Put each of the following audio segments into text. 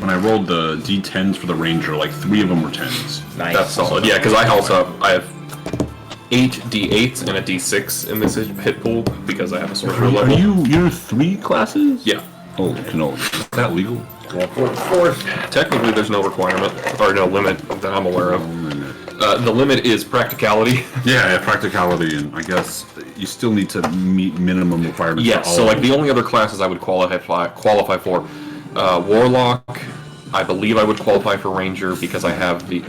when I rolled the d10s for the ranger, like 3 of them were 10s. Nice. That's solid. Yeah, because I have 8 d8s and a d6 in this hit pool because I have a sorcerer level. You're 3 classes? Yeah. Holy cannoli. Is that legal? Fourth. Technically, there's no requirement or no limit that I'm aware of. The limit is practicality. Yeah, practicality, and I guess you still need to meet minimum requirements. Yes. So like the only other classes I would qualify for, warlock. I believe I would qualify for ranger because I have the.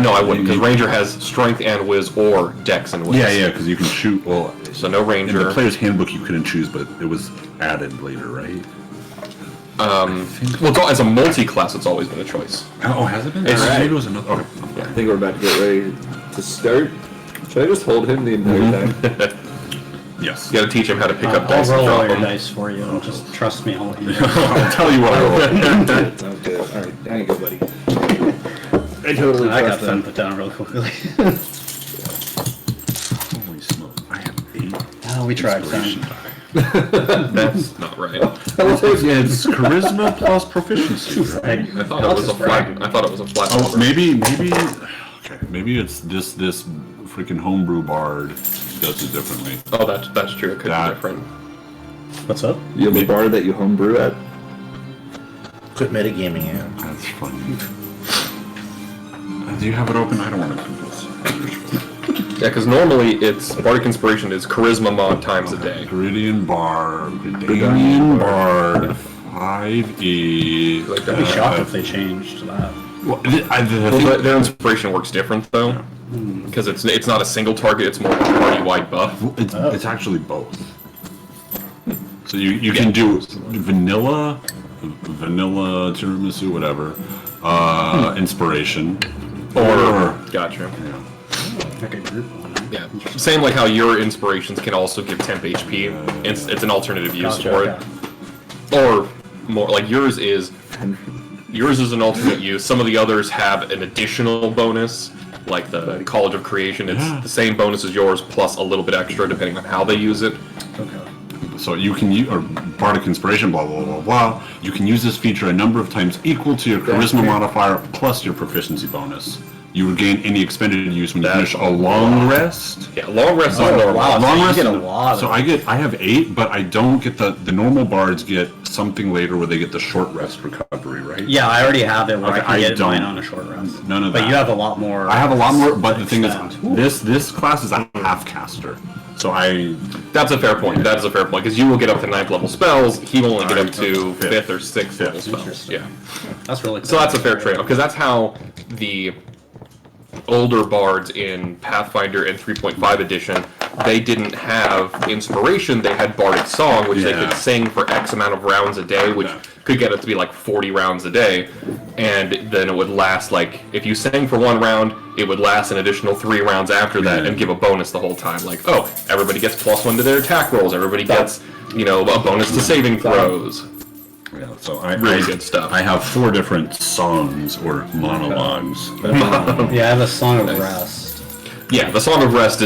No, I wouldn't, because ranger has strength and whiz or dex and whiz. Yeah, because you can shoot. Well, so no ranger. In the player's handbook, you couldn't choose, but it was added later, right? Well, as a multi-class, it's always been a choice. Oh, has it been? It's Maybe it was another. Okay. Yeah, I think we're about to get ready to start. Should I just hold him the entire time? Yes. You got to teach him how to pick up I'll dice and roll all drop your them. dice for you. Just trust me. I'll let you know. I'll tell you what I rolled. Sounds good. All right, there you go, buddy. I totally I got trust them. them put down real quickly. Holy smoke! I have 8. Oh, we tried, inspiration son. die. That's not right. It's charisma plus proficiency. Right? I thought it was a flat. I thought it was a flat. Oh, number. maybe. Okay, maybe it's this freaking homebrew bard does it differently. Oh, that's true. It could be different. What's up? You have a bar that you homebrew at? Quit metagaming it. That's funny. Do you have it open? I don't want to do this. Yeah, because normally it's bardic inspiration is charisma mod times a day. Gridanian Bard, 5e. Like I'd be shocked if they changed that. Well, Well, their inspiration works different though, because it's not a single target; it's more of a party-wide buff. it's actually both. So you can do vanilla tiramisu, whatever, inspiration, or Gotcha. Like a group one. Yeah. Same like how your inspirations can also give temp HP. It's an alternative use Gotcha, for it. Or more like yours is an alternate use. Some of the others have an additional bonus, like the College of Creation. It's the same bonus as yours plus a little bit extra depending on how they use it. Okay. so you can use or bardic inspiration, blah blah blah blah. You can use this feature a number of times equal to your charisma modifier plus your proficiency bonus. You regain any expended use when you finish a long rest. Yeah, long rest is Oh, normal. wow. Long So you rest. get a lot So of- I have 8, but I don't get the normal bards get something later where they get the short rest recovery, right? Yeah, I already have it where Okay, I can I get mine don't. on a short rest. None of But that. you have a lot more. I have a lot more, but the thing expend. is, this class is a half caster, so That's a fair point. That is a fair point because you will get up to 9th level spells. He will only get up to Fifth. 5th or 6th level spells. Interesting. Yeah. That's really cool. So that's a fair trade-off because that's how the older bards in Pathfinder and 3.5 edition, they didn't have inspiration, they had bardic song, which they could sing for X amount of rounds a day, which could get it to be like 40 rounds a day, and then it would last like, if you sang for 1 round, it would last an additional 3 rounds after that and give a bonus the whole time, like, oh, everybody gets +1 to their attack rolls, everybody gets, a bonus to saving throws. yeah. So Really good stuff. I have 4 different songs or monologues. Yeah, I have a Song of Rest. Yeah, the Song of Rest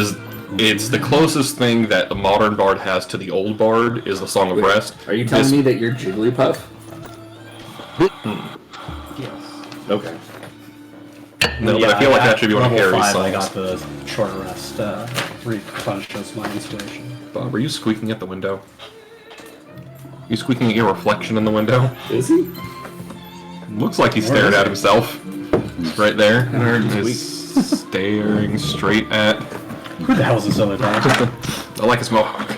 it's the closest thing that the modern bard has to the old bard is the Song of Rest. Are you telling me that you're Jigglypuff? Yes. Okay. No, but I feel like that should be one of level Harry's 5, I songs. got the short rest replenishes my inspiration. Bob, are you squeaking at the window? You squeaking at your reflection in the window? Is he? Looks like he's staring at himself. He's right there. He's staring straight at... Who the hell is this other dog? I like his mohawk.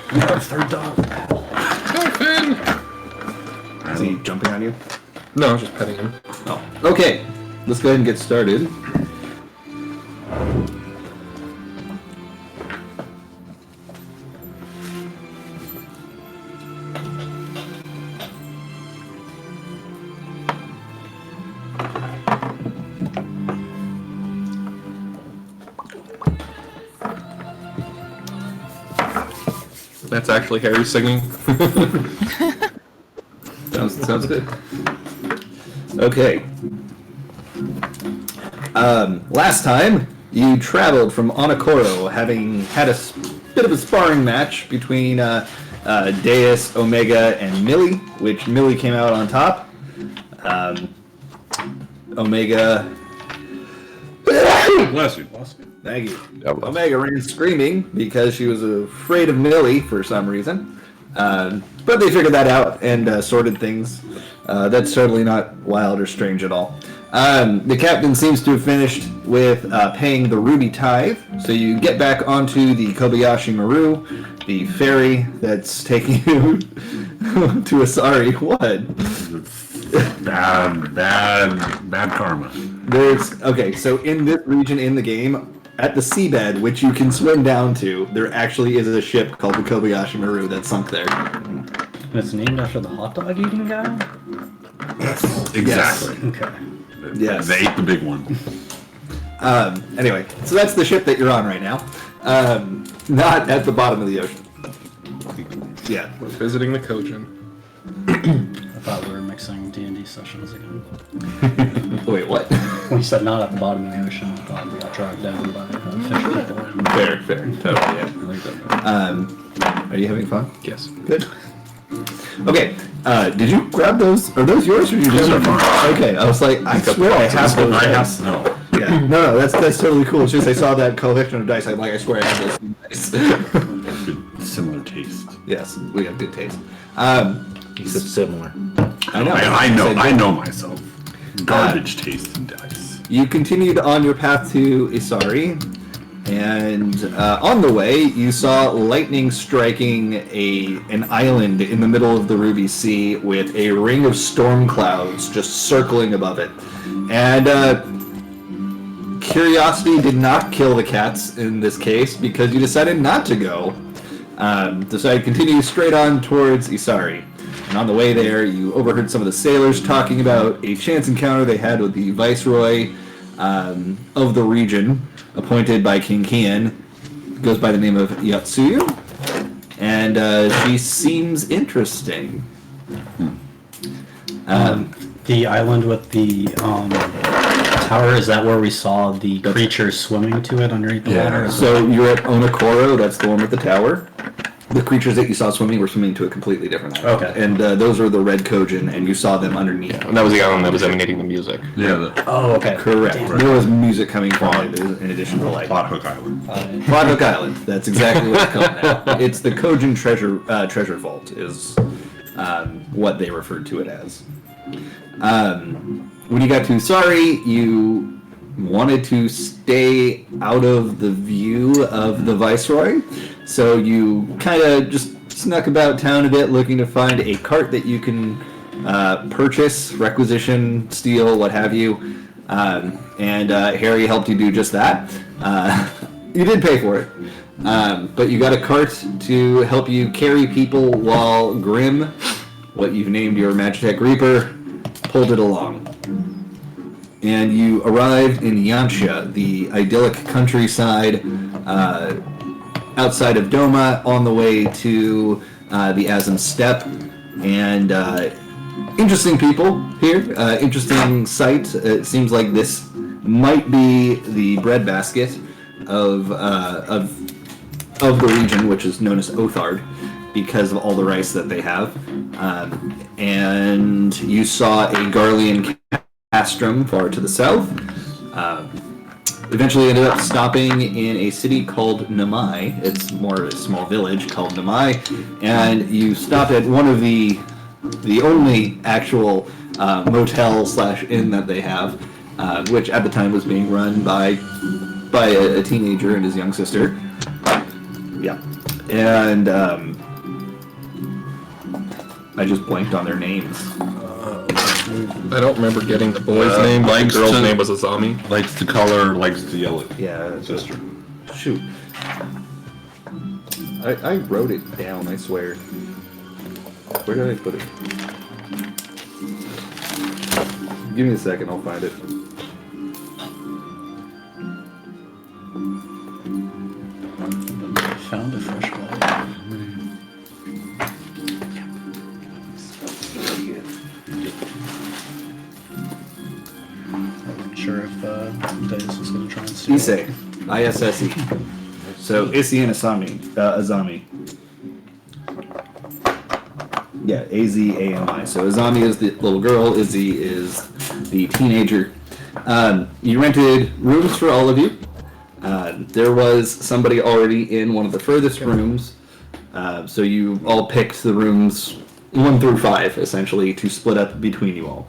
Third dog. Go, Finn! Is he jumping on you? No, just petting him. Oh. Okay. Let's go ahead and get started. That's actually Harry singing. Sounds good. Okay. Last time, you traveled from Onokoro, having had a bit of a sparring match between Deus, Omega, and Millie, which Millie came out on top. Omega. Bless you. Thank you. Yeah, bless. Omega ran screaming because she was afraid of Millie for some reason. But they figured that out and sorted things. That's certainly not wild or strange at all. The captain seems to have finished with paying the ruby tithe, so you get back onto the Kobayashi Maru, the ferry that's taking you to Asari. What? Bad karma. Okay, so in this region in the game, at the seabed, which you can swim down to, there actually is a ship called the Kobayashi Maru that's sunk there. And it's named after the hot dog eating guy? Exactly. Okay. Yes. They ate the big one. Anyway, so that's the ship that you're on right now. Not at the bottom of the ocean. Yeah. We're visiting the Kojin. I thought we were mixing D&D sessions again. Wait, what? When you said not at the bottom of the ocean, I thought we got dragged down by fish people. Fair. Totally, yeah. Are you having fun? Yes. Good. Okay, did you grab those? Are those yours or did you Those grab are them? mine. Okay, I was like, I swear I have those dice. No. Yeah. No, that's totally cool. It's just I saw that collection of dice. I'm like, I swear I have those dice. Good, similar taste. Yes, we have good taste. He said similar. I know. I know myself. Garbage taste and dice. You continued on your path to Isari, and on the way, you saw lightning striking an island in the middle of the Ruby Sea with a ring of storm clouds just circling above it. And curiosity did not kill the cats in this case because you decided not to go. Decided to continue straight on towards Isari. And on the way there, you overheard some of the sailors talking about a chance encounter they had with the viceroy of the region, appointed by King Kian. Goes by the name of Yatsuyu. And she seems interesting. The island with the tower, is that where we saw the creatures swimming to it underneath the water? So you're at Onokoro, that's the one with the tower. The creatures that you saw swimming were swimming to a completely different island. Okay. And those are the red Kojin, and you saw them underneath. And that was the island that was emanating the music. Yeah, Oh, okay. Correct. There was music coming from it in addition to light. Plot Hook Island. Plot Hook Island. That's exactly what it's called now. It's the Kojin treasure vault is what they referred to it as. When you got to Sari, you wanted to stay out of the view of the Viceroy, so you kind of just snuck about town a bit looking to find a cart that you can purchase, requisition, steal, what have you, and Harry helped you do just that. You did pay for it, but you got a cart to help you carry people while Grim, what you've named your Magitech Reaper, pulled it along. And you arrived in Yansha, the idyllic countryside outside of Doma, on the way to the Azim Steppe. And interesting people here, interesting sight. It seems like this might be the breadbasket of the region, which is known as Othard, because of all the rice that they have. And you saw a Garlean Castrum far to the south. Eventually ended up stopping in a city called Namai. It's more of a small village called Namai. And you stopped at one of the only actual motel/inn that they have, which at the time was being run by a teenager and his young sister. Yeah. And I just blanked on their names. I don't remember getting the boy's name, but the likes girl's to- name was Azami. Likes the color, likes to yell it. Yeah, Sister. shoot. I wrote it down, I swear. Where did I put it? Give me a second, I'll find it. Found a fresh ball. I wasn't sure if Dice was going to try and steal. Issei. ISSE. So, Issei and Azami. Yeah, Azami. So, Azami is the little girl, Izzy is the teenager. You rented rooms for all of you. There was somebody already in one of the furthest rooms, so you all picked the rooms 1 through 5, essentially, to split up between you all.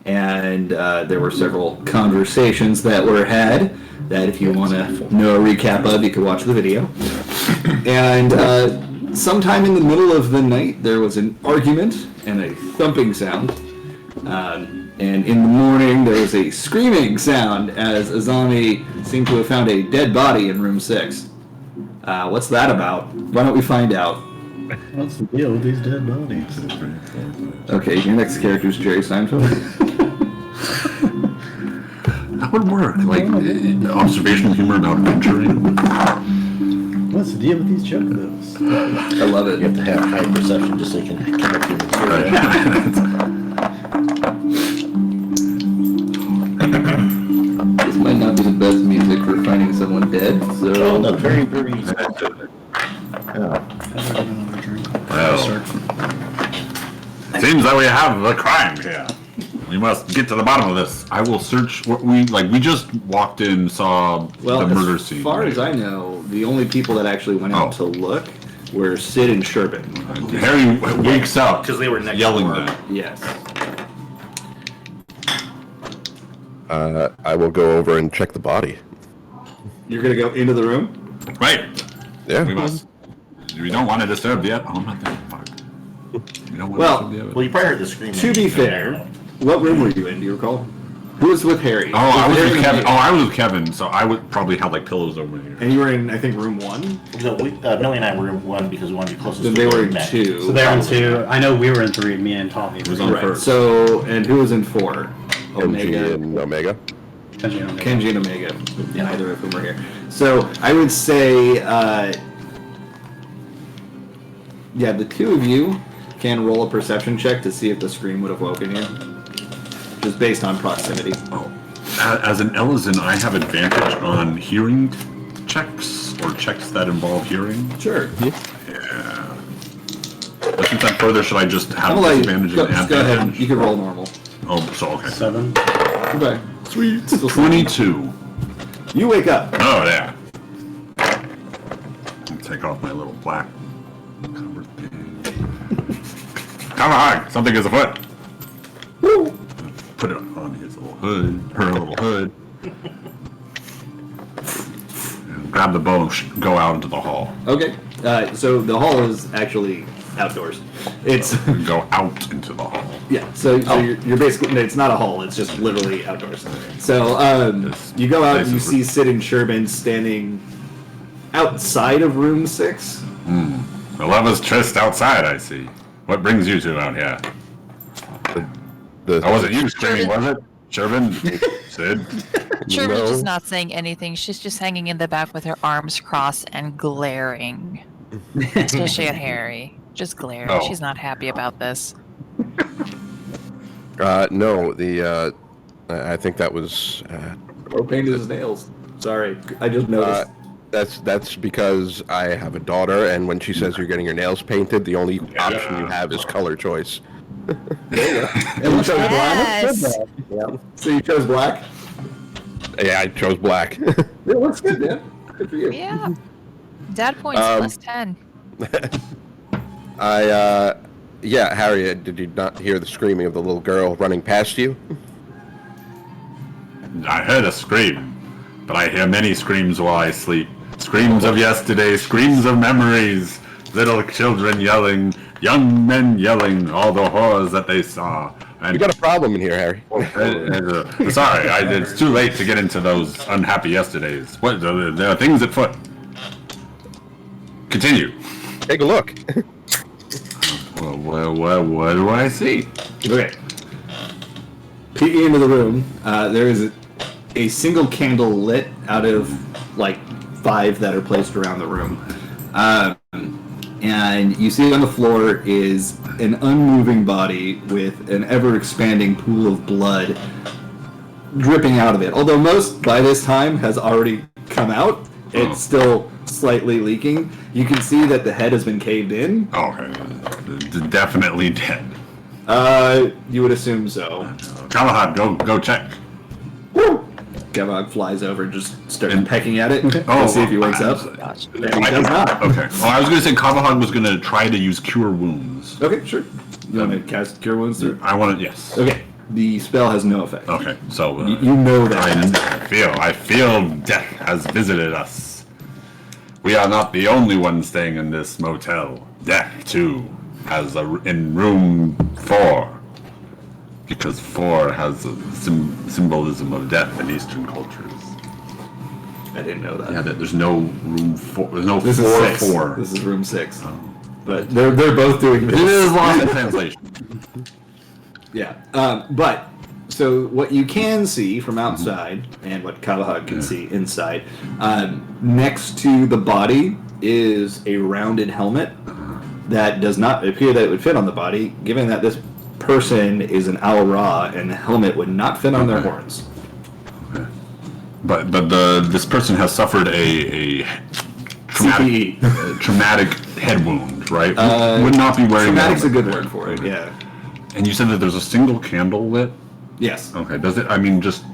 And there were several conversations that were had that if you want to know a recap of, you could watch the video. And sometime in the middle of the night, there was an argument and a thumping sound. And in the morning, there was a screaming sound as Azami seemed to have found a dead body in room 6. What's that about? Why don't we find out? What's the deal with these dead bodies? Okay, your next character is Jerry Seinfeld. That would work. Like observational humor about adventuring. What's the deal with these chocobos? I love it. You have to have high perception just so you can come up here and hear it. This might not be the best music for finding someone dead, so... Oh, no, very, very easy. Well, seems that we have a crime here. We must get to the bottom of this. I will search what we just walked in, saw Well, the murder scene. as far as I know, the only people that actually went out to look were Sid and Sherbin. Harry wakes up 'Cause they were next yelling door. that. Yes. I will go over and check the body. You're gonna go into the room? Right. Yeah. We must. We don't want to disturb yet. Oh, not that. Fuck. We don't want Well, to disturb Well, you probably heard the screaming. To be fair, what room were you in? Do you recall? Who was with Harry? Oh, I was Harry with and Kevin. you? Oh, I was with Kevin, so I would probably have like pillows over here. And you were in, I think, room 1? So Millie and I were in 1 because we wanted to be closest Then to they where were we in met. 2. So they're in 2. I know we were in 3, me and Tommy. It was on Right. first. So, and who was in 4? Kenji Omega. and Omega. Kenji and Omega. Neither of whom were here. So, I would say, yeah, the 2 of you can roll a perception check to see if the scream would have woken you. Just based on proximity. Oh. As an Ellison, I have advantage on hearing checks or checks that involve hearing. Sure. Yeah. But since I'm further, should I just have I'll let you, disadvantage go, and just go ahead. advantage? You can roll normal. Oh, so okay. 7. Okay. Sweet. 22. You wake up. Oh, yeah. I'll take off my little black cover thing. Come on, something is afoot. Woo. Put it on his little hood, her little hood. And grab the bow and go out into the hall. Okay. So the hall is actually outdoors. It's Go out into the hall. yeah. So you're basically it's not a hall. It's just literally outdoors. So you go out and you see Sid and Sherbin standing outside of room 6. The lovers tryst outside, I see. What brings you two out here? The Oh, wasn't you screaming, was it? Sherbin? Sid? Sherman's No. just not saying anything. She's just hanging in the back with her arms crossed and glaring. Especially at Harry. Just glaring. Oh. She's not happy about this. No, the I think that was Or painted his nails. Sorry, I just noticed. that's because I have a daughter, and when she says you're getting your nails painted, the only option you have is color choice. And you chose black. Yes. So you chose black. Yeah, I chose black. It looks good, man. Good for you. Yeah. Dad points plus 10. Yeah, Harry, did you not hear the screaming of the little girl running past you? I heard a scream, but I hear many screams while I sleep. Screams of yesterday, screams of memories, little children yelling, young men yelling, all the horrors that they saw. And You got a problem in here, Harry. sorry, it's too late to get into those unhappy yesterdays. What? There are things afoot. Continue. Take a look. Well, what do I see? Okay. Peeking into the room, there is a single candle lit out of like 5 that are placed around the room. And you see on the floor is an unmoving body with an ever-expanding pool of blood dripping out of it. Although most, by this time, has already come out, it's still slightly leaking. You can see that the head has been caved in. Okay, definitely dead. You would assume so. Galahad, go check. Kevog flies over, just starts pecking at it. Oh, to see if he wakes up. Gotcha. And he does not. Okay. Oh, I was going to say Kavahog was going to try to use Cure Wounds. Okay, sure. You want to cast Cure Wounds through? I want to, yes. Okay. The spell has no effect. Okay, so You know that. I feel death has visited us. We are not the only ones staying in this motel. Death too has in room 4, because 4 has a symbolism of death in Eastern cultures. I didn't know that. Yeah, there's no room 4. There's no This is 4 6. 4. This is room 6. But they're both doing this. It is lost in translation. Yeah. But so what you can see from outside and what Kavahog can see inside, next to the body is a rounded helmet that does not appear that it would fit on the body, given that this person is an Al Ra and the helmet would not fit on their horns. But this person has suffered a traumatic, CPE. traumatic head wound, right? Would not be wearing. Traumatic's a helmet. good word for it. Yeah. And you said that there's a single candle lit. Yes. Okay. Does it? I mean, just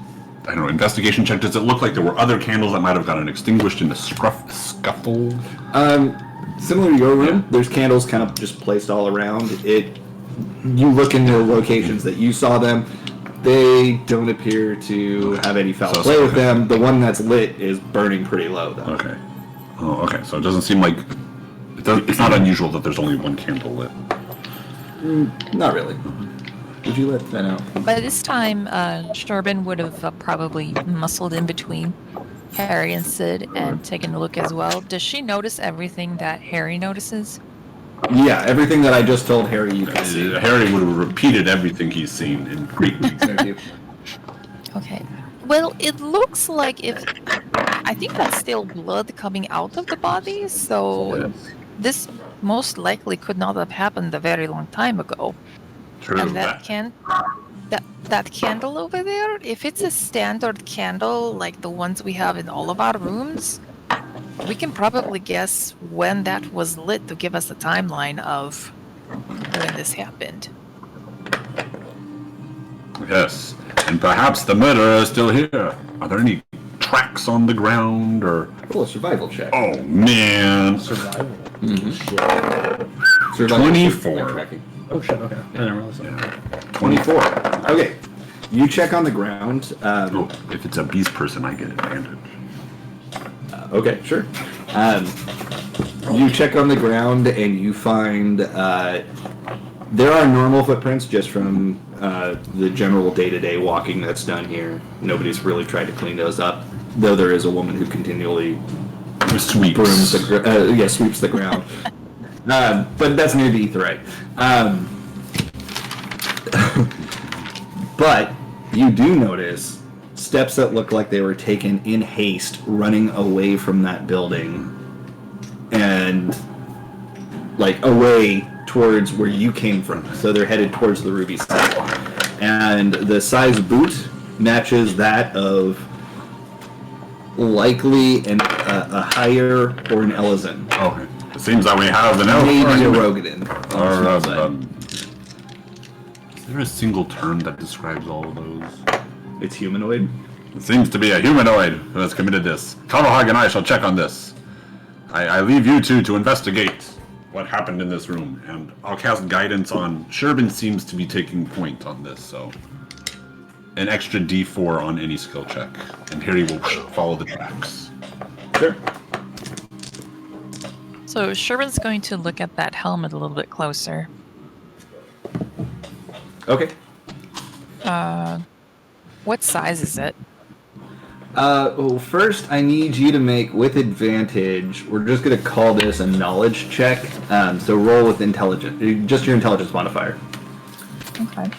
I don't know. Investigation check. Does it look like there were other candles that might have gotten extinguished in the scuffle? Similar to your room, there's candles kind of just placed all around. You look in the locations that you saw them, they don't appear to have any foul play with them. The one that's lit is burning pretty low, though. Okay. Oh, okay. So it doesn't seem like it's not unusual that there's only one candle lit. Not really. Would you let that out? By this time, Sherbin would have probably muscled in between Harry and Sid and taken a look as well. Does she notice everything that Harry notices? Yeah, everything that I just told Harry you can see. Harry would have repeated everything he's seen in Greek. Thank you. Okay. Well, it looks like I think that's still blood coming out of the body, so this most likely could not have happened a very long time ago. True. And that candle over there, if it's a standard candle like the ones we have in all of our rooms, we can probably guess when that was lit to give us a timeline of when this happened. Yes, and perhaps the murderer is still here. Are there any tracks on the ground or? Roll a survival check. Oh man! Survival. Survival 24. check, tracking. Oh shit, okay. I didn't realize that. 24. Okay. You check on the ground. Oh, if it's a beast person, I get advantage. Okay, sure. You check on the ground and you find there are normal footprints just from the general day-to-day walking that's done here. Nobody's really tried to clean those up, though there is a woman who continually Sweeps. brooms sweeps the ground. But that's near the Aetherite. But you do notice steps that look like they were taken in haste running away from that building and like away towards where you came from. So they're headed towards the Ruby side. And the size boot matches that of likely a higher or an Elizan. Okay. It seems that we have an elf. Maybe a Rogadin. Is there a single term that describes all of those? It's humanoid. It seems to be a humanoid who has committed this. Kavahog and I shall check on this. I leave you two to investigate what happened in this room, and I'll cast guidance on. Sherbin seems to be taking point on this, so an extra D4 on any skill check, and Harry will follow the tracks. Sure. So Sherbin's going to look at that helmet a little bit closer. Okay. What size is it? Well, first I need you to make, with advantage, we're just going to call this a knowledge check. So roll with intelligence, just your intelligence modifier. Okay.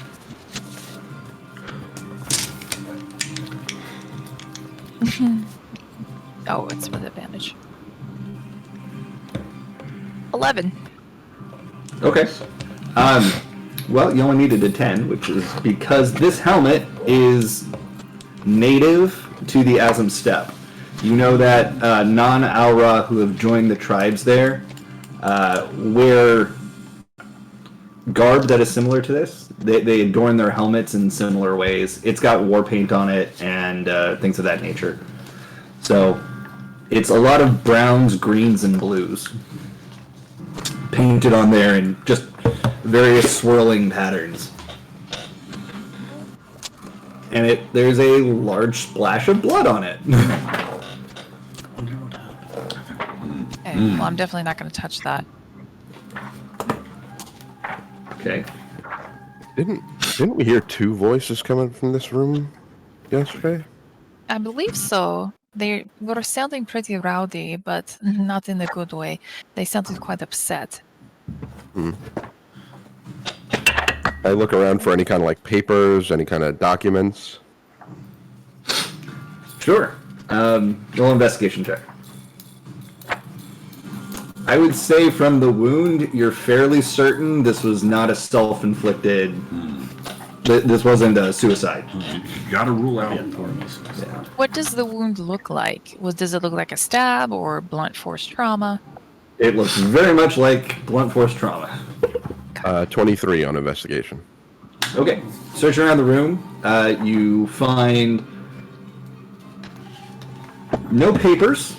Oh, it's with advantage. 11. Okay. Well, you only needed a 10, which is because this helmet is native to the Azim Steppe. You know that non-Aura who have joined the tribes there wear garb that is similar to this. They adorn their helmets in similar ways. It's got war paint on it and things of that nature. So it's a lot of browns, greens, and blues painted on there in just various swirling patterns. And there's a large splash of blood on it. Okay, well, I'm definitely not going to touch that. Okay. Didn't we hear two voices coming from this room yesterday? I believe so. They were sounding pretty rowdy, but not in a good way. They sounded quite upset. I look around for any kind of like papers, any kind of documents. Sure. Roll investigation check. I would say from the wound, you're fairly certain this was not a self-inflicted. This wasn't a suicide. You gotta rule out. What does the wound look like? Does it look like a stab or blunt force trauma? It looks very much like blunt force trauma. 23 on investigation. Okay. Search around the room. You find no papers.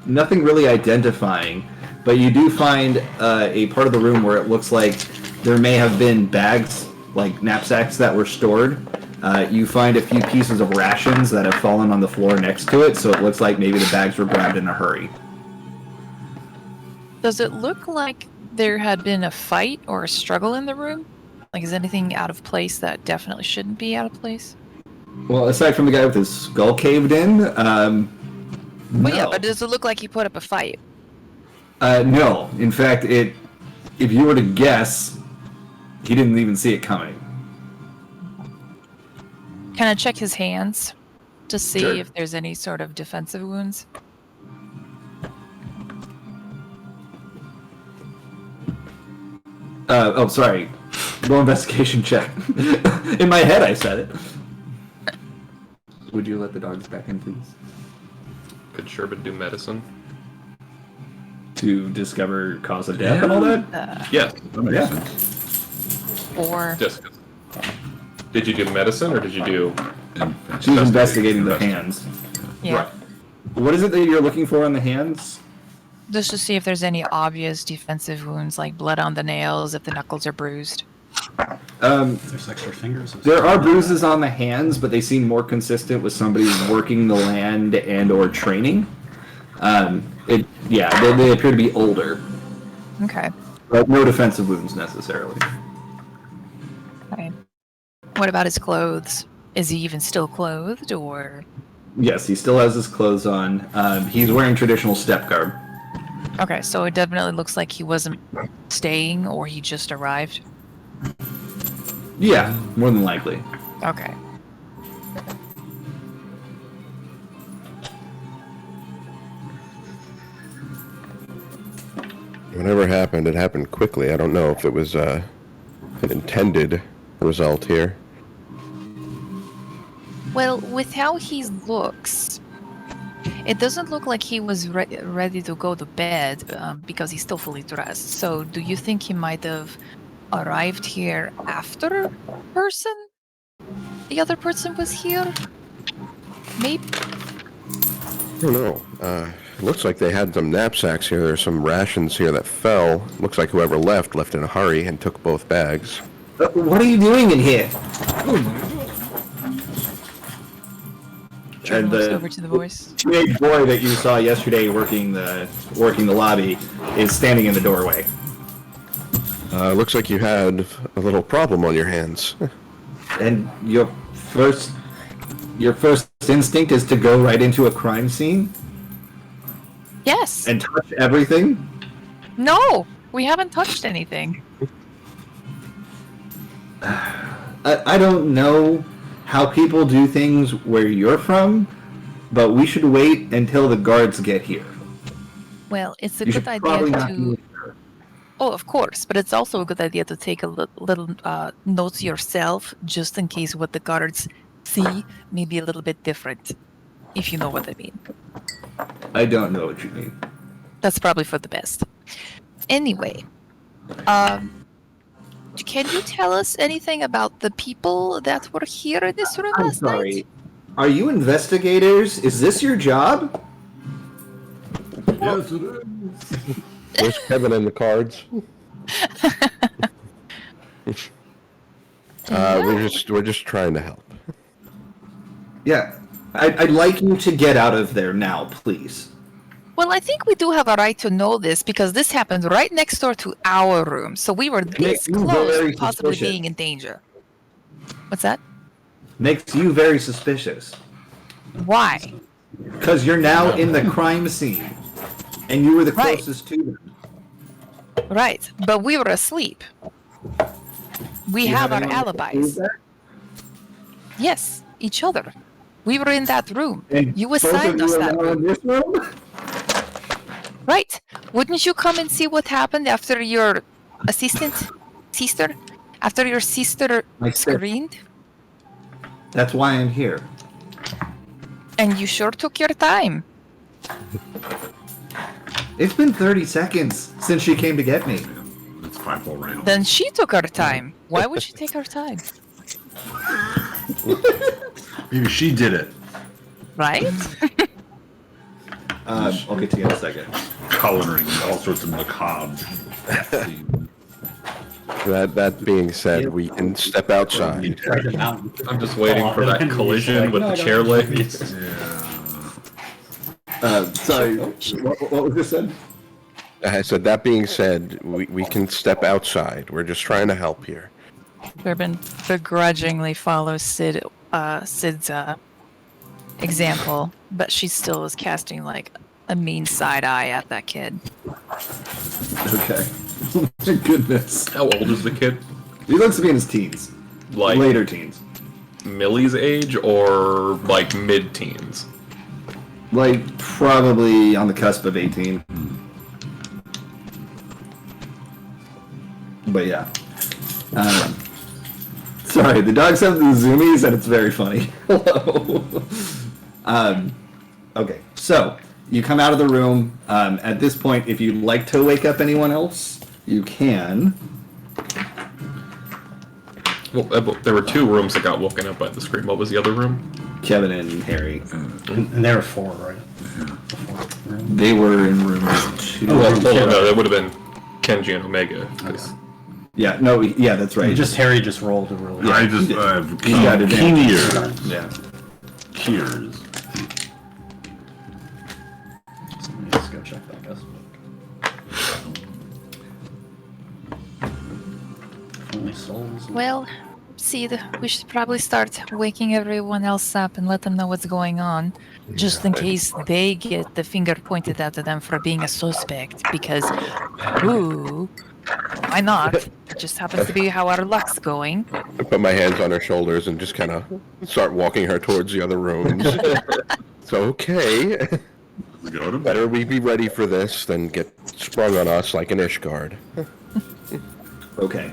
Nothing really identifying, but you do find a part of the room where it looks like there may have been bags, like knapsacks that were stored. You find a few pieces of rations that have fallen on the floor next to it, so it looks like maybe the bags were grabbed in a hurry. Does it look like there had been a fight or a struggle in the room? Like, is anything out of place that definitely shouldn't be out of place? Well, aside from the guy with his skull caved in, Well, yeah, no. but does it look like he put up a fight? No. In fact, if you were to guess, he didn't even see it coming. Can I check his hands to see Sure. if there's any sort of defensive wounds? Sorry. Roll investigation check. In my head, I said it. Would you let the dogs back in, please? Could Sherbet do medicine? To discover cause of death and all that? Yes. That makes Yeah. sense. Or Just. Did you do medicine or did you do? She's investigating the hands. yeah, Right. What is it that you're looking for on the hands? just to see if there's any obvious defensive wounds, like blood on the nails, if the knuckles are bruised. There's extra fingers. There are bruises on the hands, but they seem more consistent with somebody working the land and or training. They appear to be older, Okay. but no defensive wounds necessarily. Okay. What about his clothes? Is he even still clothed, or? Yes, he still has his clothes on. He's wearing traditional step garb. Okay, so it definitely looks like he wasn't staying, or he just arrived. Yeah, more than likely. Okay. Whatever happened, it happened quickly. I don't know if it was an intended result here. Well, with how he looks, it doesn't look like he was ready to go to bed because he's still fully dressed. So, do you think he might have arrived here after the other person was here? Maybe. I don't know. It looks like they had some knapsacks here. There's some rations here that fell. Looks like whoever left in a hurry and took both bags. What are you doing in here? Jordan And looks the over to the voice. teenage boy that you saw yesterday working the lobby is standing in the doorway. Looks like you had a little problem on your hands. And your first instinct is to go right into a crime scene Yes. and touch everything? No, we haven't touched anything. I don't know how people do things where you're from, but we should wait until the guards get here. Well, it's a You good should probably idea not to. do it. Oh, of course, but it's also a good idea to take a little notes yourself, just in case what the guards see may be a little bit different, if you know what I mean. I don't know what you mean. That's probably for the best. Anyway, can you tell us anything about the people that were here in this room I'm last sorry. night? Are you investigators? Is this your job? Yes, it is. Where's Kevin in the cards? We're just trying to help. Yeah. I'd like you to get out of there now, please. Well, I think we do have a right to know this because this happened right next door to our room. So we were this makes you close very to possibly suspicious. being in danger. What's that? Makes you very suspicious. Why? Because you're now in the crime scene. And you were the Right. closest to them. Right. But we were asleep. We Do you have our anyone to prove alibis. that? Yes, each other. We were in that room. And You both of assigned us you are that now room. in this room? Right. Wouldn't you come and see what happened after your sister? After your sister My sister. screamed? That's why I'm here. And you sure took your time. It's been 30 seconds since she came to get me. It's 5 full rounds. Then she took her time. Why would she take her time? Maybe she did it. Right? I'll get to you in a second. Coloring all sorts of macabre. That being said, we can step outside. I'm just waiting for that collision with the chair legs. Sorry, what was this said? I said, that being said, we can step outside. We're just trying to help here. Bourbon begrudgingly follows Sid's example, but she still is casting like a mean side eye at that kid. Okay. Goodness. How old is the kid? He looks to be in his teens. Like Later teens. Millie's age or like mid-teens? Like, probably on the cusp of 18. But yeah. Sorry, the dogs have the zoomies and it's very funny. Hello. Okay, so you come out of the room. At this point, if you'd like to wake up anyone else, you can. Well, there were 2 rooms that got woken up by the scream. What was the other room? Kevin and Harry. And there were 4, right? They were in room 2. Well, no, that would have been Kenji and Omega. 'cause Yeah, no, yeah, that's right. Just Harry just rolled a really. I just He's got keen advantage. ears. Yeah. Keers. Let's go check that, I guess. Only souls. Well, Sid, we should probably start waking everyone else up and let them know what's going on, just in case they get the finger pointed at them for being a suspect, because, ooh, why not? It just happens to be how our luck's going. I put my hands on her shoulders and just kind of start walking her towards the other rooms. It's okay. Go to bed. Better we be ready for this than get sprung on us like an Ishgard. Okay.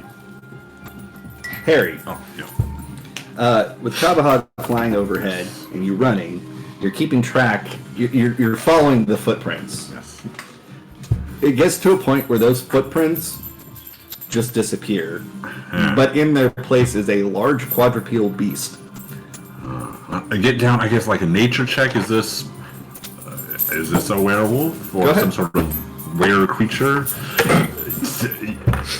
Harry, Oh, yeah. with Kabahog flying overhead and you running, you're keeping track. You're following the footprints. Yes. It gets to a point where those footprints just disappear, but in their place is a large quadrupedal beast. I get down. I guess like a nature check. Is this a werewolf Go or ahead. some sort of were creature?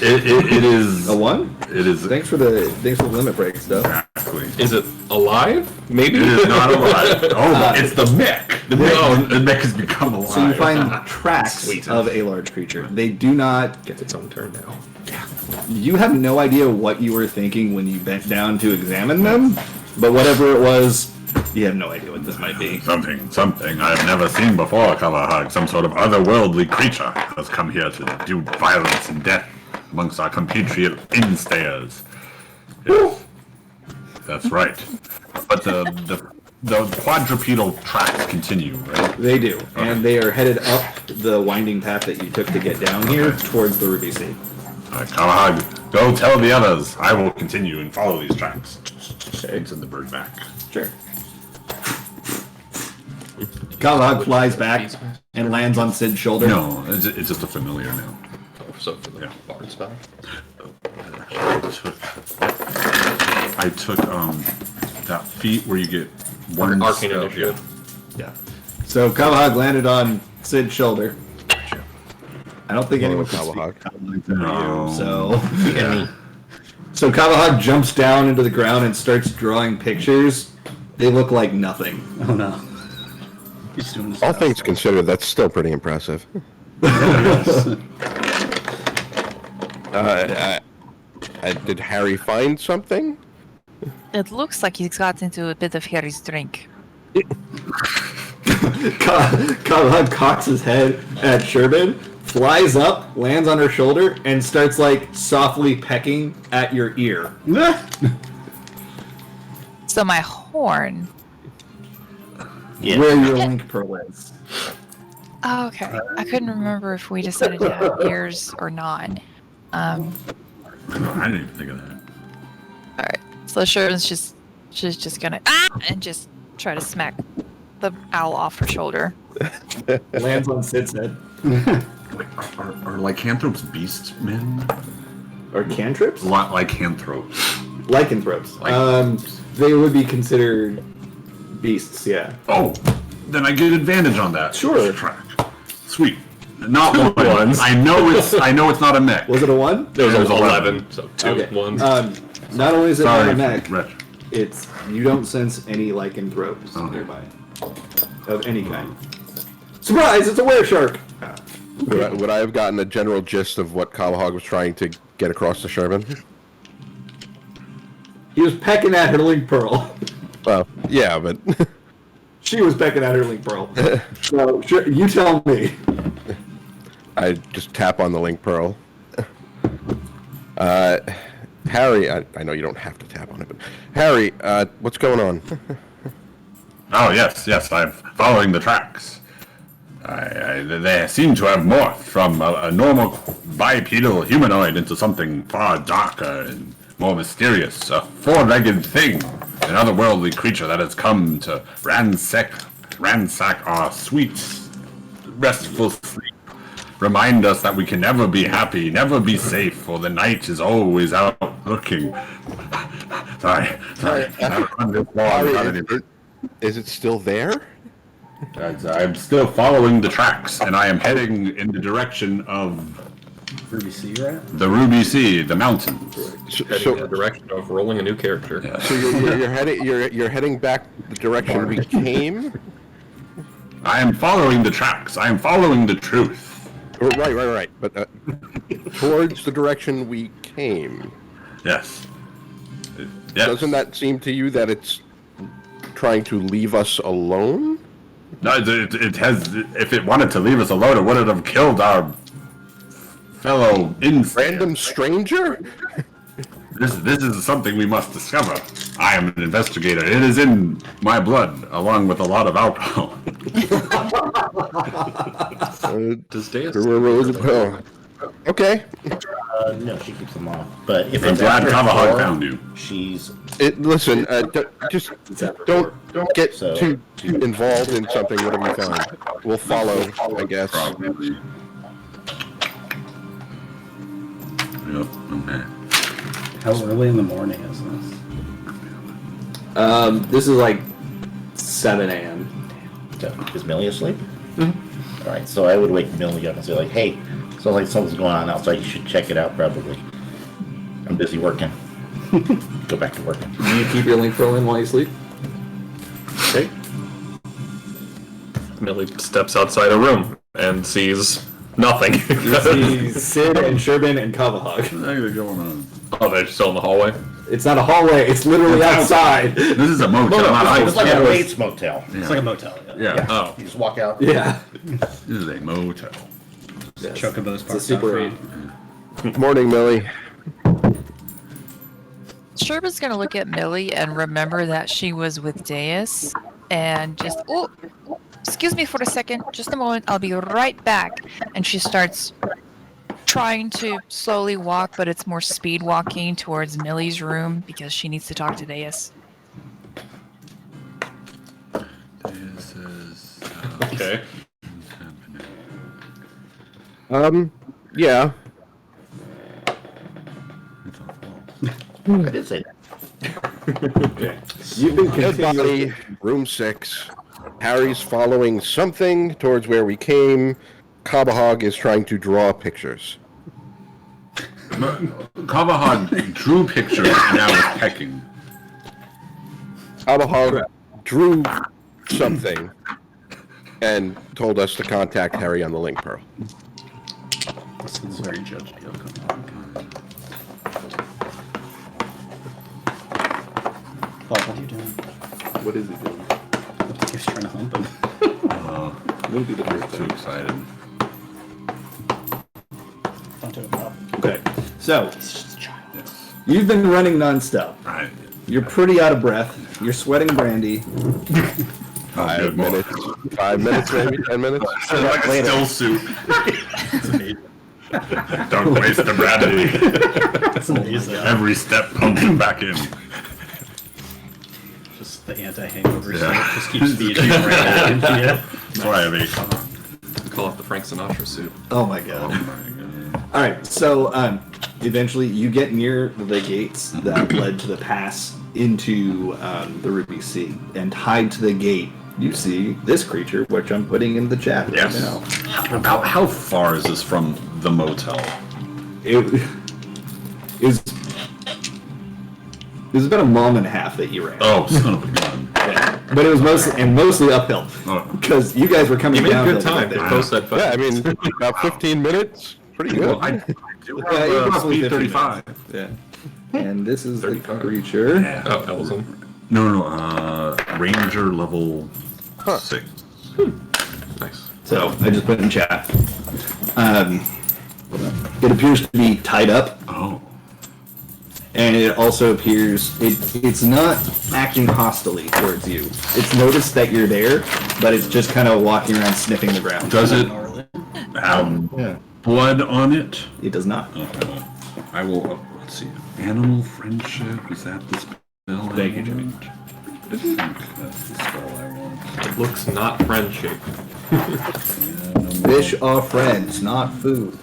It is A 1? It is Thanks for the limit break stuff. exactly. Is it alive? Maybe? It is not alive. Oh, it's the mech. The mech. No. The mech has become alive. So you find tracks Sweet. of a large creature. They do not. Gets its own turn now. You have no idea what you were thinking when you bent down to examine them, but whatever it was, you have no idea what this might be. Something I've never seen before, Kalahag. Some sort of otherworldly creature has come here to do violence and death amongst our compatriot instayers. Yes, that's right. But the quadrupedal tracks continue, right? They do, and they are headed up the winding path that you took to get down here towards the Ruby Sea. Kalahag, go tell the others. I will continue and follow these tracks. And send the bird back. Sure. Galahad flies back and lands on Sid's shoulder. No, it's just a familiar now. So for the bard spell. I took that feat where you get one Arcane spell- initiative. Yeah. So Kavahog landed on Sid's shoulder. I don't think anyone can speak Kavahog. Common to No. you, so Kavahog jumps down into the ground and starts drawing pictures. They look like nothing. Oh no. He's doing this All fast. things considered, that's still pretty impressive. Did Harry find something? It looks like he's got into a bit of Harry's drink. Kavahog cocks his head at Sherbin, flies up, lands on her shoulder, and starts like softly pecking at your ear. So my horn. Yeah. Where your link pearl is. Oh, okay. I couldn't remember if we decided to have ears or not. I didn't even think of that. All right. So she's just gonna and just try to smack the owl off her shoulder. Lands on Sid's head. Are lycanthropes beast men? Or cantrips? Lycanthropes. Lycanthropes. Lycanthropes. They would be considered beasts, yeah. Oh, then I get advantage on that. Sure. Track. Sweet. Not one. I know it's not a mech. Was it a 1? There was There's 11, so 2, Okay. 1. Not only is it Sorry, not a mech, Rich. it's you don't sense any lycanthropes Okay. nearby. Of any kind. Surprise, it's a wereshark! Would I have gotten a general gist of what Kavahog was trying to get across to Sherbin? He was pecking at her link pearl. Well, yeah, but She was pecking at her link pearl. So, sure, you tell me. I just tap on the link pearl. Harry, I know you don't have to tap on it, but Harry, what's going on? Oh yes, I'm following the tracks. They seem to have morphed from a normal bipedal humanoid into something far darker and more mysterious, a four-legged thing, an otherworldly creature that has come to ransack our sweet, restful sleep. Remind us that we can never be happy, never be safe, for the night is always out looking. Sorry. I've run this long without any- Is it still there? I'm still following the tracks, and I am heading in the direction of Ruby Sea Rat? the Ruby Sea, the mountains. Heading in the direction of rolling a new character. So you're heading back the direction we came? I am following the tracks. I am following the truth. Right. But towards the direction we came. Yes. Doesn't that seem to you that it's trying to leave us alone? No, it has. If it wanted to leave us alone, it wouldn't have killed our fellow Random stranger? This is something we must discover. I am an investigator. It is in my blood, along with a lot of alcohol. Does Deus Okay. No, she keeps them all. But if I'm it's glad after Kavahog 4, found you. she's Listen, just don't get So- too involved in something, whatever you find. We'll follow, I guess. Probably. Yep. Okay. How early in the morning is this? This is like 7 a.m. So, is Millie asleep? Mm-hmm. Alright, so I would wake Millie up and say, like, hey, sounds like something's going on outside. You should check it out, probably. I'm busy working. Go back to working. Do you keep your link pearl in while you sleep? Okay. Millie steps outside a room and sees nothing. You see Sid and Sherbin and Kavahog. What's actually going on? Oh, they're still in the hallway? It's not a hallway, it's literally outside. This is a motel, not a It's like hotel. a Bates motel. It's like a motel. Yeah. Yeah. Oh. You just walk out. Yeah. This is a motel. Yes. Chocobo's It's a parked Super out 8. front. Morning, Millie. Sherba's gonna look at Millie and remember that she was with Deus, and just excuse me for a second, just a moment, I'll be right back. And she starts trying to slowly walk, but it's more speed walking towards Millie's room because she needs to talk to Deus. This is Okay. Yeah. I did say that. Okay. You've been Dead continuing. body, room 6. Harry's following something towards where we came. Kabahog is trying to draw pictures. Kavahad drew pictures and now is pecking. Kabahog drew something and told us to contact Harry on the link pearl. This is very judgy. What are you doing? What is he doing? I think he's trying to hump him. Wouldn't be the We're first too time. excited. Don't do it, Bob. Okay. So, It's just a child. Yes. you've been running nonstop. Right. You're pretty out of breath. You're sweating brandy. 5 minutes. 5 minutes, maybe 10 minutes. Like a still suit. Don't waste the brandy. That's amazing. Every step pumps it back in. Just the anti-hangover Yeah. stuff just keeps feeding right. Yeah. That's why I have 8. Call it the Frank Sinatra suit. Oh my Oh god. my god. All right. So, eventually you get near the gates that led to the pass into the Ruby Sea, and tied to the gate, you see this creature, which I'm putting in the chat right Yes. now. About how far is this from the motel? It is. It was about a mile and a half that you ran. Oh, son of a gun. Yeah. But it was mostly uphill Oh. because you guys were coming You made a down. good time. They post that Yeah, I mean, about 15 minutes. Pretty good. Well, I do Yeah, have it was speed 50 35. Yeah. And this is the 35. creature. Yeah. Oh, that was him. No, Ranger level 6. Nice. So I just put in chat. It appears to be tied up, Oh. and it also appears it's not acting hostilely towards you. It's noticed that you're there, but it's just kind of walking around sniffing the ground. Does it have Yeah. blood on it? It does not. Okay. I will, let's see. Animal friendship, is that the spell? Thank you, Jimmy. I think that's the spell I want. It looks not friend-shaped. Fish are friends, not food.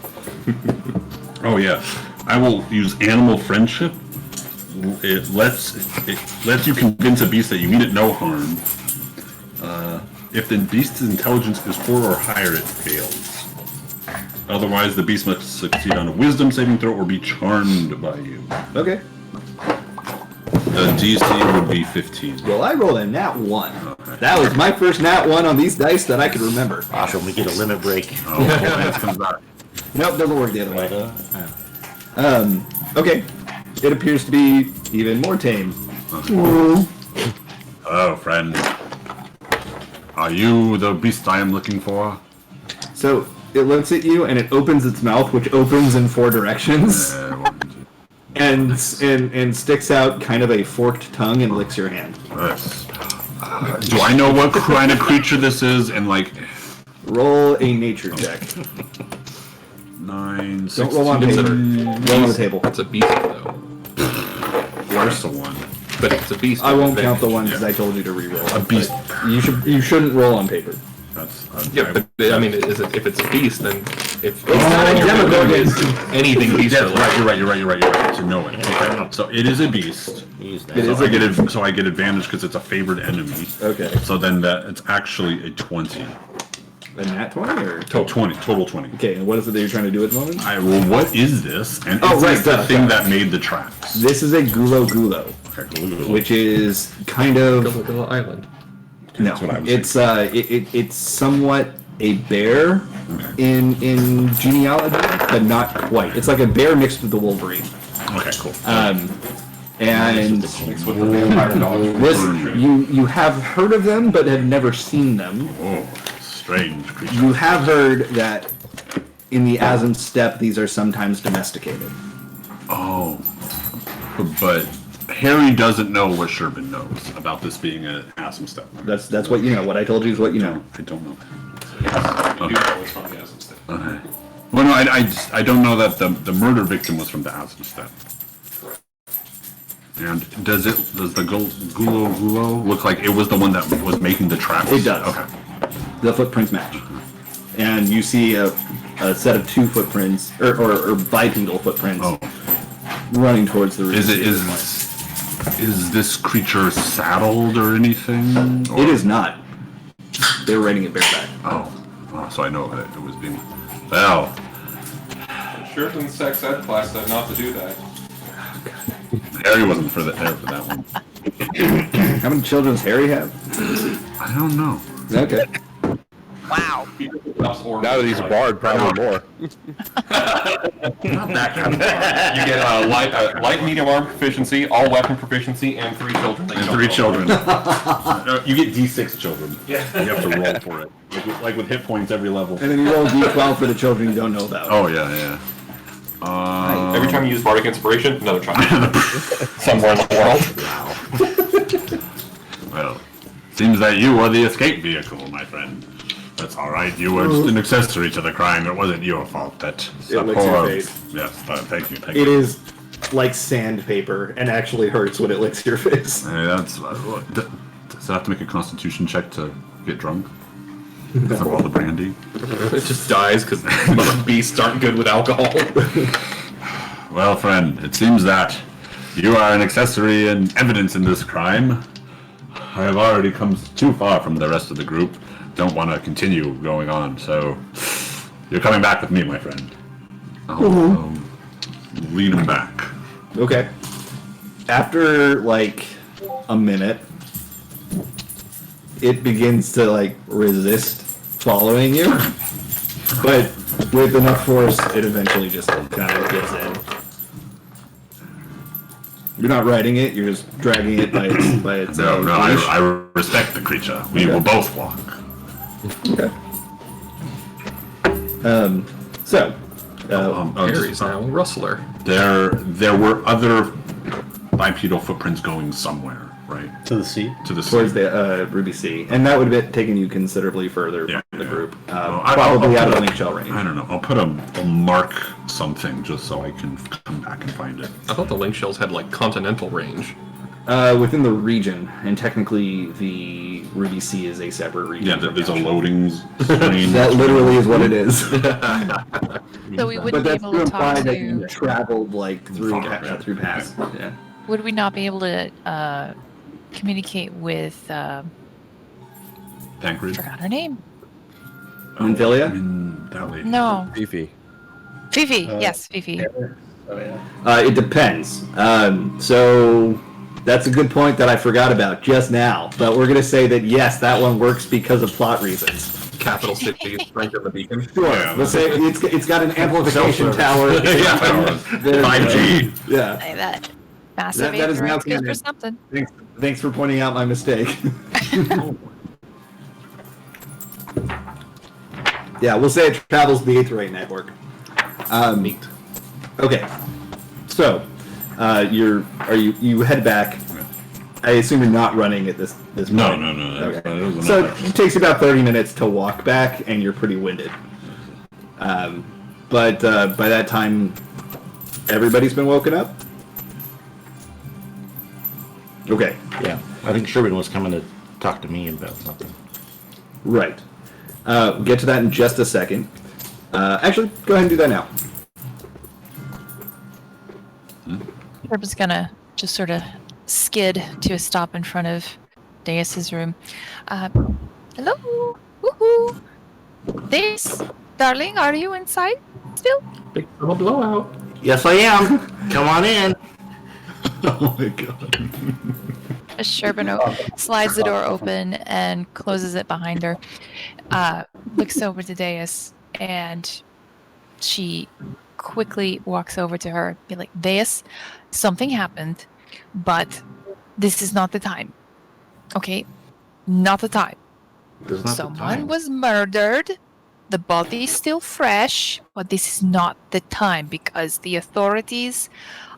Oh yeah, I will use animal friendship. It lets you convince a beast that you mean it no harm. If the beast's intelligence is 4 or higher, it fails. Otherwise, the beast must succeed on a wisdom saving throw or be charmed by you. Okay. The DC would be 15. Well, I rolled a nat 1. That was my first nat 1 on these dice that I could remember. Awesome, we get a limit break. Oh, Lance comes back. Nope, doesn't work the other way. Right, Okay. It appears to be even more tame. Hello, friend. Are you the beast I am looking for? So it looks at you and it opens its mouth, which opens in 4 directions, and sticks out kind of a forked tongue and licks your hand. Yes. Do I know what kind of creature this is? And like Roll a nature check. 9, 16. Don't roll on paper. Roll on the table. It's a beast, though. Worse one. But it's a beast. I with won't count the advantage. ones because I told you to re-roll. A beast. But you shouldn't roll on paper. That's Yeah, but I mean, if it's a beast, then if it's not a Demogorgon. it's anything beast Yeah, or right. You're right. To know it. Okay. So it is a beast. use that. It is So I get advantage because it's a favored enemy. Okay. So then it's actually a 20. A nat 20 or? Total 20. Okay, and what is it that you're trying to do at the moment? Well, what is this? And Oh, is right, this the duh, thing duh. that made the tracks? This is a gulo gulo, Okay, cool. which is kind of Gullah Island. no. That's what I was It's somewhat a bear in genealogy, but not quite. It's like a bear mixed with the Wolverine. Okay, cool. And this you have heard of them, but have never seen them. Oh, strange creature. You have heard that in the Azim steppe, these are sometimes domesticated. Oh, but Harry doesn't know what Sherbin knows about this being an awesome step. That's what you know. What I told you is what you know. I don't know. You do know it's from the Azim Step. Okay. Well, no, I don't know that the murder victim was from the Azim step. And does the gulo look like it was the one that was making the tracks? It does. Okay. The footprints match, and you see a set of 2 footprints or bipedal footprints Oh. running towards the Is this creature saddled or anything? Or? It is not. They're riding it bareback. Oh, so I know that it was being. Well, Sure, in sex ed class said not to do that. Harry wasn't there for that one. How many children does Harry have? I don't know. Okay. Wow. Now that he's a bard, probably more. Not that kind of bard. You get light, medium arm proficiency, all weapon proficiency, and 3 children. that you And don't 3 roll. children. You get D6 children. Yeah. You have to roll for it. Like with hit points every level. And then you roll D12 for the children you don't know about. Oh, yeah. Every time you use bardic inspiration, another child. Somewhere in the world. Well, seems that you were the escape vehicle, my friend. That's all right. You were just an accessory to the crime. It wasn't your fault. That licks your face. Yes, thank you. It is like sandpaper and actually hurts when it licks your face. Hey, that's. Does it have to make a Constitution check to get drunk? From all the brandy. It just dies because beasts aren't good with alcohol. Well, friend, it seems that you are an accessory and evidence in this crime. I have already come too far from the rest of the group. Don't want to continue going on, so you're coming back with me, my friend. I'll lead him back. Okay. After, like, a minute, it begins to, like, resist following you. But with enough force, it eventually just kind of gives in. You're not riding it, you're just dragging it by its No, leash. I respect the creature. We will both walk. Okay. So, Harry's now a rustler. There were other bipedal footprints going somewhere, right? To the sea. To the towards sea. the Ruby Sea, and that would have taken you considerably further Yeah, from the yeah. group, Well, probably I'll out of put link shell range. I don't know. I'll mark something just so I can come back and find it. I thought the link shells had like continental range. Within the region, and technically the Ruby Sea is a separate region. Yeah, from there's a Gaucho. loading screen. That literally is what it is. So we But wouldn't be that's able to to imply talk that you to. traveled like through Far, yeah. through paths. Yeah. Would we not be able to communicate with? Tancred. Forgot her name. Nymphilia? That lady. No, Fifi. Fifi. Yes, Fifi. It depends. So that's a good point that I forgot about just now. But we're gonna say that yes, that one works because of plot reasons. Capital city, strength of the beacon. Sure. Yeah, Let's say it's got an amplification tower. Yeah, 5G. Yeah. Like that. Massive That is now ignorance good for canon. something. Thanks for pointing out my mistake. Yeah, we'll say it travels the 8th ray network. Okay. So, you head back. I assume you're not running at this point. No. Okay. That was So enough. it takes you about 30 minutes to walk back, and you're pretty winded. But by that time, everybody's been woken up. Okay. Yeah, I think Sherman was coming to talk to me about something. Right. We'll get to that in just a second. Actually, go ahead and do that now. Herb gonna just sort of skid to a stop in front of Deus's room. Hello? Woohoo! Deus, darling, are you inside still? Big little blowout. Yes, I am. Come on in. Oh my god. Sherbino slides the door open and closes it behind her. Looks over to Deus, and she quickly walks over to her. Be like, Deus, something happened, but this is not the time. Okay? Not the time. This is not the Someone time. was murdered. The body is still fresh, but this is not the time because the authorities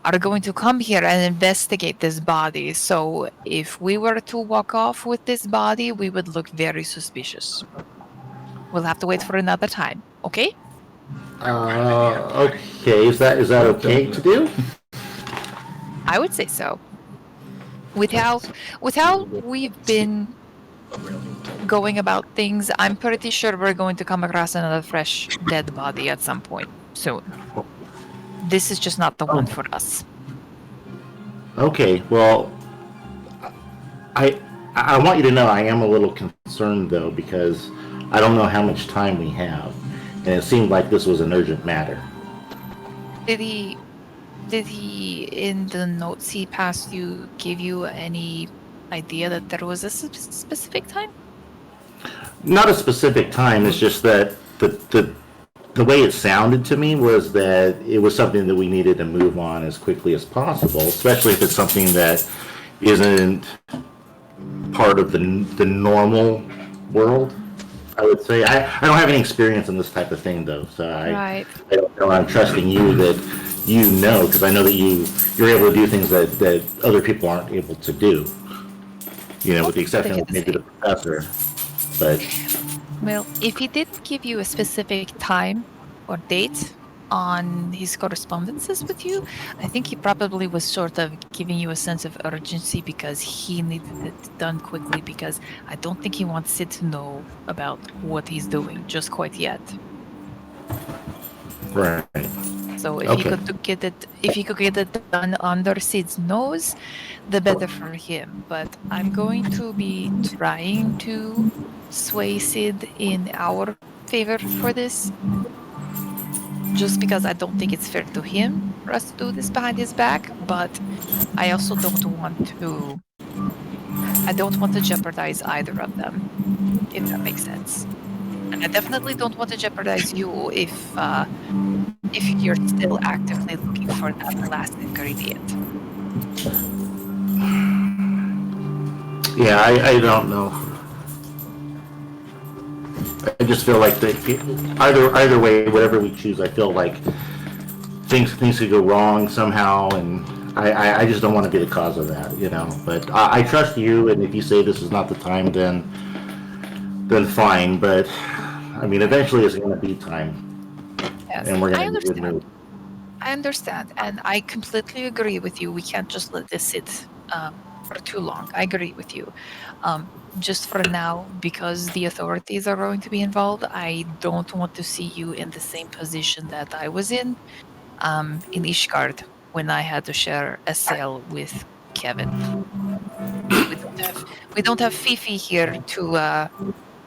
are going to come here and investigate this body. So if we were to walk off with this body, we would look very suspicious. We'll have to wait for another time, okay? Okay, is that okay to do? I would say so. With how we've been going about things, I'm pretty sure we're going to come across another fresh dead body at some point soon. This is just not the one for us. Okay, well, I want you to know I am a little concerned though because I don't know how much time we have, and it seemed like this was an urgent matter. Did he in the notes he passed you give you any idea that there was a specific time? Not a specific time. It's just that the way it sounded to me was that it was something that we needed to move on as quickly as possible, especially if it's something that isn't part of the normal world. I would say I don't have any experience in this type of thing though, so Right. I don't know. I'm trusting you that you know because I know that you're able to do things that other people aren't able to do. You know, with the exception of maybe the professor, but. Well, if he didn't give you a specific time or date on his correspondences with you, I think he probably was sort of giving you a sense of urgency because he needed it done quickly because I don't think he wants Sid to know about what he's doing just quite yet. Right. So if Okay. he could get it done under Sid's nose, the better for him. But I'm going to be trying to sway Sid in our favor for this. Just because I don't think it's fair to him for us to do this behind his back, but I also don't want to jeopardize either of them, if that makes sense. And I definitely don't want to jeopardize you if you're still actively looking for that last ingredient. Yeah, I don't know. I just feel like either way, whatever we choose, I feel like things could go wrong somehow, and I just don't want to be the cause of that, you know. But I trust you, and if you say this is not the time, then fine. But I mean, eventually it's going to be time, Yes, and we're I going to be understand. I understand, and I completely agree with you. We can't just let this sit for too long. I agree with you. Just for now, because the authorities are going to be involved, I don't want to see you in the same position that I was in Ishgard when I had to share a cell with Kevin. We don't have Fifi here to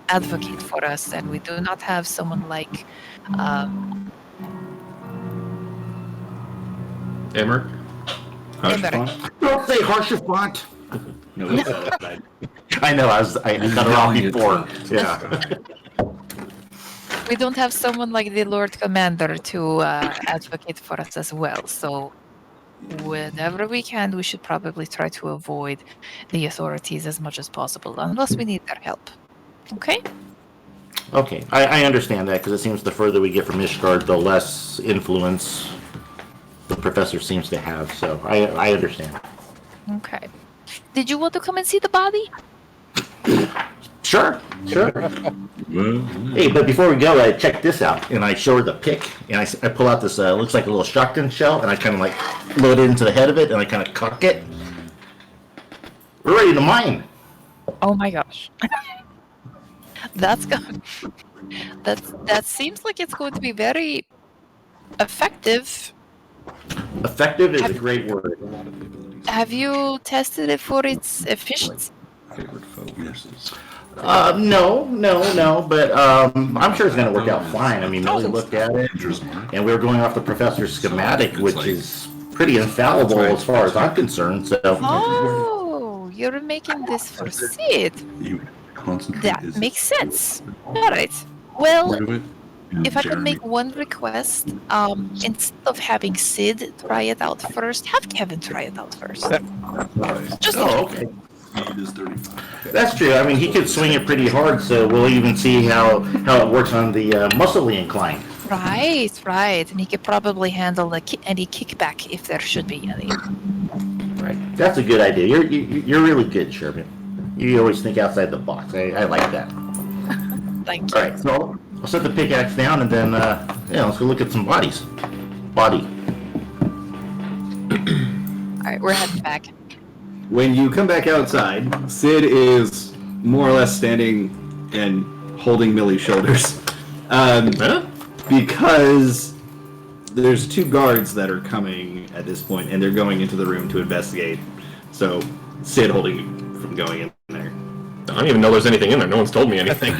advocate for us, and we do not have someone like Emmer? Emmer. Don't say harsher font. No, it's bad. I know. I cut it off before. Yeah. We don't have someone like the Lord Commander to advocate for us as well. So, whenever we can, we should probably try to avoid the authorities as much as possible, unless we need their help. Okay? Okay, I understand that because it seems the further we get from Ishgard, the less influence the professor seems to have. So I understand. Okay. Did you want to come and see the body? Sure. Hey, but before we go, check this out. And I show her the pick, and I pull out this, looks like a little shotgun shell, and I kind of like load it into the head of it, and I kind of cock it. We're ready to mine. Oh my gosh. That's good. That seems like it's going to be very effective. Effective is a great word. Have you tested it for its efficiency? No, but I'm sure it's going to work out fine. I mean, Millie looked at it, and we were going off the professor's schematic, which is pretty infallible as far as I'm concerned. So, Oh, you're making this for Sid. That makes sense. All right. Well, if I could make one request, instead of having Sid try it out first, have Kevin try it out first. Just okay. That's true. I mean, he could swing it pretty hard, so we'll even see how it works on the muscly incline. Right. And he could probably handle any kickback if there should be any. Right. That's a good idea. You're really good, Sherman. You always think outside the box. I like that. Thank you. All right, so I'll set the pickaxe down, and then let's go look at some bodies. Body. All right, we're heading back. When you come back outside, Sid is more or less standing and holding Millie's shoulders. Because there's 2 guards that are coming at this point, and they're going into the room to investigate. So, Sid holding you from going in there. I don't even know there's anything in there. No one's told me anything.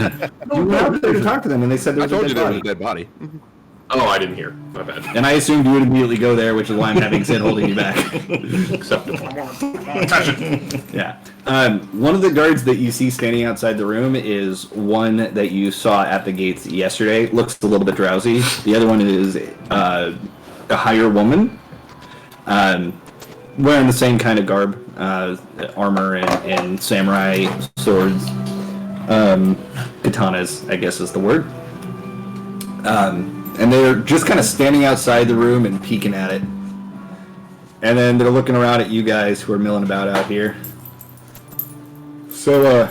You went out there to talk to them, and they said there I was a told you dead there was body. a dead body. Oh, I didn't hear. My bad. And I assumed you would immediately go there, which is why I'm having Sid holding you back. Acceptable. Yeah. One of the guards that you see standing outside the room is one that you saw at the gates yesterday. Looks a little bit drowsy. The other one is a higher woman, wearing the same kind of garb, armor and samurai swords, katanas, I guess is the word. And they're just kind of standing outside the room and peeking at it. And then they're looking around at you guys who are milling about out here. So,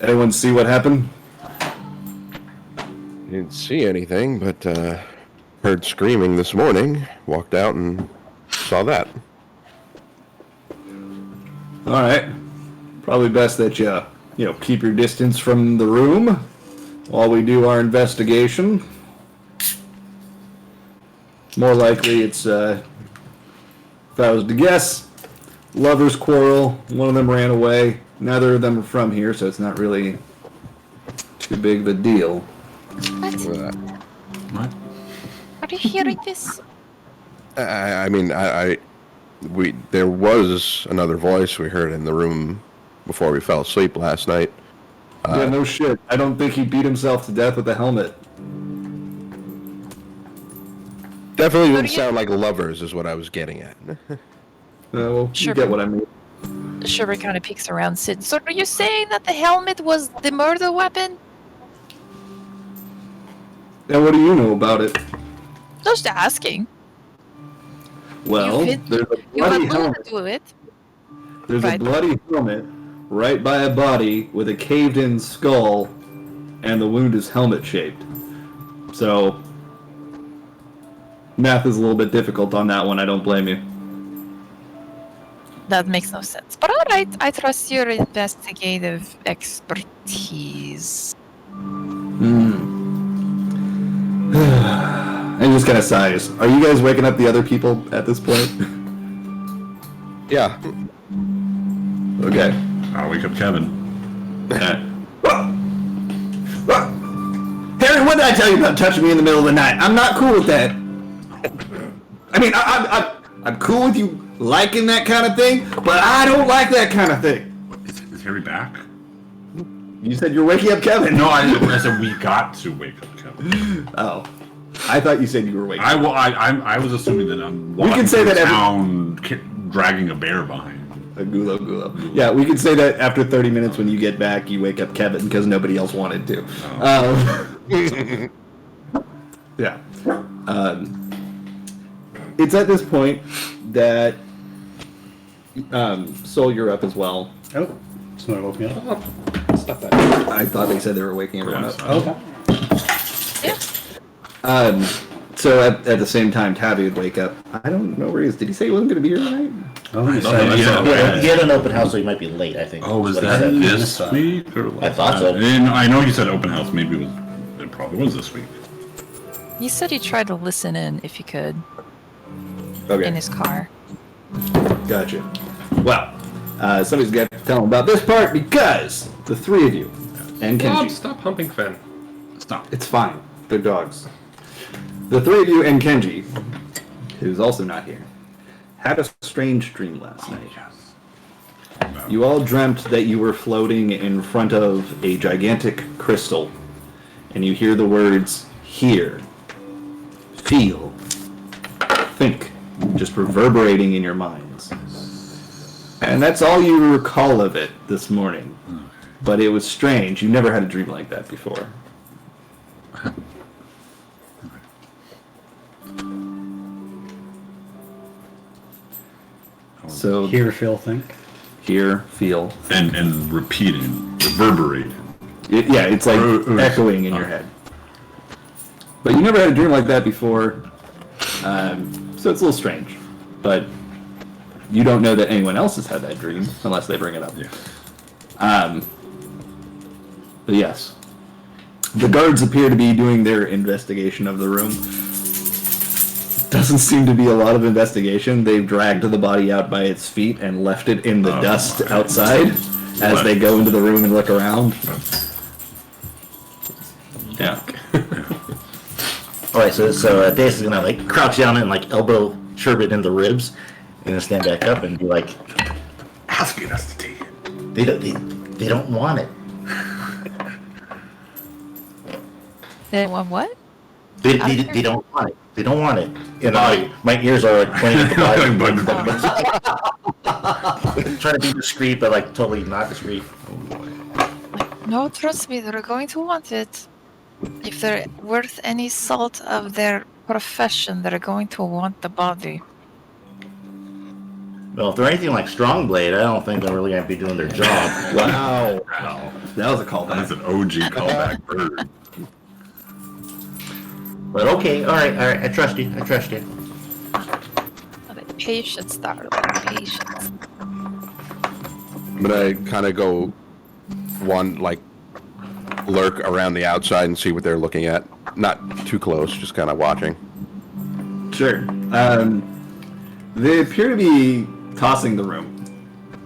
anyone see what happened? Didn't see anything, but heard screaming this morning. Walked out and saw that. All right. Probably best that you keep your distance from the room while we do our investigation. More likely it's, if I was to guess, lovers quarrel. One of them ran away. Neither of them are from here, so it's not really too big of a deal. What? Are you hearing this? There was another voice we heard in the room before we fell asleep last night. Yeah, no shit. I don't think he beat himself to death with a helmet. Definitely What didn't do you- sound like lovers, is what I was getting at. Well, Sure. you get what I mean. Shiver kind of peeks around Sid. So are you saying that the helmet was the murder weapon? And what do you know about it? Just asking. Well, You fit- there's a You have bloody nothing helmet. to do with it. There's a Right. bloody helmet right by a body with a caved-in skull, and the wound is helmet-shaped. So, math is a little bit difficult on that one. I don't blame you. That makes no sense. But alright, I trust your investigative expertise. And just kind of sighs. Are you guys waking up the other people at this point? Yeah. Okay. I'll wake up Kevin. Harry, what did I tell you about touching me in the middle of the night? I'm not cool with that. I mean, I'm cool with you liking that kind of thing, but I don't like that kind of thing. Is Harry back? You said you're waking up Kevin. No, I said we got to wake up Kevin. Oh, I thought you said you were waking. I was assuming that I'm We can walking say through that every- town dragging a bear behind. A gulo. Yeah, we could say that after 30 minutes when you get back, you wake up Kevin because nobody else wanted to. Yeah. It's at this point that Soul, you're up as well. Oh, someone woke me up. Stop that. I thought they said they were waking everyone up. Okay. Yeah. So at the same time, Tabby would wake up. I don't know where he is. Did he say he wasn't going to be here tonight? Oh, you I said thought- yeah. yeah. He had an open house, so he might be late, I think. Oh, was What he that said. this Yeah. week or I thought so. I know you said open house. Maybe it probably was this week. He said he tried to listen in if he could Okay. in his car. Gotcha. Well, somebody's got to tell him about this part because the three of you and Bob, Kenji. stop humping Fen. Stop. It's fine. They're dogs. The three of you and Kenji, who's also not here, had a strange dream last night. You all dreamt that you were floating in front of a gigantic crystal, and you hear the words, hear, feel, think, just reverberating in your minds. And that's all you recall of it this morning. But it was strange. You never had a dream like that before. So Hear, feel, think. hear, feel. And repeating, reverberating. Yeah, it's like Or- echoing in your head. But you never had a dream like that before, so it's a little strange. But you don't know that anyone else has had that dream unless they bring it up. Yeah. But yes, the guards appear to be doing their investigation of the room. doesn't seem to be a lot of investigation. They've dragged the body out by its feet and left it in the dust outside as they go into the room and look around. Yeah. All right, so Dace is gonna like crouch down and like elbow Sherbet in the ribs, and then stand back up and be like, Asking us to take it. they don't want it. They want what? They don't want it. They don't want it. And my ears are like pointing at the body. Trying to be discreet, but like totally not discreet. No, trust me, they're going to want it. If they're worth any salt of their profession, they're going to want the body. Well, if they're anything like Strongblade, I don't think they're really going to be doing their job. Wow. Wow. That was a callback. That's an OG callback bird. But okay, all right, I trust you. Patience, darling, patience. I'm gonna kind of go lurk around the outside and see what they're looking at. Not too close, just kind of watching. Sure. They appear to be tossing the room,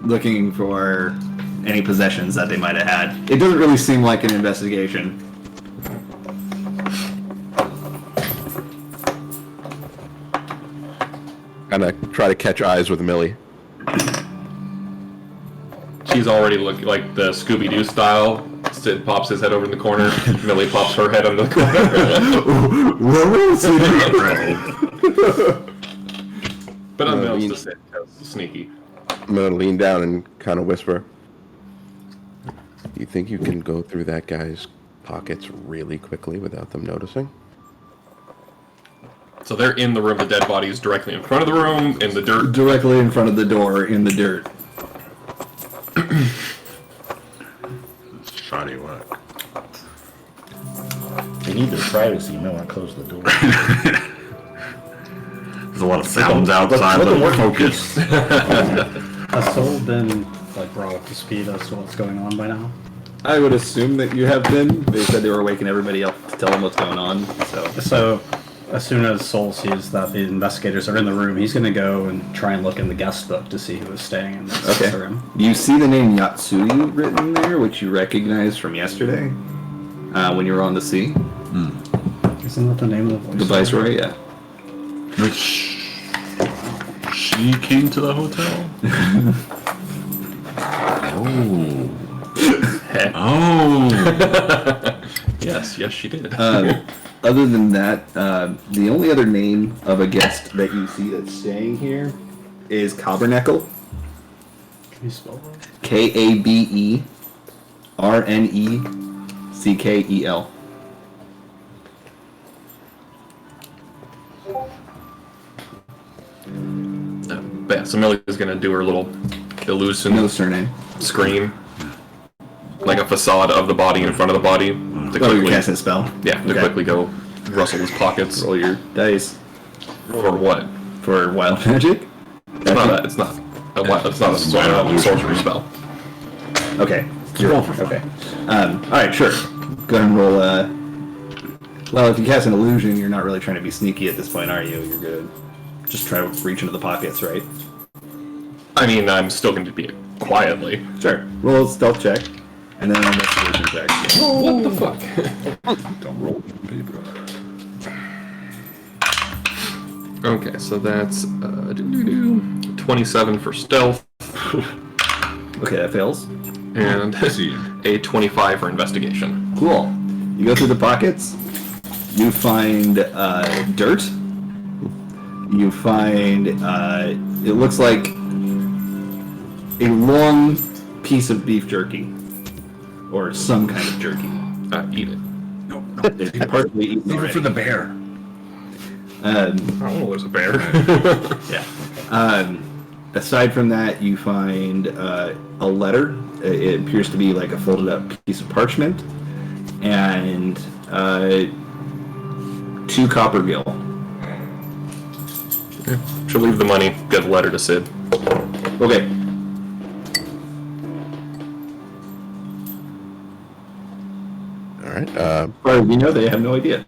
looking for any possessions that they might have had. It doesn't really seem like an investigation. Kind of try to catch eyes with Millie. She's already looking like the Scooby-Doo style. Sid pops his head over in the corner. Millie pops her head in the corner. But unbeknownst to Sid, because sneaky. I'm gonna lean down and kind of whisper. You think you can go through that guy's pockets really quickly without them noticing? So they're in the room. The dead body is directly in front of the room, in the dirt. Directly in front of the door, in the dirt. Shoddy work. They need their privacy. You might want to close the door. There's a lot of sounds outside. let them But work in focus. Has Soul been like brought up to speed as to what's going on by now? I would assume that you have been. They said they were waking everybody up to tell them what's going on. So, as soon as Soul sees that the investigators are in the room, he's gonna go and try and look in the guest book to see who is staying in this room. You see the name Yatsui written there, which you recognize from yesterday, when you were on the sea. Isn't that the name of The Viceroy, yeah. She came to the hotel? Oh. Yes, she did. Other than that, the only other name of a guest that you see that's staying here is Kabernekel. Can you spell that? Kaberneckkel. But yeah, so Millie's gonna do her little illusion No surname. screen, like a facade of the body in front of the body. To Oh, you're quickly, casting a spell? yeah, to Okay. quickly go rustle his pockets. Roll your dice. For what? For wild magic? It's not. It's not. It's not a sorcery spell. Okay. Okay. Alright, sure. Go ahead and roll, well, if you cast an illusion, you're not really trying to be sneaky at this point, are you? You're good. Just try to reach into the pockets, right? I mean, I'm still going to be quietly. Sure. Roll a stealth check, and then an investigation check. What the fuck? Don't roll paper. Okay, so that's 27 for stealth Okay, that fails. and a 25 for investigation. Cool. You go through the pockets. You find dirt. You find it looks like a long piece of beef jerky, or some kind of jerky. Eat it. No. It's partially eaten Leave it already. for the bear. I don't know. There's a bear. Yeah. Aside from that, you find a letter. It appears to be like a folded up piece of parchment, and 2 copper gil. She'll leave the money. Get the letter to Sid. Okay. All right. Or you know they have no idea.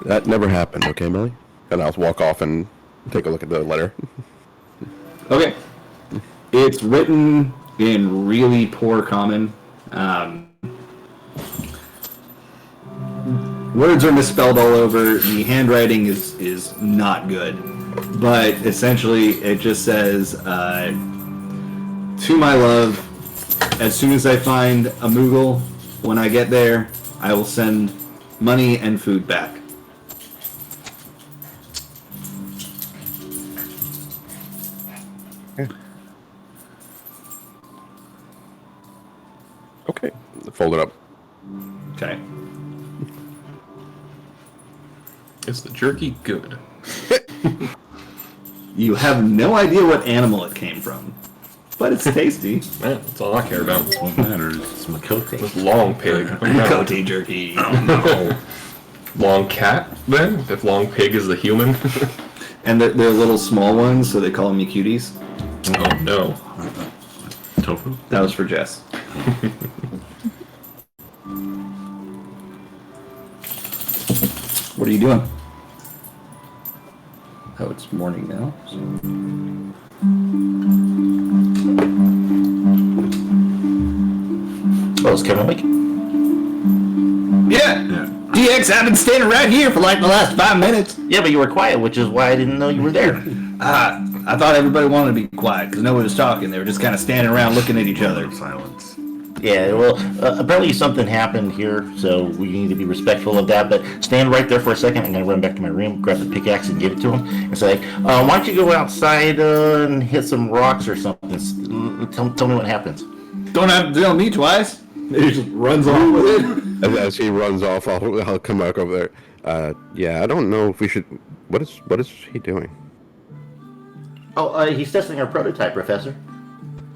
That never happened, okay, Millie? And I'll walk off and take a look at the letter. Okay. It's written in really poor common. Words are misspelled all over. The handwriting is not good. But essentially, it just says, to my love, as soon as I find a Moogle, when I get there, I will send money and food back. Okay. Fold it up. Okay. Is the jerky good? You have no idea what animal it came from, but it's tasty. Man, that's all I care about. What matters? It's Makote. This long pig. Cote jerky. Long cat, then? If long pig is the human? And they're little small ones, so they call them cuties. Oh, no. Tofu? That was for Jess. What are you doing? Oh, it's morning now. Oh, is Kevin awake? Yeah. Yeah. DX, I've been standing right here for like the last 5 minutes. Yeah, but you were quiet, which is why I didn't know you were there. I thought everybody wanted to be quiet because nobody was talking. They were just kind of standing around looking at each other. Silence. Yeah, well, apparently something happened here, so we need to be respectful of that. But stand right there for a second. I'm going to run back to my room, grab the pickaxe, and give it to him, and say, why don't you go outside and hit some rocks or something? Tell me what happens. Don't have to tell me twice. He just runs off with it. As he runs off, I'll come back over there. Yeah, I don't know if we should... What is he doing? Oh, he's testing our prototype, Professor.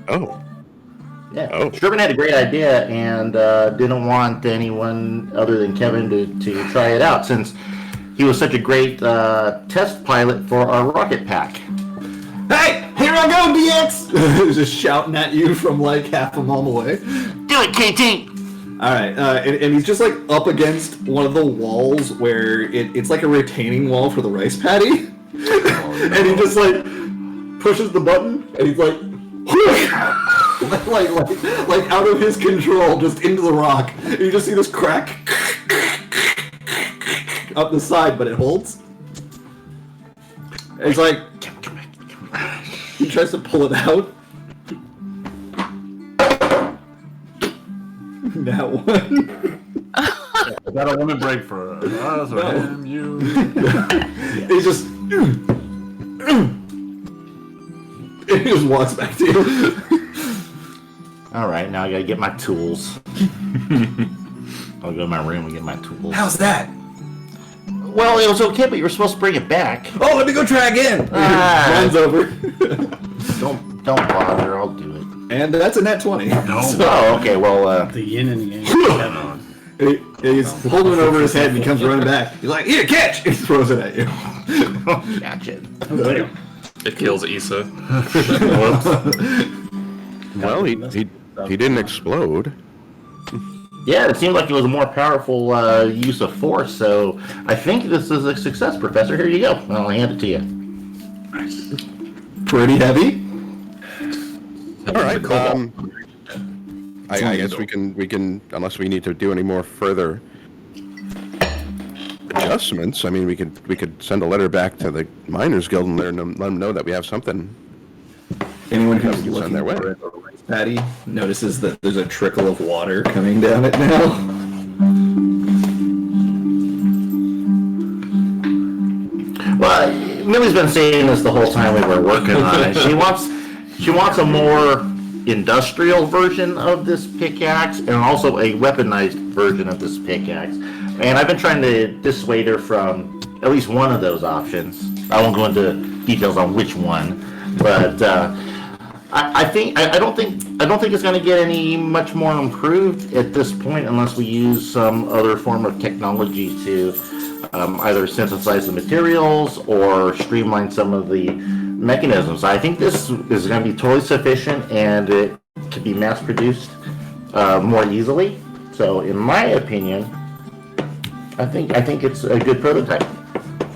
Oh. Yeah. Oh. Sherman had a great idea and didn't want anyone other than Kevin to try it out since he was such a great test pilot for our rocket pack. Hey, here I go, DX! Just shouting at you from like half a mile away. Do it, KT! Alright, and he's just like up against one of the walls where it's like a retaining wall for the rice paddy. And he just like pushes the button and he's like like out of his control, just into the rock. And you just see this crack up the side, but it holds. And he's like, he tries to pull it out. That one. I got a lemon break for us or him, you. He just. He just walks back to you. Alright, now I gotta get my tools. I'll go to my room and get my tools. How's that? Well, it was okay, but you were supposed to bring it back. Oh, let me go try again. Runs over. Don't bother, I'll do it. And that's a net 20. No. Oh, okay, well, The yin and yang. He's holding it over his head and he comes running back. He's like, here, catch! He throws it at you. gotcha. It kills Issa. Well, he didn't explode. Yeah, it seemed like it was a more powerful use of force, so I think this is a success, Professor. Here you go. I'll hand it to you. Pretty heavy. All right. I guess we can unless we need to do any more further adjustments. I mean, we could send a letter back to the Miners Guild and let them know that we have something. Anyone who's Send looking their way. for a rice paddy notices that there's a trickle of water coming down it now. Well, Millie's been saying this the whole time we were working on it. She wants a more industrial version of this pickaxe and also a weaponized version of this pickaxe. And I've been trying to dissuade her from at least one of those options. I won't go into details on which one, but I don't think it's going to get any much more improved at this point unless we use some other form of technology to either synthesize the materials or streamline some of the mechanisms. I think this is going to be totally sufficient and it can be mass produced more easily. So in my opinion, I think it's a good prototype.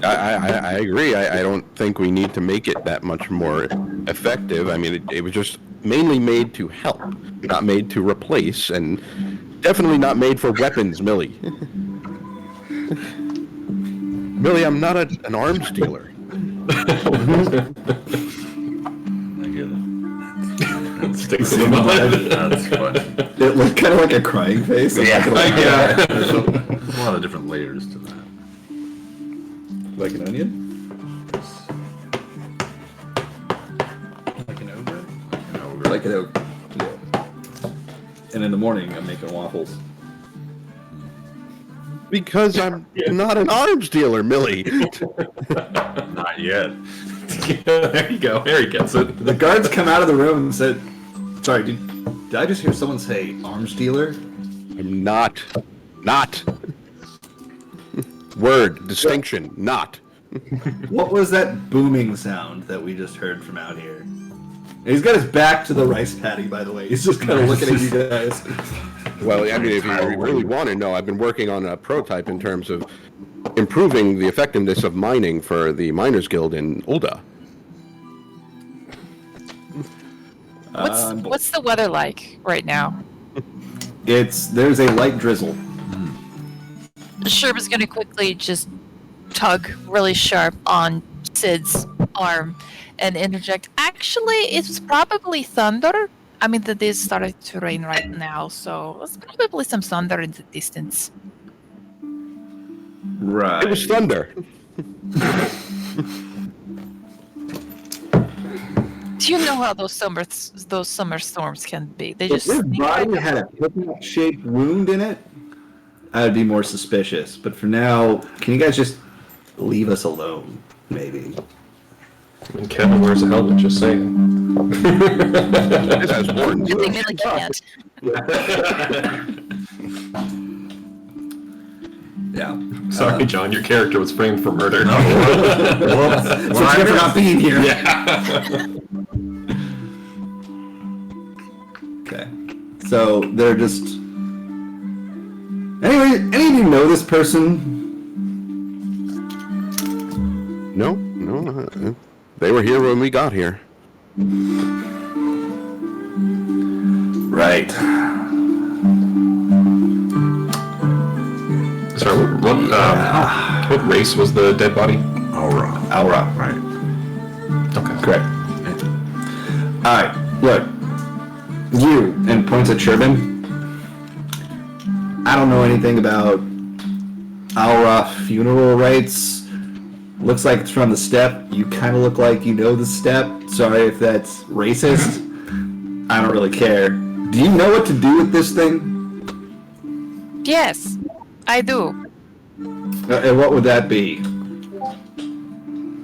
I agree. I don't think we need to make it that much more effective. I mean, it was just mainly made to help, not made to replace, and definitely not made for weapons, Millie. Millie, I'm not an arms dealer. Sticks in the mud. That's funny. It looked kind of like a crying face. Yeah. There's a lot of different layers to that. Like an onion? Like an ogre? Like an oak. Yeah. And in the morning, I'm making waffles. Because I'm not an arms dealer, Millie. Not yet. There you go. There he gets it. The guards come out of the room and said, sorry, did I just hear someone say arms dealer? I'm not. Word, distinction, not. What was that booming sound that we just heard from out here? And he's got his back to the rice paddy, by the way. He's just kind of looking at you guys. Well, I mean, if you really want to know, I've been working on a prototype in terms of improving the effectiveness of mining for the Miners Guild in Ulda. What's the weather like right now? There's a light drizzle. Sherb is going to quickly just tug really sharp on Sid's arm and interject. Actually, it's probably thunder. I mean, it is starting to rain right now, so there's probably some thunder in the distance. Right. It was thunder. Do you know how those summer storms can be? They If just his sneak body right had a picnic-shaped wound in it, I'd be more suspicious. But for now, can you guys just leave us alone, maybe? And Kevin wears a helmet, just saying. This has horns. They really can't. Yeah. Sorry, John, your character was framed for murder. So sorry for not being here. Okay. So they're just. Anyway, any of you know this person? No. They were here when we got here. Right. Sorry, what race was the dead body? Aura. Aura. Right. Okay. Correct. Alright, look. You, and points at Sherbin. I don't know anything about Aura funeral rites. Looks like it's from the steppe. You kind of look like you know the steppe. Sorry if that's racist. I don't really care. Do you know what to do with this thing? Yes, I do. And what would that be?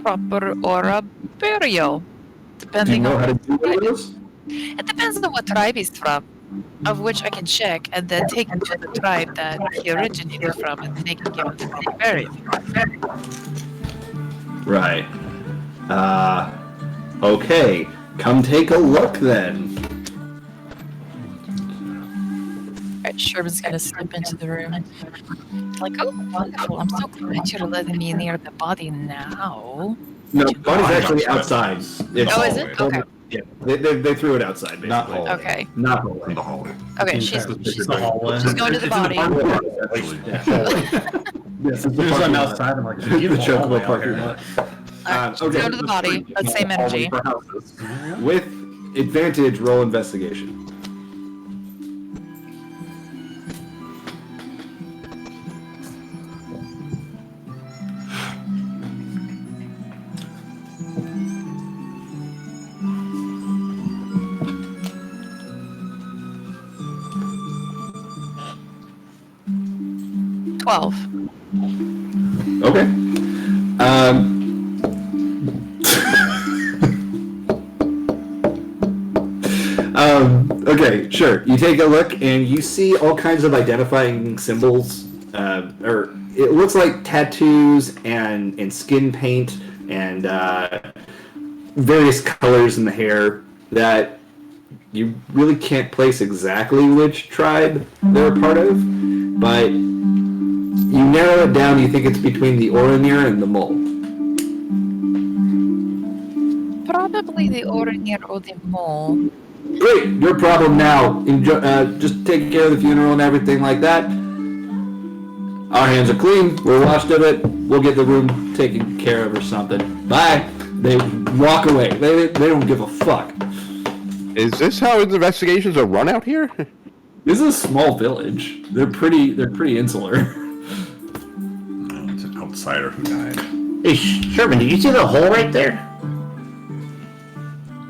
Proper aura burial. Do you Depending know on how to do those? It depends on what tribe he's from, of which I can check and then take him to the tribe that he originated from and they can give him the proper burial. Right. Okay. Come take a look then. Alright, Sherman's gonna step into the room. Like, oh, wonderful. I'm so glad you're letting me near the body now. No, the body's actually outside. It's Oh, is it? Okay. Yeah, they threw it outside, basically. Not hallway. Okay. Not In the hallway. Okay, she's the hallway. going to the body. Actually. Yes, it's the As soon as I'm parking lot. outside, I'm like, The beautiful chocolate hallway out parking here. lot. Alright, she's okay. going to the body. That same energy. With advantage, roll investigation. $12. Okay. Okay, sure. You take a look and you see all kinds of identifying symbols, or it looks like tattoos and skin paint and various colors in the hair that you really can't place exactly which tribe they're a part of, but You narrow it down. You think it's between the Oronir and the mole. Probably the Oronir or the mole. Great, your problem now. Just take care of the funeral and everything like that. Our hands are clean. We're washed of it. We'll get the room taken care of or something. Bye. They walk away. They don't give a fuck. Is this how investigations are run out here? This is a small village. They're pretty insular. Oh, it's an outsider who died. Hey, Sherman, did you see the hole right there?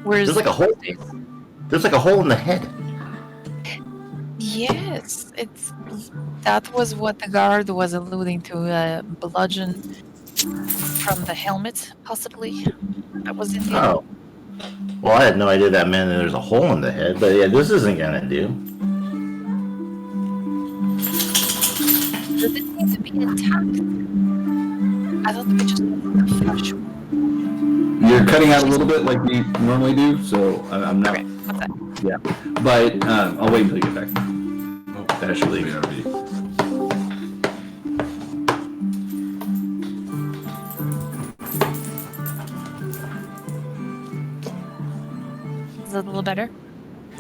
Where's There's like a hole. There's like a hole in the head. Yes, that was what the guard was alluding to. Bludgeon from the helmet, possibly. That was in the. Oh. Well, I had no idea that meant that there's a hole in the head, but yeah, this isn't gonna do. Does it need to be intact? I thought we just wanted the flesh. You're cutting out a little bit like we normally do, so I'm not. Okay, what's that? Yeah, but I'll wait until you get back. Oh, Actually. BRB. Is it a little better?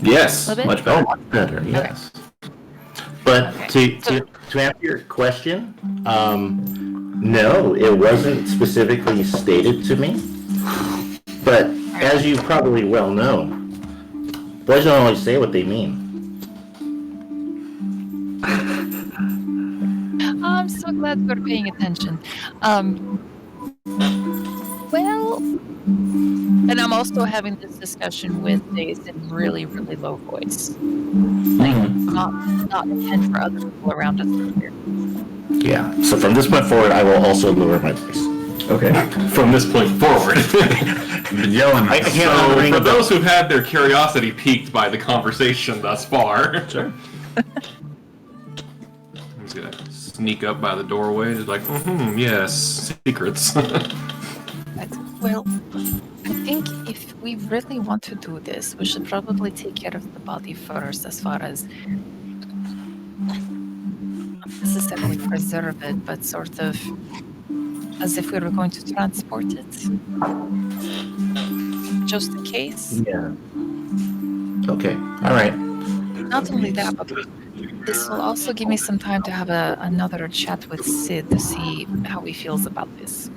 Yes, A little bit? much Oh, better. much better, yes. But Okay. to answer your question, no, it wasn't specifically stated to me. But as you probably well know, boys don't always say what they mean. I'm so glad we're paying attention. Well, and I'm also having this discussion with Days in really, really low voice. Like, not intent for other people around us to hear. Yeah. So from this point forward, I will also lower my voice. Okay. From this point forward. You've been yelling. I can't So, ring for the bell. those who've had their curiosity piqued by the conversation thus far, Sure. he's gonna sneak up by the doorway, just like, yes, secrets. But, well, I think if we really want to do this, we should probably take care of the body first, as far as not necessarily preserve it, but sort of as if we were going to transport it, just in case. Yeah. Okay. All right. Not only that, but this will also give me some time to have another chat with Sid to see how he feels about this.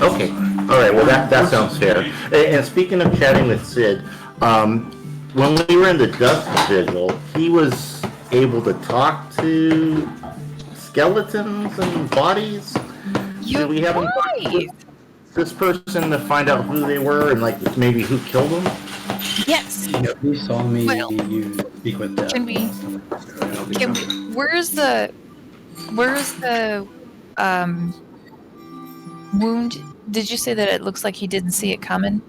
Okay. All right. Well, that sounds fair. And speaking of chatting with Sid, when we were in the dust vigil, he was able to talk to skeletons and bodies. You're we have right! this person to find out who they were and like maybe who killed them? Yes! Yep, he saw me Well, speak with death. Can we, where's the wound? Did you say that it looks like he didn't see it coming?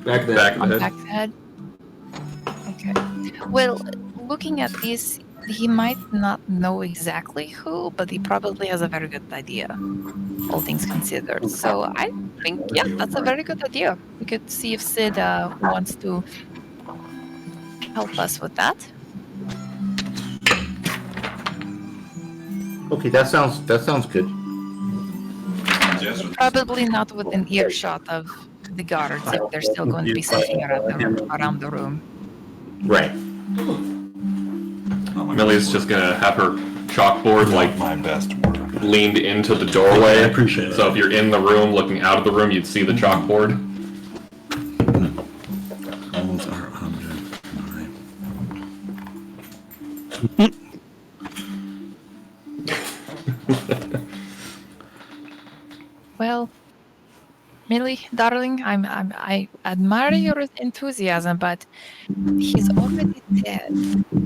Back of the Back head. of the Back of the head? Okay. Well, looking at these, he might not know exactly who, but he probably has a very good idea, all things considered. So I think, yeah, that's a very good idea. We could see if Sid wants to help us with that. Okay, that sounds good. Probably not within earshot of the guards if they're still going to be sitting around the room. Right. Millie's just gonna have her chalkboard like my best work. leaned into the doorway. I appreciate it. So if you're in the room looking out of the room, you'd see the chalkboard. Bones are object. Well, Millie, darling, I admire your enthusiasm, but he's already dead,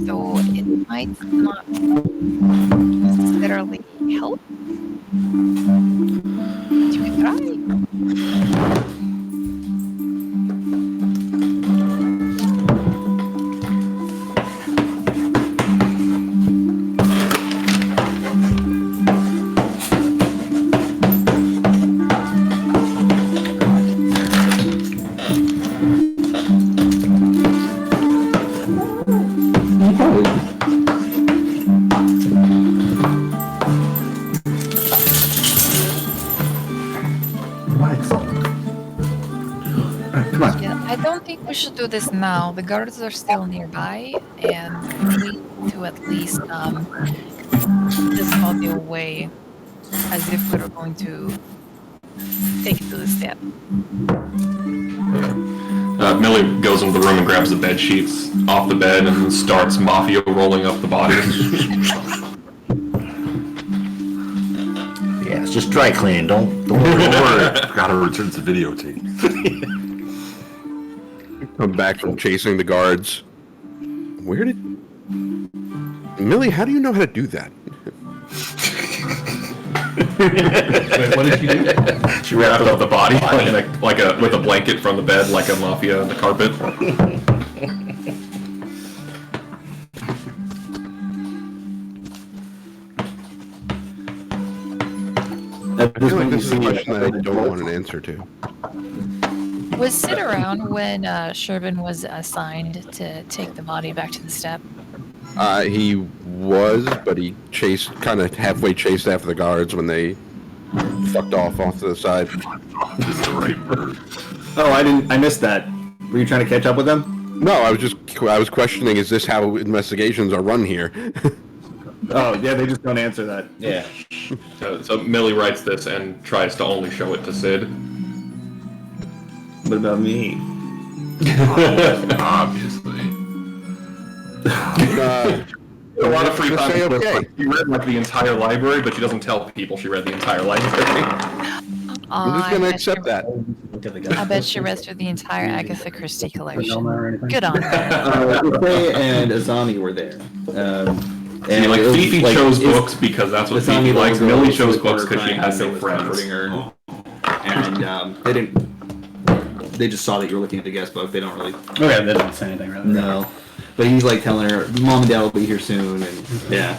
so it might not necessarily help. You can try. We should do this now. The guards are still nearby, and we need to at least this body away as if we were going to take it to the step. Millie goes into the room and grabs the bed sheets off the bed and starts mafia rolling up the body. Yeah, it's just dry cleaning. Don't Don't worry. Gotta return to videotape. Come back from chasing the guards. Where did... Millie, how do you know how to do that? Wait, what did you do? She wrapped up the body with a blanket from the bed, like a mafia on the carpet. I feel like this is a question that I don't want an answer to. Was Sid around when Shervin was assigned to take the body back to the step? He was, but he kind of halfway chased after the guards when they fucked off to the side. Is the right word. Oh, I missed that. Were you trying to catch up with them? No, I was questioning, is this how investigations are run here? Oh, yeah, they just don't answer that. Yeah. So Millie writes this and tries to only show it to Sid. What about me? Obviously. A lot of free time. Say okay. She read like the entire library, but she doesn't tell people she read the entire library. I'm just gonna accept that. I bet she read through the entire Agatha Christie collection. Vanilla or anything? Good on her. Ufe and Azami were there. And like it was, Fifi like, chose is- books because that's what Azami Fifi likes. was the Millie girl chose who books was because she crying has and no was friends. comforting her. And they didn't. They just saw that you were looking at the guest book. They don't really. Okay, they didn't say anything really. No. But he's like telling her, "Mom and Dad will be here soon," and yeah.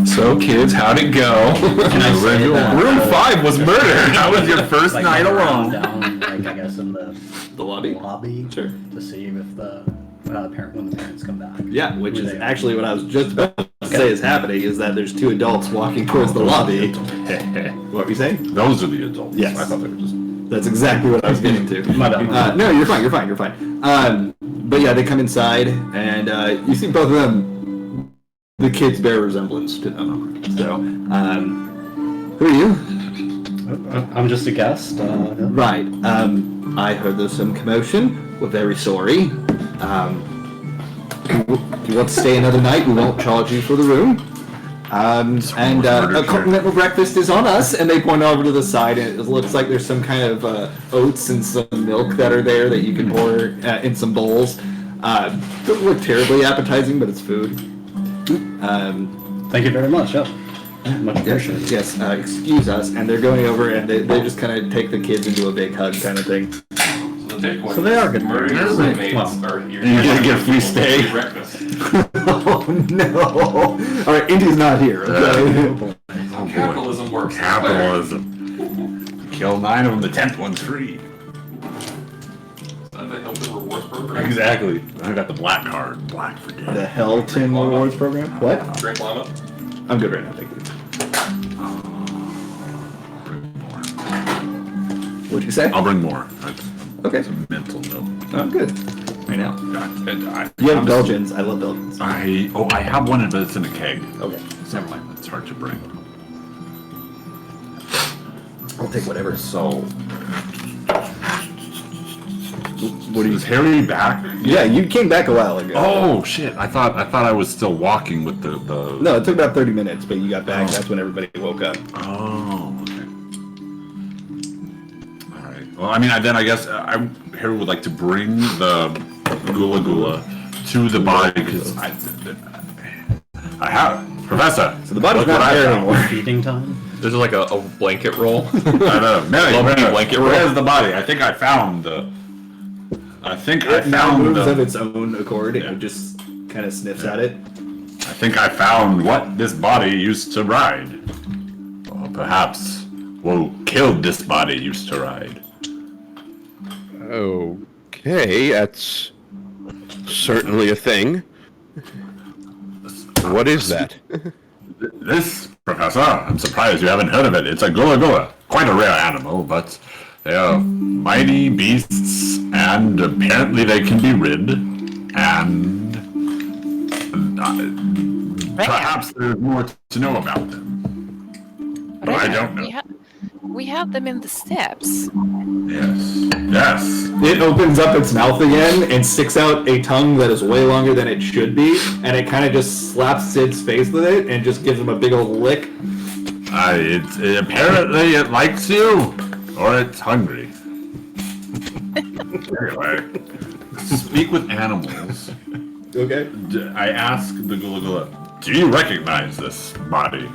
So kids, how'd it go? Can I say that, Room 5 was murdered. That was your first like, night around alone. Down, like I guess in the lobby? Sure. to see if the when the parents come back. Yeah, which Were is they- actually what I was just about to say is happening. Is that there's two adults walking towards the lobby. What were you saying? Those are the adults. Yes. I thought they were just. That's exactly what I was getting to. My bad. No, you're fine. But yeah, they come inside, and you see both of them. The kids bear resemblance to them. So, who are you? I'm just a guest. Right. I heard there's some commotion. We're very sorry. If you want to stay another night, we won't charge you for the room. And a continental breakfast is on us. And they point over to the side, and it looks like there's some kind of oats and some milk that are there that you can pour in some bowls. Doesn't look terribly appetizing, but it's food. Thank you very much. Yep. Much appreciated. Yes, excuse us. And they're going over, and they just kind of take the kids into a big hug kind of thing. So they are good Murder your parents. roommates. Well, Or you're gonna get a free stay? Breakfast. Oh no! All right, Indy's not here. Okay? Capitalism works. Capitalism. Kill 9 of them, the 10th one's free. Is that the Hilton Rewards program? Exactly. I got the black card. Black for dead. The Helton Rewards Program. What? Drink llama? I'm good right now, thank you. What'd you say? I'll bring more. That's Okay, a mental note. I'm good. Right now. You You have Belgians. I love Belgians. I have one, but it's in a keg. Okay. Never mind. It's hard to bring. I'll take whatever. So, What do you is Harry back? Yeah, you came back a while ago. Oh shit! I thought I was still walking with the. No, it took about 30 minutes, but you got back. That's when everybody woke up. Oh. Okay. All right. Well, I mean, I guess Harry would like to bring the gula gula to the body because I have Professor. So the body's look what not I there found. anymore. Feeding time. There's like a blanket roll. I know. Mary, Blanket roll. where's the body? I think I found the. I think I It now found moves of the. its own accord. It just kind of sniffs at it. I think I found what this body used to ride. Or perhaps who killed this body used to ride. Okay, that's certainly a thing. What is that? This, Professor, I'm surprised you haven't heard of it. It's a gula gula. Quite a rare animal, but They are mighty beasts, and apparently they can be rid. And perhaps there's more to know about them. But I don't know. We have them in the steps. Yes. It opens up its mouth again and sticks out a tongue that is way longer than it should be, and it kind of just slaps Sid's face with it and just gives him a big old lick. Apparently it likes you, or it's hungry. Anyway, speak with animals. Okay. I ask the Gula Gula, do you recognize this body?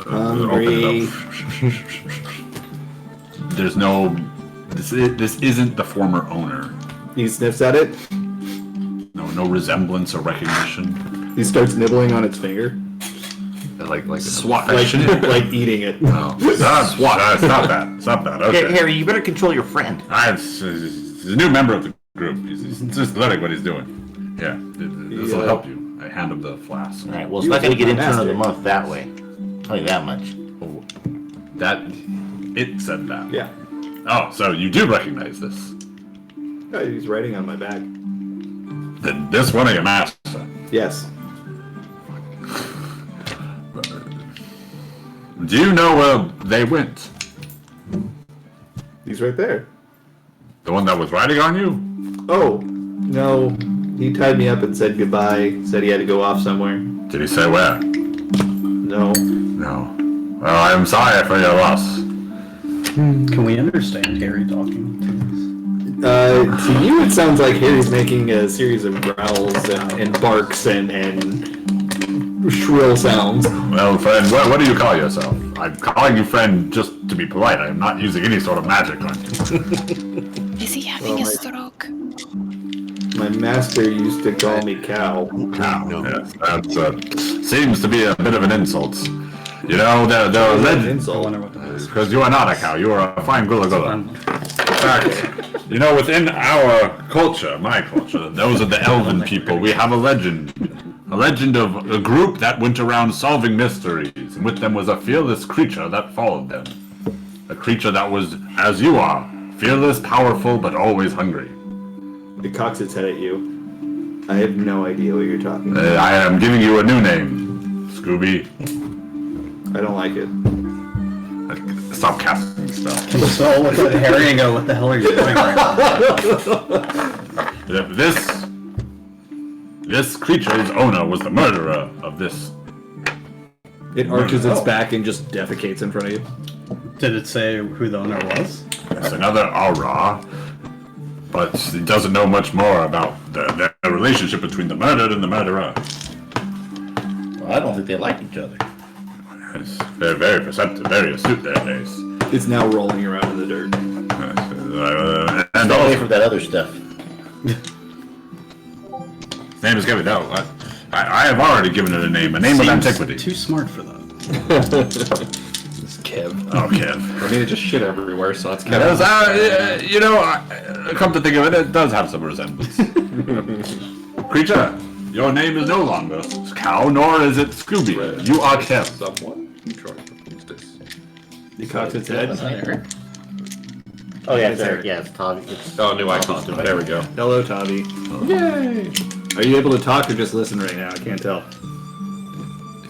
Hungry. There's no. This isn't the former owner. He sniffs at it. No resemblance or recognition. He starts nibbling on its finger. Like Swat, like eating it. No, that's not bad. It's not bad. Okay. Hey, Harry, you better control your friend. He's a new member of the group. He's just learning what he's doing. Yeah, this will help you. I hand him the flask. All right, well, it's not going to get intern of the month that way. Tell you that much. Oh, it said that. Yeah. Oh, so you do recognize this? Oh, he's writing on my back. Then this one of your master. Yes. Do you know where they went? He's right there. The one that was riding on you? Oh, no. He tied me up and said goodbye. Said he had to go off somewhere. Did he say where? No. No. Well, I'm sorry for your loss. Can we understand Harry talking to us? To you, it sounds like Harry's making a series of growls and barks and shrill sounds. Well, friend, what do you call yourself? I'm calling you friend just to be polite. I am not using any sort of magic on you. Is he having a stroke? My master used to call me cow. Cow. Yes, that seems to be a bit of an insult. You know, there are An legends. I insult. wonder what that is. Because you are not a cow, you are a fine Gula Gula. In fact, you know, within our culture, my culture, those are the elven people, we have a legend. A legend of a group that went around solving mysteries, and with them was a fearless creature that followed them. A creature that was, as you are, fearless, powerful, but always hungry. It cocks its head at you. I have no idea what you're talking about. I am giving you a new name, Scooby. I don't like it. Stop casting stuff. So look at Harry and go, what the hell are you doing right now? This creature's owner was the murderer of this. It arches its back and just defecates in front of you. Did it say who the owner was? It's another aura, but it doesn't know much more about the relationship between the murdered and the murderer. Well, I don't think they like each other. They're very perceptive, very astute their days. It's now rolling around in the dirt. And Stay away also, from that other stuff. his name is Kevin. No, I have already given it a name of antiquity. Too smart for that. It's Kev. Oh, Kev. I mean, it just shit everywhere, so it's Kev. Come to think of it, it does have some resemblance. Creature, your name is no longer Cow, nor is it Scooby. You are Kev. Someone. Who's this? It cocks its head. Oh, yeah, there. Yeah, it's Tommy. Oh, new icon. There we go. Hello, Tavi. Yay! Are you able to talk or just listen right now? I can't tell.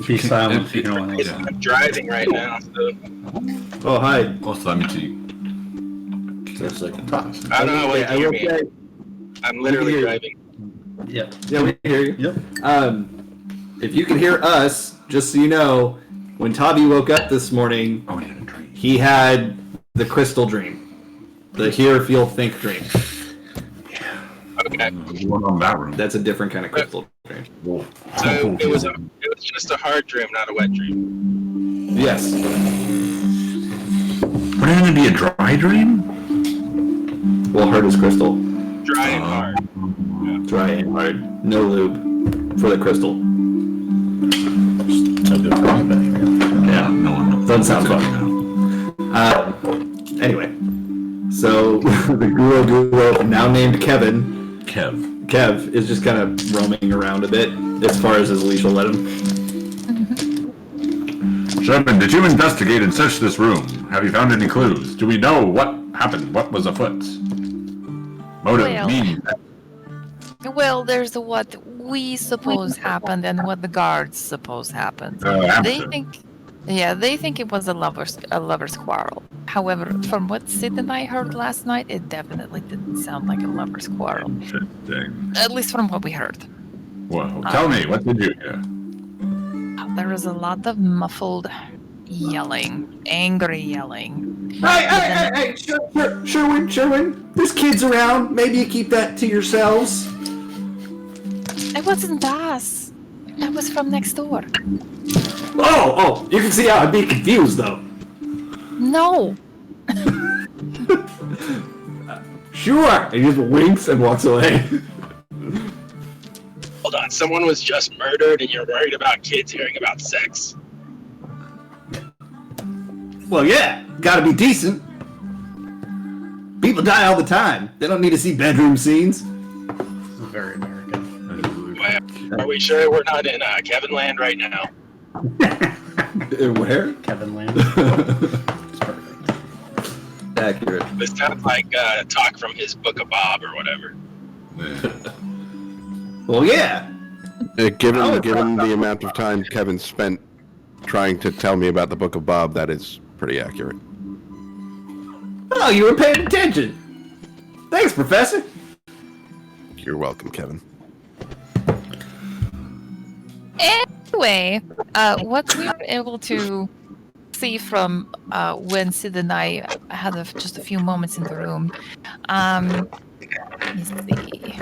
Be silent if you don't want to listen. I'm driving right now, so Oh, hi. Also, let me see. Just like a talk. I don't know what I you hear will me. say- I'm literally hear you. driving. Yep. Yeah, we hear you. Yep. If you can hear us, just so you know, when Tavi woke up this morning, Oh, he had a dream. he had the crystal dream. The hear, feel, think dream. Okay, One on that room. That's a different kind of crystal dream. so it was just a hard dream, not a wet dream. Yes. Would it even be a dry dream? Well, hard as crystal. Dry and hard. Dry and hard. No lube for the crystal. No good for anybody, really. Yeah, no one. Doesn't sound fun. Anyway, so the Guru Guru, now named Kevin, Kev, is just kind of roaming around a bit as far as his leash will let him. Sherman, did you investigate and search this room? Have you found any clues? Do we know what happened? What was afoot? Motive, Well, meaning. Well, there's what we suppose happened and what the guards suppose happened. They Amateur. think it was a lover's quarrel. However, from what Sid and I heard last night, it definitely didn't sound like a lover's quarrel. Interesting. At least from what we heard. Well, tell me, what did you hear? There was a lot of muffled yelling, angry yelling. Hey, Sherwin, there's kids around. Maybe you keep that to yourselves. It wasn't us. That was from next door. Oh, you can see how I'd be confused, though. No. Sure. And he just winks and walks away. Hold on, someone was just murdered and you're worried about kids hearing about sex? Well, yeah, gotta be decent. People die all the time. They don't need to see bedroom scenes. This is very American. Well, are we sure we're not in Kevin Land right now? Where? Kevin Land. It's perfect. Accurate. This sounds like talk from his Book of Bob or whatever. Well, yeah. Given the amount of time Kevin spent trying to tell me about the Book of Bob, that is pretty accurate. Oh, you were paying attention. Thanks, Professor. You're welcome, Kevin. Anyway, what we were able to see from when Sid and I had just a few moments in the room, let me see.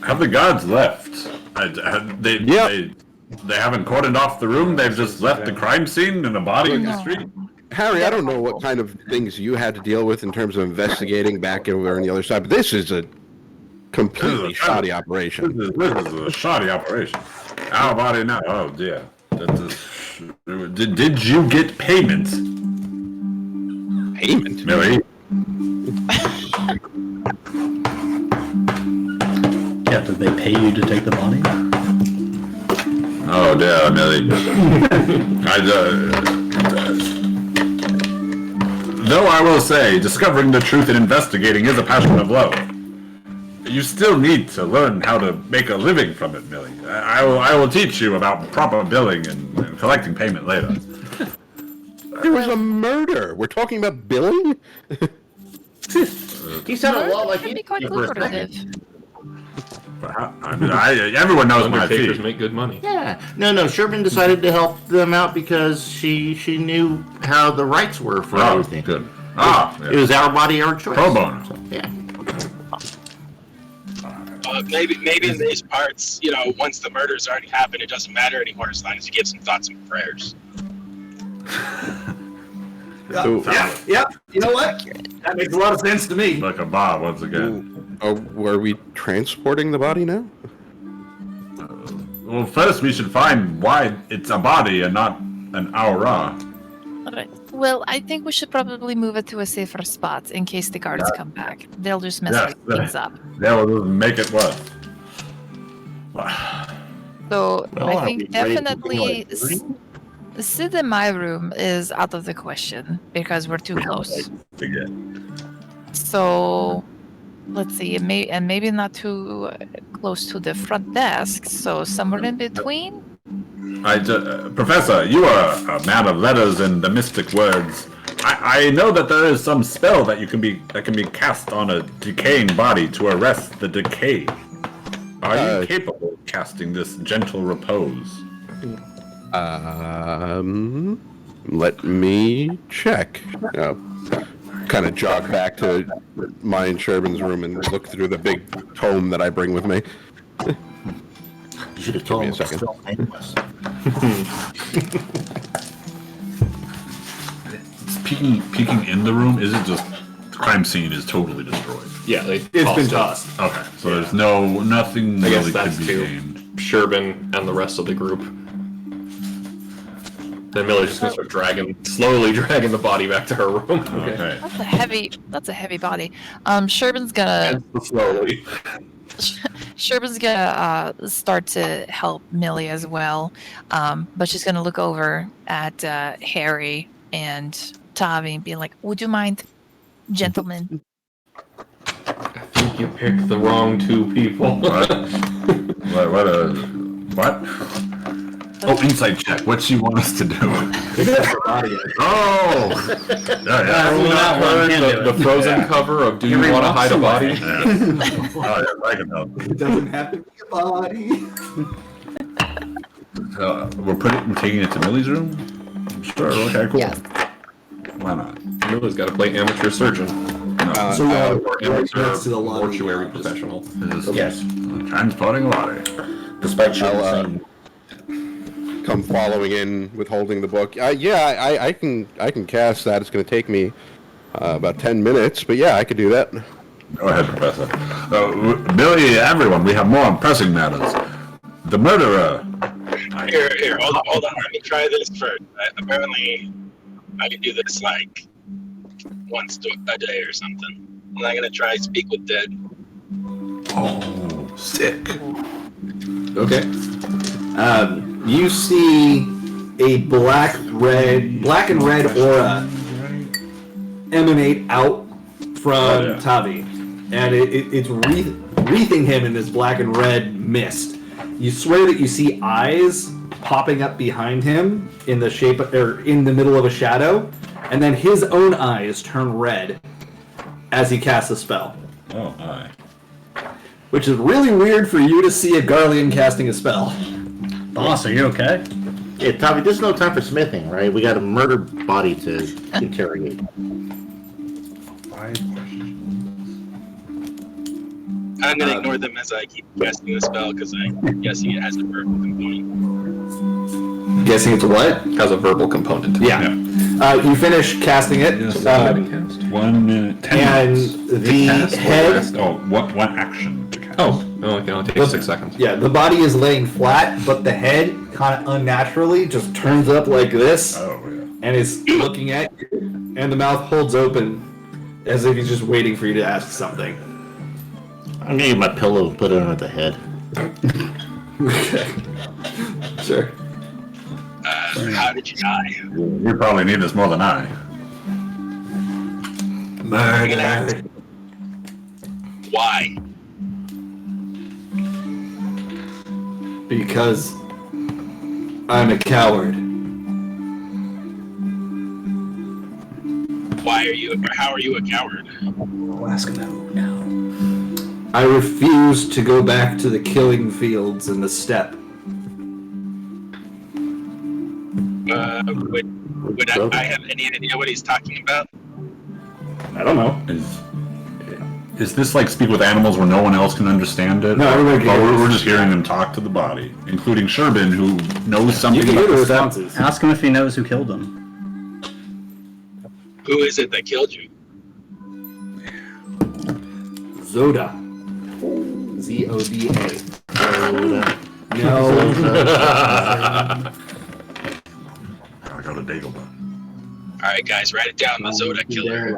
Have the guards left? They haven't cordoned off the room. They've just left the crime scene and a body in the street. Harry, I don't know what kind of things you had to deal with in terms of investigating back over on the other side, but this is a completely shoddy operation. This is a shoddy operation. Our body now. Oh dear. Did you get payment? Payment? Millie? Yeah, did they pay you to take the body? Oh dear, Millie. Though I will say, discovering the truth and investigating is a passion of love. You still need to learn how to make a living from it, Millie. I will teach you about proper billing and collecting payment later. There was a murder. We're talking about billing? He sounded a lot like Can be you quite for a second. lucrative. Everyone knows my Undertakers fee. make good money. Yeah. No. Sherman decided to help them out because she knew how the rights were for Oh, everything. good. It was our body, our choice. Pro bono. So, yeah. Maybe in these parts, once the murder's already happened, it doesn't matter anymore as long as you give some thoughts and prayers. Yeah. You know what? That makes a lot of sense to me. Like a Bob once again. Oh, were we transporting the body now? Well, first we should find why it's a body and not an aura. Alright. Well, I think we should probably move it to a safer spot in case the guards come back. They'll just mess things up. That will make it worse. So Well, I are think we ready to definitely go on? Sid in my room is out of the question because we're too close. So let's see, maybe not too close to the front desk. So somewhere in between. Professor, you are a man of letters and the mystic words. I know that there is some spell that can be cast on a decaying body to arrest the decay. Are you capable of casting this gentle repose? Let me check. Kind of jog back to my and Sherman's room and look through the big tome that I bring with me. You should have told me me a second. Peeking in the room, is it just the crime scene is totally destroyed? Yeah, It's been tossed. Okay, so there's nothing I guess really that's could be to gained. Sherbin and the rest of the group. Then Miller's just gonna start slowly dragging the body back to her room. Okay. That's a heavy body. Sherbin's gonna And slowly. Sherman's gonna start to help Millie as well, but she's gonna look over at Harry and Tavi and be like, "Would you mind, gentlemen?" I think you picked the wrong two people. What? Oh, insight check. What she want us to do? Oh! The Frozen cover of "Do You Want to Hide a Body?" Yeah. Oh, yeah, I can help. It doesn't have to be a body. We're taking it to Millie's room? Sure, okay, cool. Yes. Why not? Millie's got to play amateur surgeon. So Or right amateur next to the lobby. mortuary professional. Yes. Transporting lottery. Despite you I'll, saying come following in with holding the book. I can cast that. It's going to take me about 10 minutes, but yeah, I could do that. Go ahead, Professor. Millie, everyone, we have more pressing matters. The murderer. Here, hold on. Let me try this first. Apparently, I can do this like once a day or something. I'm not gonna try speak with dead. Oh, sick. Okay. You see a black and red aura emanate out from Tavi, and it's wreathing him in this black and red mist. You swear that you see eyes popping up behind him in the shape or in the middle of a shadow, and then his own eyes turn red as he casts a spell. Oh, aye. Which is really weird for you to see a Garlean casting a spell. Boss, are you okay? Yeah, Tommy, there's no time for smithing, right? We got a murdered body to interrogate. I'm gonna ignore them as I keep casting the spell because I'm guessing it has a verbal component. Guessing it's a what? Has a verbal component. Yeah. You finish casting it. Yes, 1 minute, 10 and minutes. the head. Oh, one action to cast. Oh, no, it can only take 6 seconds. Yeah, the body is laying flat, but the head kind of unnaturally just turns up like this Oh, yeah. and is looking at you, and the mouth holds open as if he's just waiting for you to ask something. I'm gonna get my pillow and put it under the head. Okay. Sure. How did you die? You probably need this more than I. Murder. Why? Because I'm a coward. Why are you? Or how are you a coward? I'll ask him who now. I refuse to go back to the killing fields in the steppe. Would I have any idea what he's talking about? I don't know. Is this like speak with animals where no one else can understand it? No, everybody can hear we're it. just hearing him talk to the body, including Sherbin, who knows something You can hear about the the steppe. responses. Ask him if he knows who killed him. Who is it that killed you? Zoda. Z-O-D-A. Zoda. No. I got a Dagobah. All right, guys, write it down. The Zoda killer.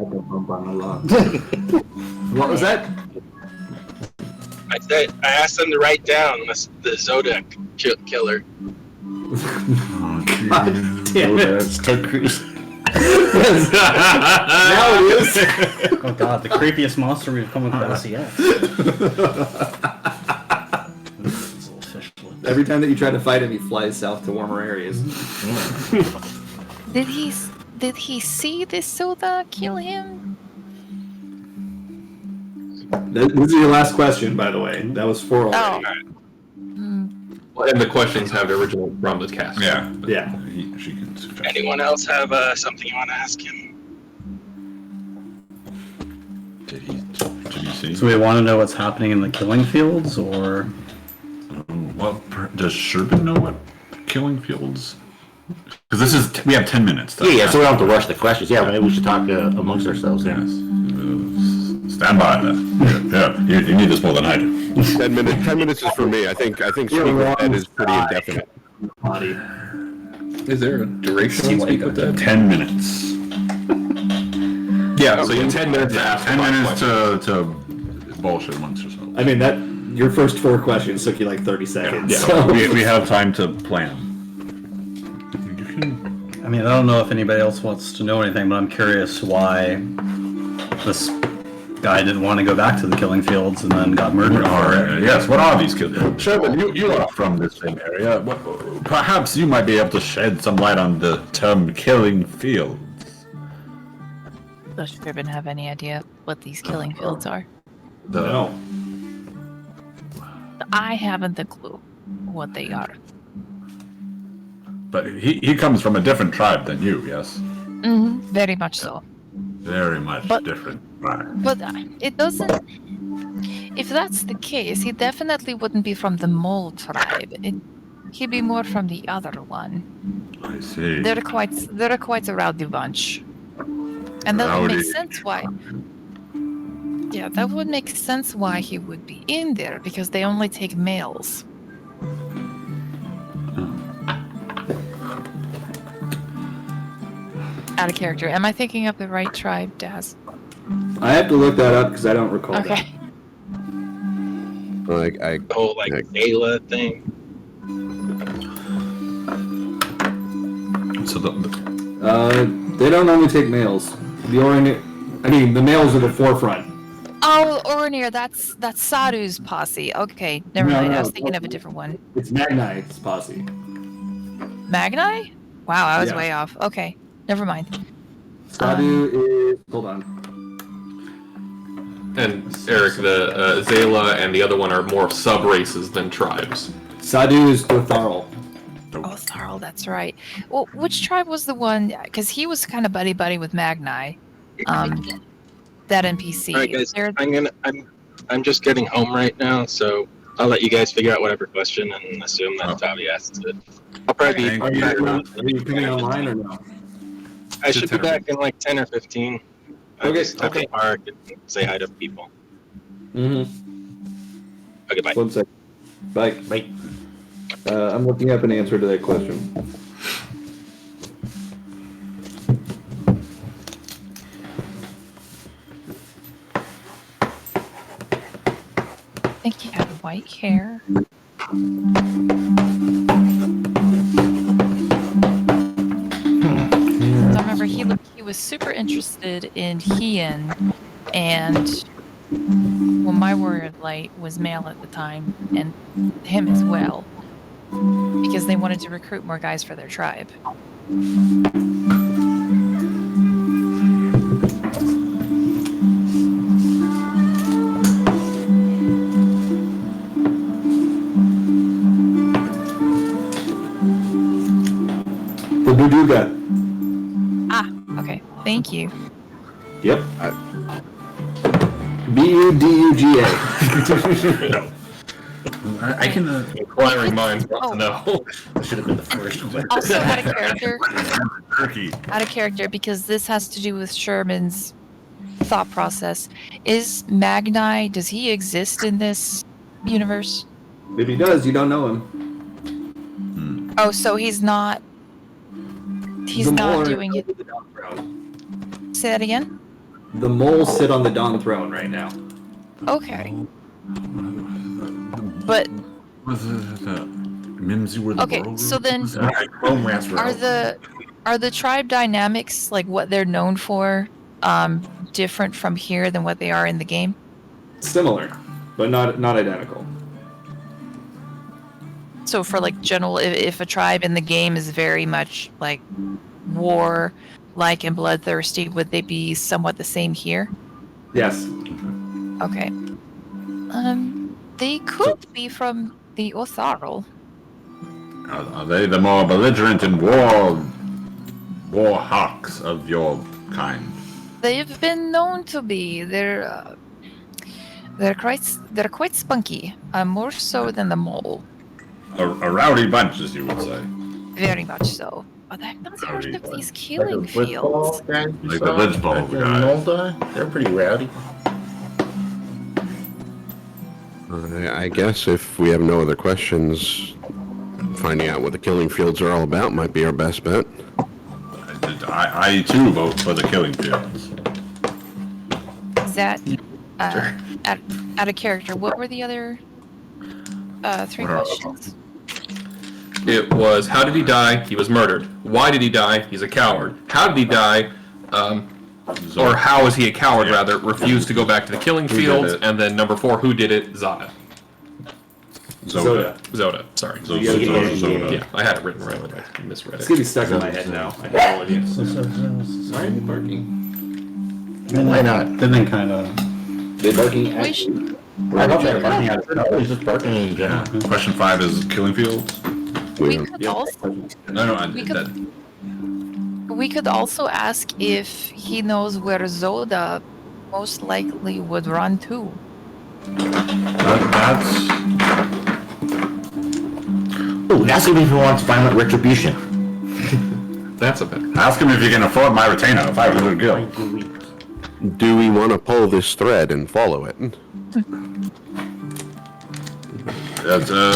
What was that? I asked them to write down the Zoda killer. Damn it. It's Ted Cruz. Now it is. Oh god, the creepiest monster we've come across yet. Every time that you try to fight him, he flies south to warmer areas. Did he see this soda kill him? This is your last question, by the way. That was 4 already. Well, and the questions have original from the cast. Yeah. Yeah. She can suggest. Anyone else have something you want to ask him? Did he see? So we want to know what's happening in the killing fields, or Well, does Sherbin know what killing fields? Because we have 10 minutes. Yeah, so we don't have to rush the questions. Yeah, maybe we should talk amongst ourselves. Yes. Stand by then. Yeah, you need this more than I do. 10 minutes. 10 minutes is for me. I think speak with Ed is pretty indefinite. Body. Is there a duration on Speak with Dead? 10 minutes. Yeah, so you have 10 minutes to ask 10 5 minutes questions. to bullshit once or so. I mean, your first 4 questions took you like 30 seconds. Yeah, So. we have time to plan. I mean, I don't know if anybody else wants to know anything, but I'm curious why this guy didn't want to go back to the killing fields and then got murdered. Yes, what are these killing? Sherman, you are from this same area. Perhaps you might be able to shed some light on the term killing fields. Does Sherman have any idea what these killing fields are? No. I haven't a clue what they are. But he comes from a different tribe than you, yes? Mm-hmm, very much so. Very much different tribe. But it doesn't... If that's the case, he definitely wouldn't be from the mole tribe. He'd be more from the other one. I see. They're quite a rowdy bunch. And that would make sense why... Yeah, that would make sense why he would be in there, because they only take males. Out of character. Am I thinking of the right tribe, Daz? I have to look that up because I don't recall that. Okay. The whole Ayla thing. So they don't only take males. The males are the forefront. Oh, Orinir, that's Saru's posse. Okay, never mind. I was thinking of a different one. It's Magnai's posse. Magnai? Wow, I was way off. Okay, never mind. Sadu is... Hold on. And Eric, the Zayla and the other one are more sub-races than tribes. Sadu is Gotharl. Oh, Tharl, that's right. Well, which tribe was the one? Because he was kind of buddy-buddy with Magnai. That NPC. All right, guys. I'm just getting home right now, so I'll let you guys figure out whatever question and assume that Tavi asks it. I'll probably be. Are you coming online or no? I should be back in like 10 or 15. Okay. Just have to park and say hi to people. Mm-hmm. Okay, bye. 1 sec. Bye. Bye. I'm looking up an answer to that question. I think he had white hair. So I remember he was super interested in Heian, and well, my warrior light was male at the time, and him as well, because they wanted to recruit more guys for their tribe. The Buduga. Ah, okay. Thank you. Yep. Buduga. I can. Inquiring minds want to know. That should have been the first one. Also out of character. Turkey. Out of character, because this has to do with Sherman's thought process. Is Magnai, does he exist in this universe? If he does, you don't know him. Oh, so he's not... He's not doing it... Say that again? The moles sit on the Dawn Throne right now. Okay. But... Mimsy were the Okay, so then... Are the tribe dynamics, like what they're known for, different from here than what they are in the game? Similar, but not identical. So for like general, if a tribe in the game is very much like war-like and bloodthirsty, would they be somewhat the same here? Yes. Okay. They could be from the Otharl. Are they the more belligerent and war hawks of your kind? They've been known to be. They're quite spunky, more so than the mole. A rowdy bunch, as you would say. Very much so. But I've not heard Rowdy of bunch. these killing Like the football fields. guys you Like the saw Blitzball back in guy. Molda? They're pretty rowdy. I guess if we have no other questions, finding out what the killing fields are all about might be our best bet. I too vote for the killing fields. Is that out of character? What were the other 3 What are- questions. It was, how did he die? He was murdered. Why did he die? He's a coward. How did he die? Or how is he a coward, rather? Refused to go back to the killing did fields. it? And then number 4, who did it? Zoda. Zoda. Zoda, sorry. Zoda. Yeah, I had it written right, but I misread It's it. gonna be stuck in my head now. I apologize. Why are you barking? Why not? Then they kind of. They barking We at should, you? I thought they were barking at us. No, he's just barking in general. Question 5 is killing fields. we could also No, We could- we could also ask if he knows where Zoda most likely would run to. that's Ooh, ask him if he wants violent retribution. That's a better. ask him if you can afford my retainer. 500 gil. Do we want to pull this thread and follow it?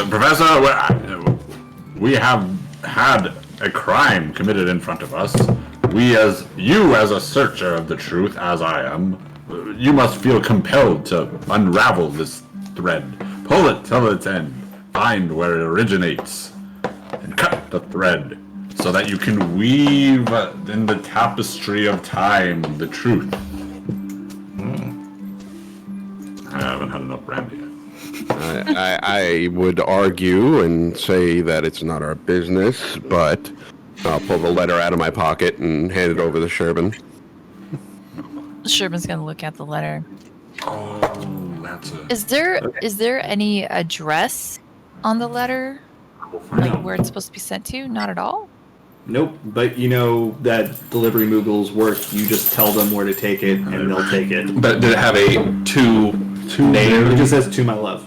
Professor, we have had a crime committed in front of us. You as a searcher of the truth, as I am, you must feel compelled to unravel this thread. Pull it till its end. Find where it originates. And cut the thread so that you can weave in the tapestry of time the truth. I haven't had enough brandy yet. I would argue and say that it's not our business, but I'll pull the letter out of my pocket and hand it over to Sherbin. Sherman's gonna look at the letter. Oh, that's a... Is there any address on the letter? Like where it's supposed to be sent to? Not at all? Nope, but you know that delivery Moogles work. You just tell them where to take it, and they'll take it. But did it have a two It name? just says "To my love."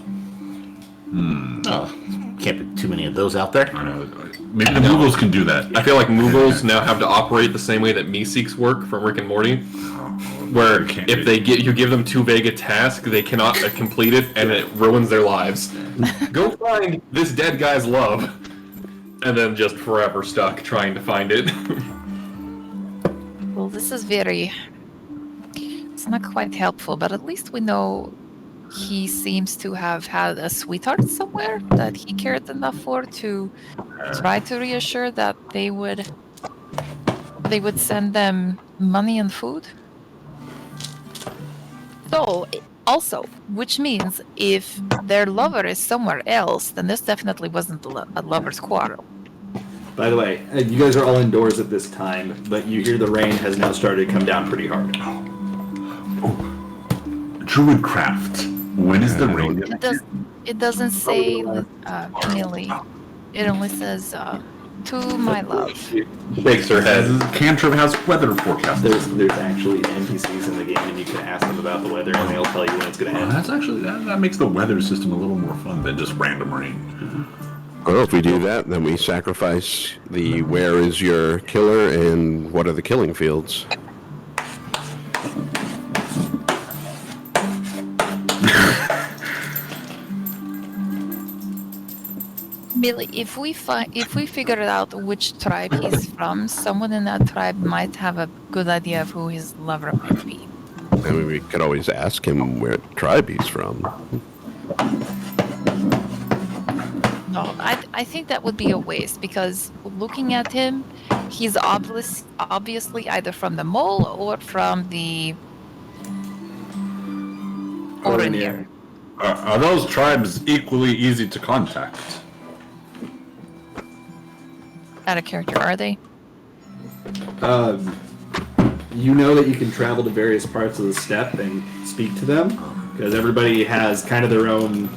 Oh, can't be too many of those out there. I know. Maybe the Moogles can do that. I feel like Moogles now have to operate the same way that Meeseeks work from Rick and Morty, where Can't if be. you give them too vague a task, they cannot complete it, and it ruins their lives. Go find this dead guy's love, and then just forever stuck trying to find it. Well, this is it's not quite helpful, but at least we know he seems to have had a sweetheart somewhere that he cared enough for to try to reassure that they would send them money and food. So, also, which means if their lover is somewhere else, then this definitely wasn't a lover's quarrel. By the way, you guys are all indoors at this time, but you hear the rain has now started to come down pretty hard. Druidcraft. When is the rain? It doesn't say Millie. It only says to my love. Shakes her head. Cantrip has weather forecast. There's actually NPCs in the game, and you can ask them about the weather, and they'll tell you when it's going to end. That's actually that makes the weather system a little more fun than just random rain. Well, if we do that, then we sacrifice the where is your killer and what are the killing fields. Millie, if we figure out which tribe he's from, someone in that tribe might have a good idea of who his lover might be. I mean, we could always ask him where tribe he's from. No, I think that would be a waste because looking at him, he's obviously either from the mole or from the Orinir. Are those tribes equally easy to contact? Out of character, are they? You know that you can travel to various parts of the steppe and speak to them, because everybody has kind of their own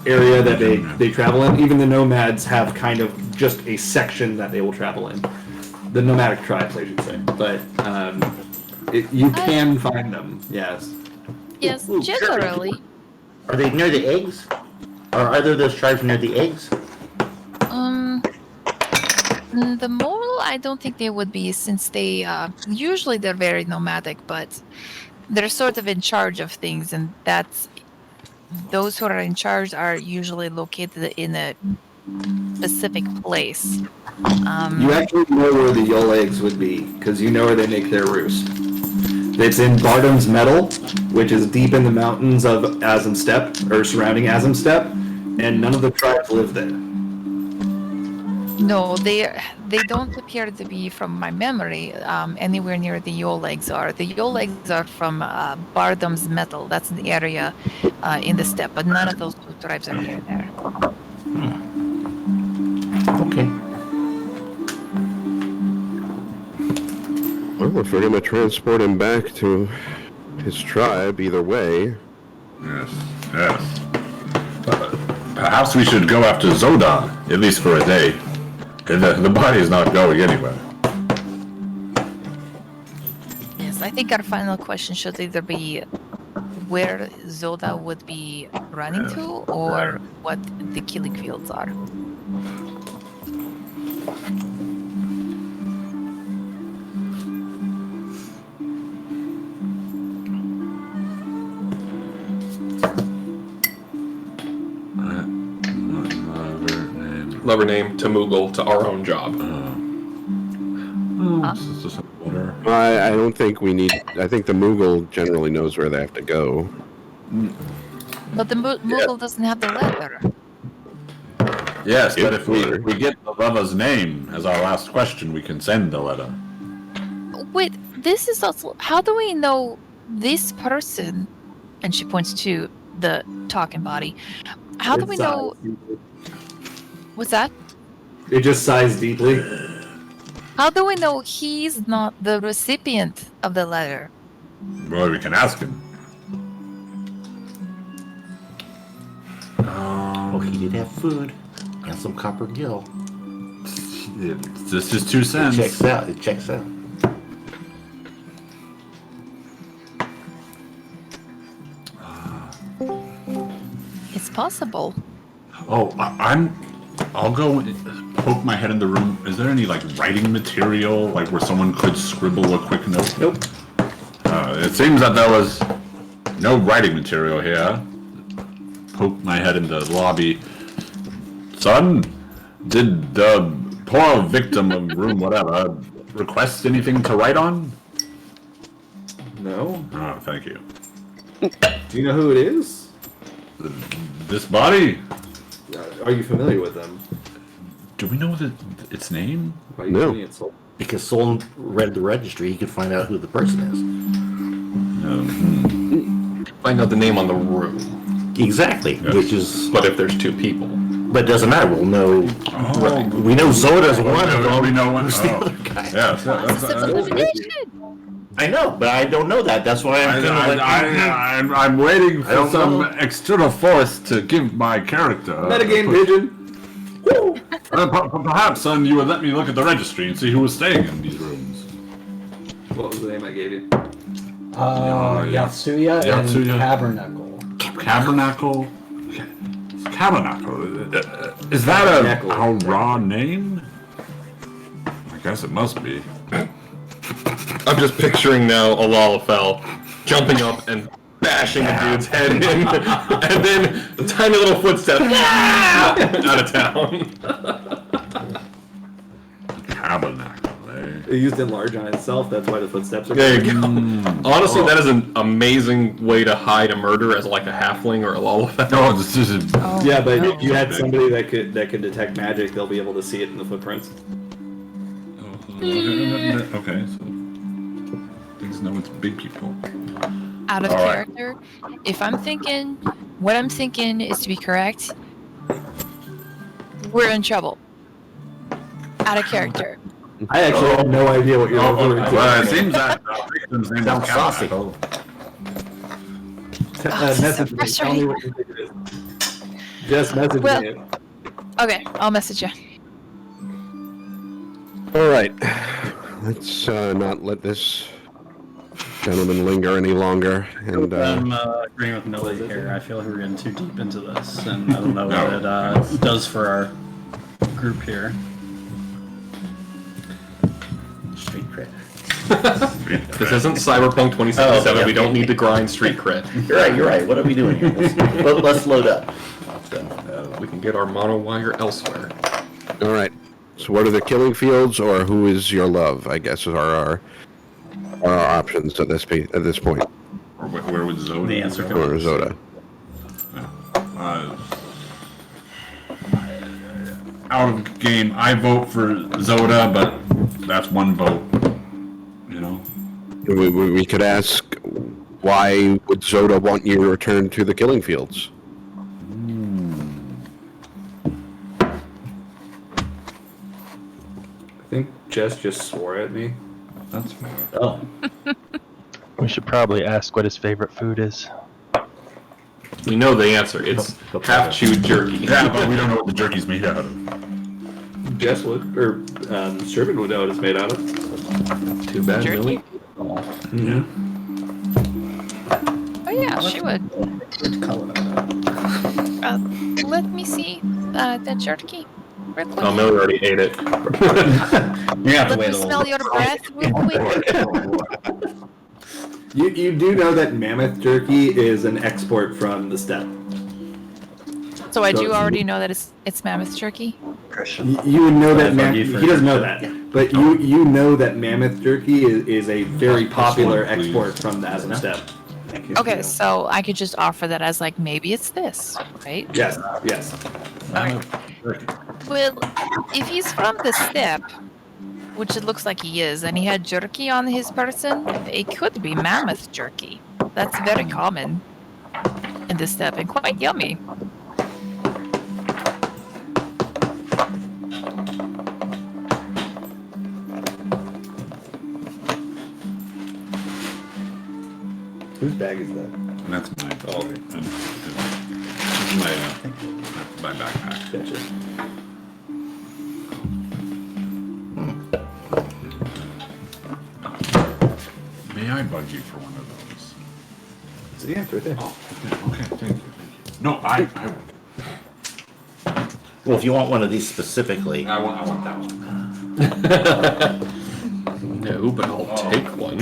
area that they travel in. Even the nomads have kind of just a section that they will travel in. The nomadic tribes, I should say. But you can find them, yes. Yes, Ooh, generally. Are they near the eggs? Or are there those tribes near the eggs? The mole, I don't think they would be, since they usually they're very nomadic, but they're sort of in charge of things, and those who are in charge are usually located in a specific place. You actually know where the Yule eggs would be, because you know where they make their roost. It's in Bardham's Meadow, which is deep in the mountains of Azim Steppe, or surrounding Azim Steppe, And none of the tribes live there. No, they don't appear to be, from my memory, anywhere near the Yule legs are. The Yule legs are from Bardam's Metal. That's the area in the steppe, but none of those two tribes are near there. Okay. Well, if we're going to transport him back to his tribe, either way. Yes, yes. Perhaps we should go after Zoda, at least for a day. The body is not going anywhere. Yes, I think our final question should either be where Zoda would be running to, or what the killing fields are. Lover name to Moogle to our own job. I don't think we need. I think the Moogle generally knows where they have to go. But the Moogle doesn't have the letter. Yes, but if we get the lover's name as our last question, we can send the letter. Wait, this is also. How do we know this person? And she points to the talking body. How do we know? What's that? It just sighs deeply. How do we know he's not the recipient of the letter? Well, we can ask him. Oh, he did have food and some copper gill. This is 2 cents. It checks out. It checks out. It's possible. Oh, I'll go poke my head in the room. Is there any, like, writing material, like, where someone could scribble a quick note? Nope. It seems that there was no writing material here. Poke my head in the lobby. Son, did the poor victim of room whatever request anything to write on? No. Oh, thank you. Do you know who it is? This body? Are you familiar with them? Do we know its name? Why are you No. doing it so? Because Solon read the registry, he could find out who the person is. Find out the name on the room. Exactly. Yes. Which is, But if there's 2 people, but it doesn't matter. We'll know. We know Zoda's one of them. We know one. Who's the Oh. other guy? Yes. Process of elimination. I know, but I don't know that. That's why I'm kind of like. I'm waiting for don't some know. external force to give my character. Metagame pigeon. Woo! Perhaps, son, you would let me look at the registry and see who was staying in these rooms. What was the name I gave you? Yatsuya and Yatsuya. Tabernacle. Tabernacle? Tabernacle? Is that Tabernacle. a raw name? I guess it must be. I'm just picturing now a Lalafell jumping up and bashing a dude's head in, and then tiny little footsteps out of town. Tabernacle, eh? It used enlarge on itself. That's why the footsteps are. There you go. Honestly, that is an amazing way to hide a murder as like a halfling or a Lalafell. No, this is. Oh, Yeah, but no. if you had somebody that could detect magic, they'll be able to see it in the footprints. Okay, so. Things know it's big people. Out of All right. character, if I'm thinking, what I'm thinking is to be correct, we're in trouble. Out of character. I actually have no idea what you're referring to. Well, it seems that the victim's name Sounds is saucy. Tabernacle. Oh, Message so me. Tell me what you think it is. Just message Well- me. Okay, I'll message you. All right, let's not let this gentleman linger any longer. And I'm agreeing with Millie here. I feel like we're getting too deep into this, and I don't know what it does for our group here. Street cred. This isn't Cyberpunk 2077. Oh, yeah. We don't need to grind street cred. You're right. What are we doing here? Let's load up. We can get our mono wire elsewhere. all right, so what are the killing fields, or who is your love? I guess are our options at this point. Or where would Zoda? The answer Or Zoda. out of game. I vote for Zoda, but that's one vote. You know. We could ask, why would Zoda want you to return to the killing fields? I think Jess just swore at me. That's fair. Oh, We should probably ask what his favorite food is. We know the answer. It's half-chewed jerky. Yeah, but we don't know what the jerky's made out of. Jess would, or Sherman would know what it's made out of. Too bad, Jerky? Millie. Yeah. Oh yeah, she would. Which color? Let me see the jerky. Real quick. Oh, Millie already ate it. You have to Let wait me a smell little. your breath real quick. You do know that mammoth jerky is an export from the steppe. So I do already know that it's mammoth jerky. You would know that I've mammoth. argued for He doesn't know it. that, but you know that mammoth jerky is a very popular please. export from the Azam steppe. Okay, so I could just offer that as like maybe it's this, right? Yes, yes. Well, if he's from the steppe, which it looks like he is, and he had jerky on his person, it could be mammoth jerky. That's very common in the steppe and quite yummy. Whose bag is that? That's mine. Oh, okay. My backpack. Gotcha. May I bug you for one of those? So yeah, it's right there. Oh, okay, thank you. No, I well, if you want one of these specifically, want that one. No, but I'll take one.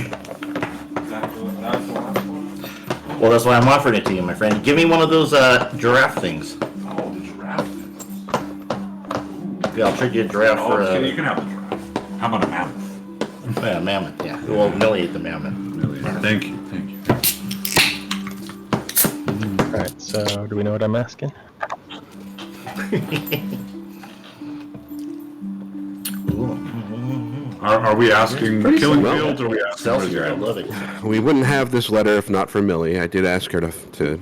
well, that's why I'm offering it to you, my friend. Give me one of those giraffe things. Oh, the giraffe. Yeah, I'll trade you a giraffe Oh, for okay, you can have the giraffe. How about a mammoth? yeah, mammoth. Yeah, well, Millie ate the mammoth. Thank you, thank you. Alright, so do we know what I'm asking? Are we asking killing well. fields or are we asking Excelsior, I reserve? love it. We wouldn't have this letter if not for Millie. I did ask her to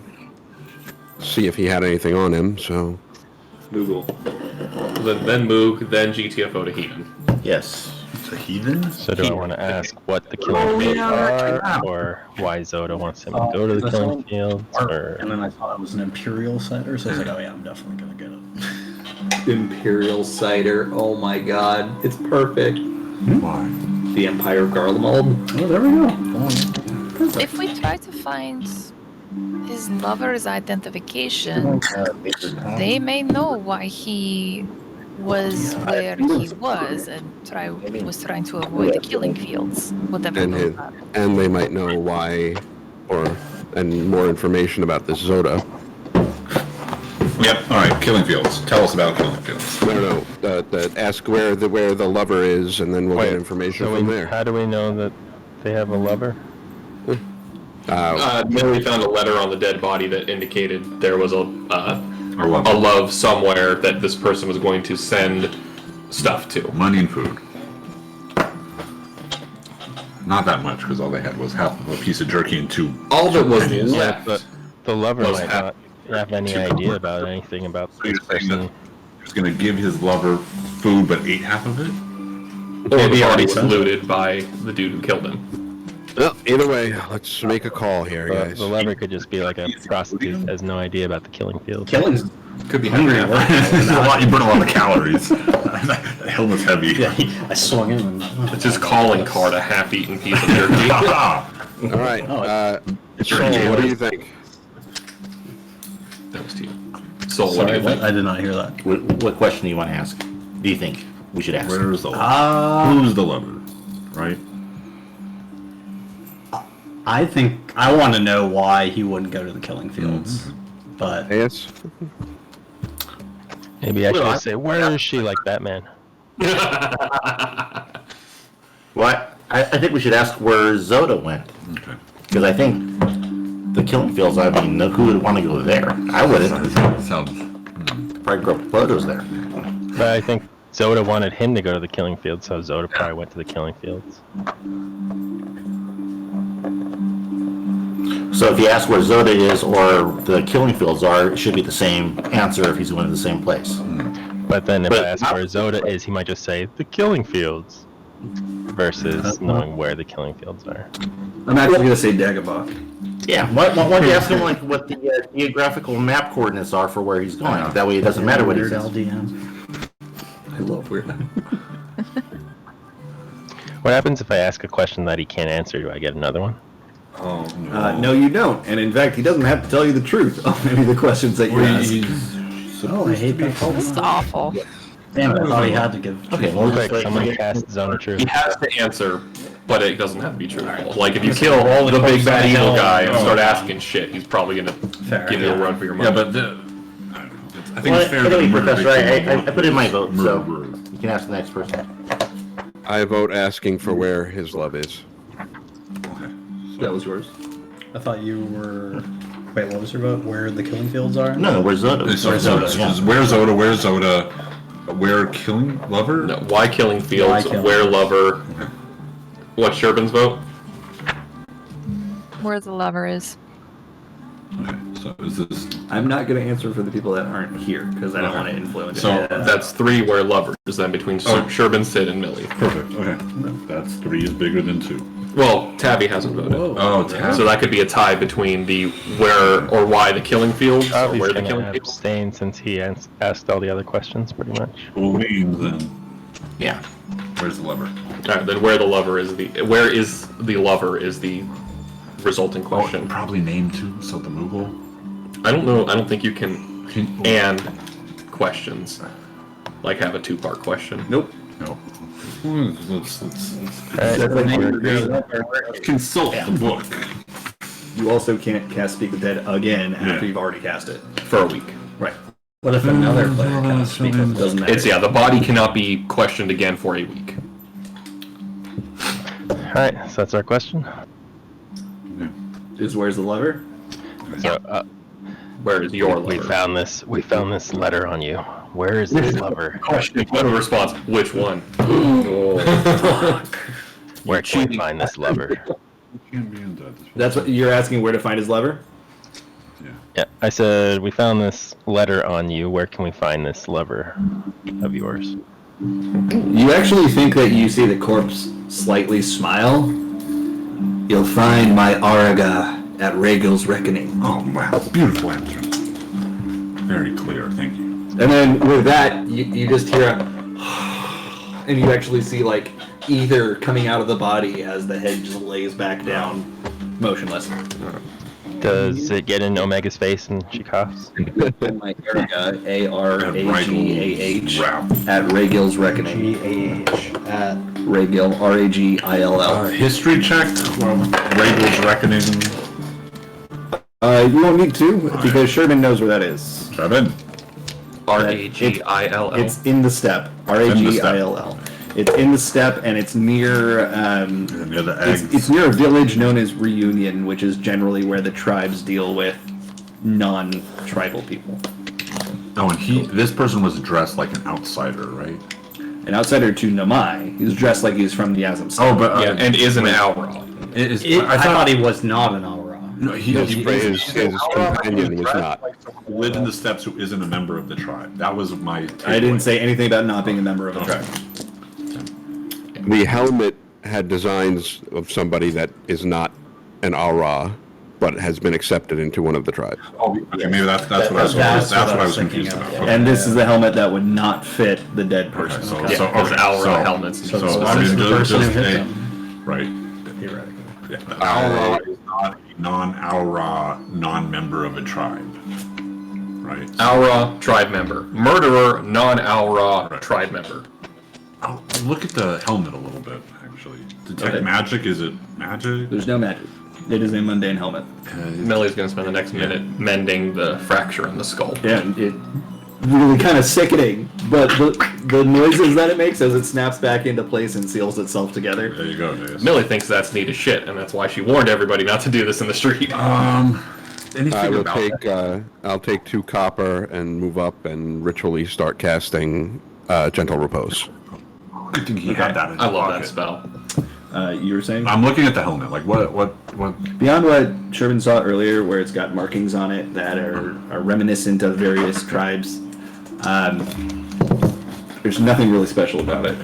see if he had anything on him, so... Google. Then Moog, then GTFO to Heathen. Yes. It's a heathen? So do I want to ask what the killing fields are, or why Zoda wants him to go to the killing fields, or... And then I thought it was an Imperial cider, so I was like, oh yeah, I'm definitely gonna get it. Imperial cider. Oh my god, it's perfect. Why? The Empire Garlemald. Oh, there we go. If we try to find his lover's identification, they may know why he was where he was and was trying to avoid the killing fields. Whatever. And they might know why, and more information about this Zoda. Yep, alright, killing fields. Tell us about killing fields. No, ask where the lover is, and then we'll get information so from there. how do we know that they have a lover? Millie found a letter on the dead body that indicated there was a love. love somewhere that this person was going to send stuff to. Money and food. Not that much, because all they had was half of a piece of jerky and two. All that was pennies. left. But the lover Was might half- not have any idea about anything about So you're this saying that person. he was going to give his lover food but ate half of it? Or the Maybe body already was sent it. looted by the dude who killed him. Well, either way, let's make a call here, The, guys. the lover could just be like a prostitute that has no idea about the killing fields. Killing's Could be hungry. hungry. It's a lot, you burn a lot of calories. That helmet's heavy. Yeah, I swung in and It's his calling card, a half-eaten piece of jerky. All right, Soul, what do you think? That was to you. So what do sorry, you think? I did not hear that. What question do you want to ask? Do you think we should ask? Where's the lover? Who's the lover? Right? I think I want to know why he wouldn't go to the killing fields, but Yes. Maybe I should say, where is she, like Batman? Well, I think we should ask where Zoda went. Okay. Because I think the killing fields, I mean, who would want to go there? I wouldn't. Sounds. Probably grow up photos there. But I think Zoda wanted him to go to the killing field, so Zoda probably went to the killing fields. So if you ask where Zoda is or the killing fields are, it should be the same answer if he's going to the same place. But then if But I ask where Zoda is, he might just say the killing fields, versus knowing where the killing fields are. I'm actually going to say Dagobah. Yeah, why don't you ask him like what the geographical map coordinates are for where he's going? That way it doesn't matter what he Weird says. LDM. I love Weird Al. What happens if I ask a question that he can't answer? Do I get another one? Oh, no. No, you don't. And in fact, he doesn't have to tell you the truth on any of the questions that you ask. Oh, I hate that. This is awful. Damn it, I thought he had to give. Okay, well, Quick, like, someone cast Zone of Truth. He has to answer, but it doesn't have to be truthful. Like if you kill all the the big corpses bad I evil know. guy and start Oh. asking shit, he's probably gonna Fair, give you a yeah. run for your money. Yeah, but I think well, it's fair anyway, that Professor, I put in my vote, so Murderer. you can ask the next person. I vote asking for where his love is. Okay. That was yours. I thought you were. Wait, what was your vote? Where the killing fields are? No, where's Zoda? Where's Zoda? Where's Zoda? Where killing lover? No, why killing fields? Why killing Where fields? lover? What's Sherbin's vote? Where the lover is. Okay, so is this? I'm not going to answer for the people that aren't here because I don't want to influence So- it. That's 3 where lovers, then between Oh. Sherbin, Sid, and Millie. Perfect. Okay, that's 3 is bigger than 2. Well, Tabby hasn't voted. Oh, Tab. So that could be a tie between the where or why the killing fields, or He's where the gonna killing fields. abstain since he asked all the other questions, pretty much. Queens then. Yeah. Where's the lover? Alright, then where the lover is the lover is the resulting question. Probably name 2. So the Moogle. I don't know. I don't think you can and questions like have a 2-part question. Nope. No. Let's Alright, consult the book. You also can't cast Speak with Dead again after Yeah. you've already cast it. For a week. Right. What if another player can speak with Doesn't matter. It's the body cannot be questioned again for a week. alright, so that's our question. Is where's the lover? So, Where is your we lover? found this letter on you. Where is this lover? Question. What a response. Which one? Where can we find this lover? Can't be undead. That's what you're asking, where to find his lover? Yeah, I said, we found this letter on you. Where can we find this lover of yours? You actually think that you see the corpse slightly smile? You'll find my Auriga at Rhaegal's Reckoning. Oh wow, beautiful answer. Very clear. Thank you. And then with that, you just hear a and you actually see like ether coming out of the body as the head just lays back down, motionless. Does it get in Omega's face and she coughs? My Auriga, A-R-A-G-A-H, Rap. at Rhaegal's Reckoning. G-A-H at Rhaegal, R-A-G-I-L-L. History check. Rhaegal's Reckoning. You won't need to because Sherman knows where that is. Shevin. R-A-G-I-L-L. It's in the steppe. R-A-G-I-L-L. It's in the steppe, and it's near. Near the eggs. It's near a village known as Reunion, which is generally where the tribes deal with non-tribal people. Oh, and this person was dressed like an outsider, right? An outsider to Namai, he's dressed like he's from the Azam Oh, steppe. but Yeah, and is an Aura. I thought he was not an Aura. No, His companion was not. Who lived in the steppes who isn't a member of the tribe. That was my. I didn't say anything about not being a member of the Okay. tribe. The helmet had designs of somebody that is not an Aura, but has been accepted into one of the tribes. Oh, okay, maybe that's what I was. That's what I was confused about. Okay. And this is the helmet that would not fit the dead person. So, Yeah, so, because okay, Aura so- helmets. So, So I this is mean, the person who just hit a- them. right. Theoretically. Yeah. Aura is not a non-Aura, non-member of a tribe. Right. Aura, tribe member. Murderer, non-Aura, tribe member. Oh, look at the helmet a little bit, actually. Detect Okay. magic, is it magic? There's no magic. It is a mundane helmet. Millie's gonna spend the next minute mending the fracture in the skull. Yeah, it really kind of sickening, but the noises that it makes as it snaps back into place and seals itself together. There you go, Jayus. Millie thinks that's neat as shit, and that's why she warned everybody not to do this in the street. Anything I will about take I'll take 2 copper and move up and ritually start casting Gentle Repose. Good thing he had that in his I love pocket. that spell. You were saying? I'm looking at the helmet. Like, what? Beyond what Sherman saw earlier, where it's got markings on it that are reminiscent of various tribes, there's nothing really special about it.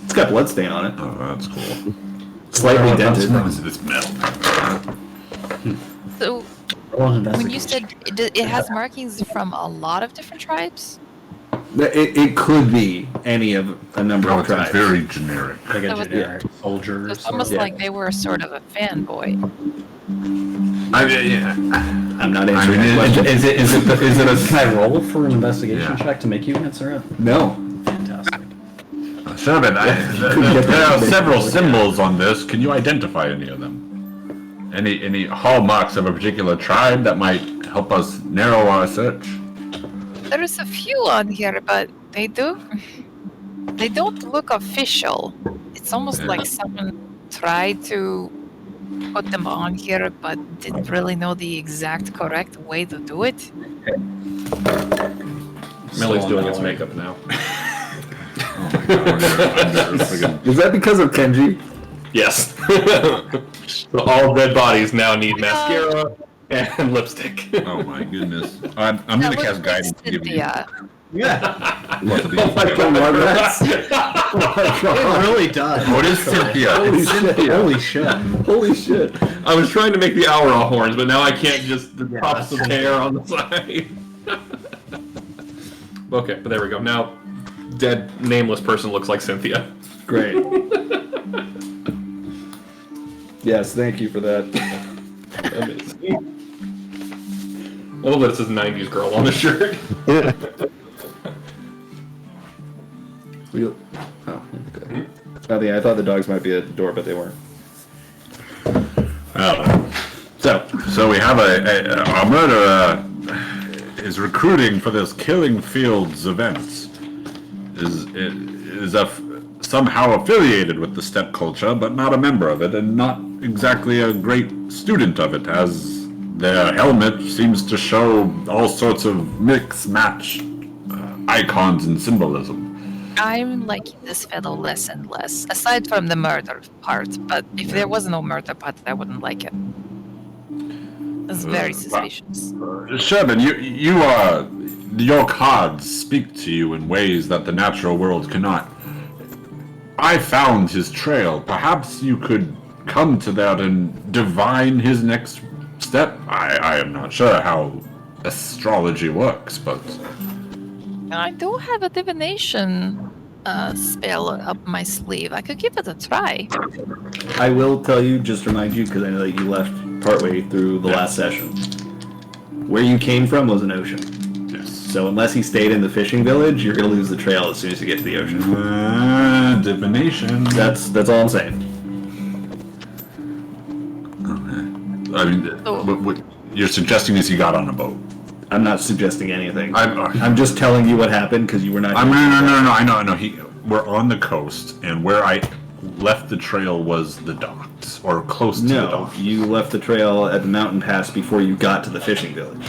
It's got bloodstain on it. Oh, that's cool. Slightly dented. It's metal. So, when you said it has markings from a lot of different tribes? It could be any of a number No, of it's tribes. very generic. Like a That was- generic soldier. It's almost Yeah. like they were sort of a fanboy. I mean, yeah. I'm not answering that question. Is it a, can I roll for an investigation Yeah. check to make you answer it? No. Fantastic. Sherman, get there are that. several symbols on this. Can you identify any of them? Any hallmarks of a particular tribe that might help us narrow our search? There's a few on here, but they don't look official. It's almost like someone tried to put them on here, but didn't really know the exact correct way to do it. Millie's doing its makeup now. Is that because of Kenji? Yes. So all dead bodies now need mascara and lipstick. Oh my goodness. I'm going That to cast looks guidance like to give you. Cynthia. Yeah. lots of these. It really does. What is Cynthia? Holy It's shit. Cynthia. Holy shit. Holy shit. I was trying to make the owl horns, but now I can't just Yeah, pop some that's- hair on the side. Okay, but there we go. Now, dead nameless person looks like Cynthia. Great. Yes, thank you for that. Amazing. A little bit it says 90s girl on the shirt. Oh, okay. Oh, yeah, I thought the dogs might be at the door, but they weren't. So we have a murderer is recruiting for this Killing Fields events. Is somehow affiliated with the steppe culture, but not a member of it, and not exactly a great student of it, as their helmet seems to show all sorts of mix-match icons and symbolism. I'm liking this fellow less and less, aside from the murder part. But if there was no murder part, I wouldn't like it. It's very suspicious. Sherman, your cards speak to you in ways that the natural world cannot. I found his trail. Perhaps you could come to that and divine his next step. I am not sure how astrology works, but I do have a divination spell up my sleeve. I could give it a try. I will tell you, just to remind you, because I know that you left partway through the last session. Where you came from was an ocean. yes. So unless he stayed in the fishing village, you're going to lose the trail as soon as you get to the ocean. Divination. That's all I'm saying. I mean, what you're suggesting is he got on a boat. I'm not suggesting anything. I'm I'm just telling you what happened because you were not. no. I know. We're on the coast, and where I left the trail was the docks, or close to the No, docks. you left the trail at the mountain pass before you got to the fishing village.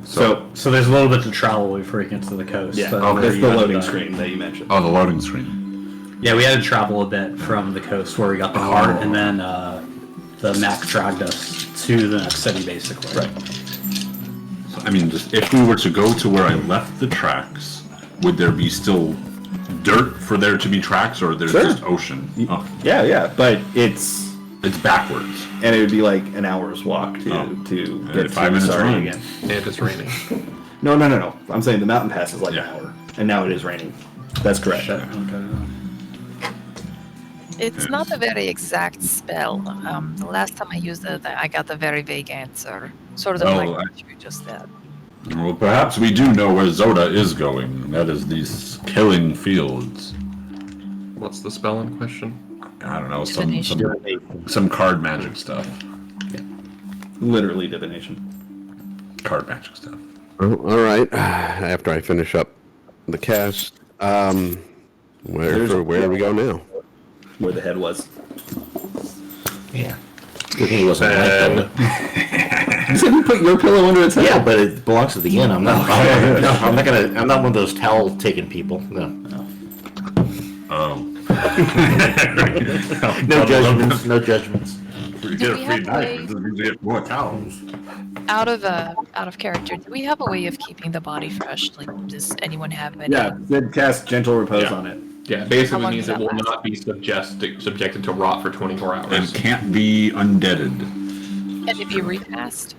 So there's a little bit to travel before you get to the coast. yeah, but okay, that's you the got loading the- screen that you mentioned. Oh, the loading screen. Yeah, we had to travel a bit from the coast where we got the cart, and then the Mac dragged us to the next city, basically. Right. So, I mean, just if we were to go to where I left the tracks, would there be still dirt for there to be tracks, or there's Sure. just ocean? Oh, Yeah, but it's it's backwards. and it would be like an hour's walk to Oh. get 5 to minutes Sarnia run. again. And it's raining. No. I'm saying the mountain pass is like Yeah. an hour, and now it is raining. That's correct. Okay. It's not a very exact spell. The last time I used it, I got a very vague answer. Sort of Oh, like I- what you just said. Well, perhaps we do know where Zoda is going. That is these Killing Fields. What's the spell in question? I don't know, Divination. some card magic stuff. Literally divination. Card magic stuff. Oh, all right. After I finish up the cast, where do we go now? Where the head was. Yeah. Good thing he wasn't like that. You said you put your pillow under its head. Yeah, but it belongs to the inn. I'm not. I'm not one of those towel taking people. No. Oh. No judgments. No judgments. We Do get a we free have night. a- It doesn't mean we get more towels. Out of character, do we have a way of keeping the body fresh? Like, does anyone have any? Yeah, then cast gentle repose Yeah. on it. Yeah, How basically long means does it that will last? not be subjected to rot for 24 And hours. can't be undeaded. Can it be recast?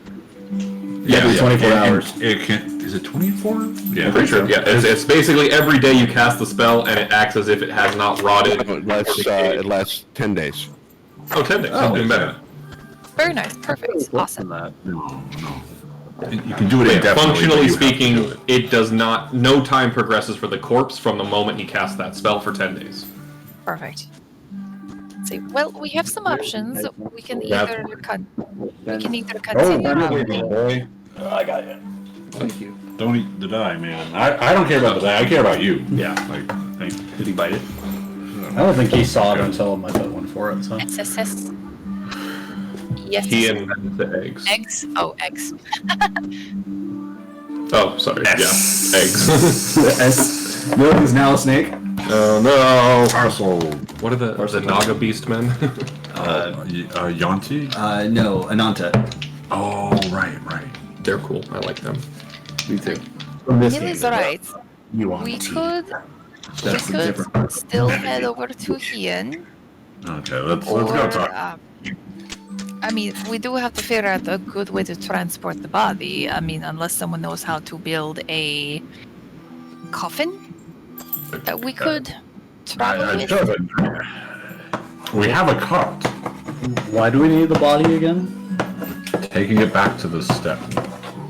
Every 24 hours. It can. Is it 24? Yeah. I'm pretty sure. Yeah, it's basically every day you cast the spell, and it acts as if it has not rotted. It lasts 10 days. Oh, 10 days. Something better. Very nice. Perfect. Awesome. No, no. You can do it Yeah, indefinitely. but functionally you have to do speaking, it. it does not. No time progresses for the corpse from the moment he casts that spell for 10 days. Perfect. Let's see. Well, we have some options. We can Yeah. either continue. boy. I got it. Thank you. Don't eat the die, man. I don't care about the die. I care about you. Yeah. Like, thank you. Did he bite it? I don't think he saw it until I put one for it. So SSS. Yes. He invented the eggs. Eggs. Oh, eggs. Oh, sorry. S. Yeah, eggs. S. Milk is now a snake. Oh no! Parcel. What are the Naga Beast men? Yanti? No, Ananta. Oh, right. They're cool. I like them. Me too. Millie's right. You want We tea. could still head over to Hien. Okay, let's go talk. I mean, we do have to figure out a good way to transport the body. I mean, unless someone knows how to build a coffin that we could travel with. We have a cart. why do we need the body again? Taking it back to the step.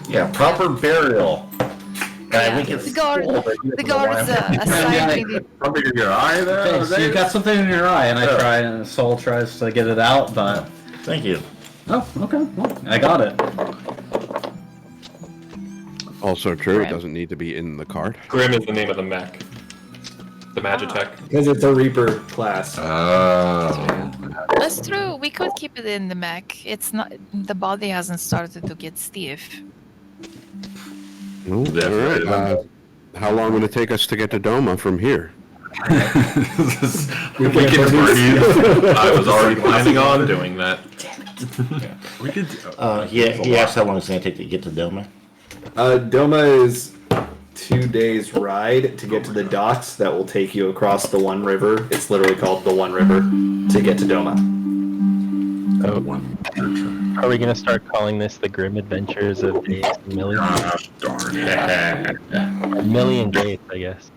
Yeah, proper burial. Yeah, we can the guards assigning the Something in your eye there? Hey, so you got something in your eye, and I try, and Soul tries to get it out, but Thank you. oh, okay, well, I got it. Also true, it Right. doesn't need to be in the cart. Grim is the name of the mech. The Magitech. Because it's a Reaper class. Oh. That's true. We could keep it in the mech. It's not. The body hasn't started to get stiff. All right. How long will it take us to get to Doma from here? We can I was already planning on doing that. We could. He asked how long it's going to take to get to Doma. Doma is 2 days ride to get to the docks that will take you across the One River. It's literally called the One River to get to Doma. Are we gonna start calling this the Grim Adventures of Days and Millie? Gosh darn it. Millie and Days, I guess.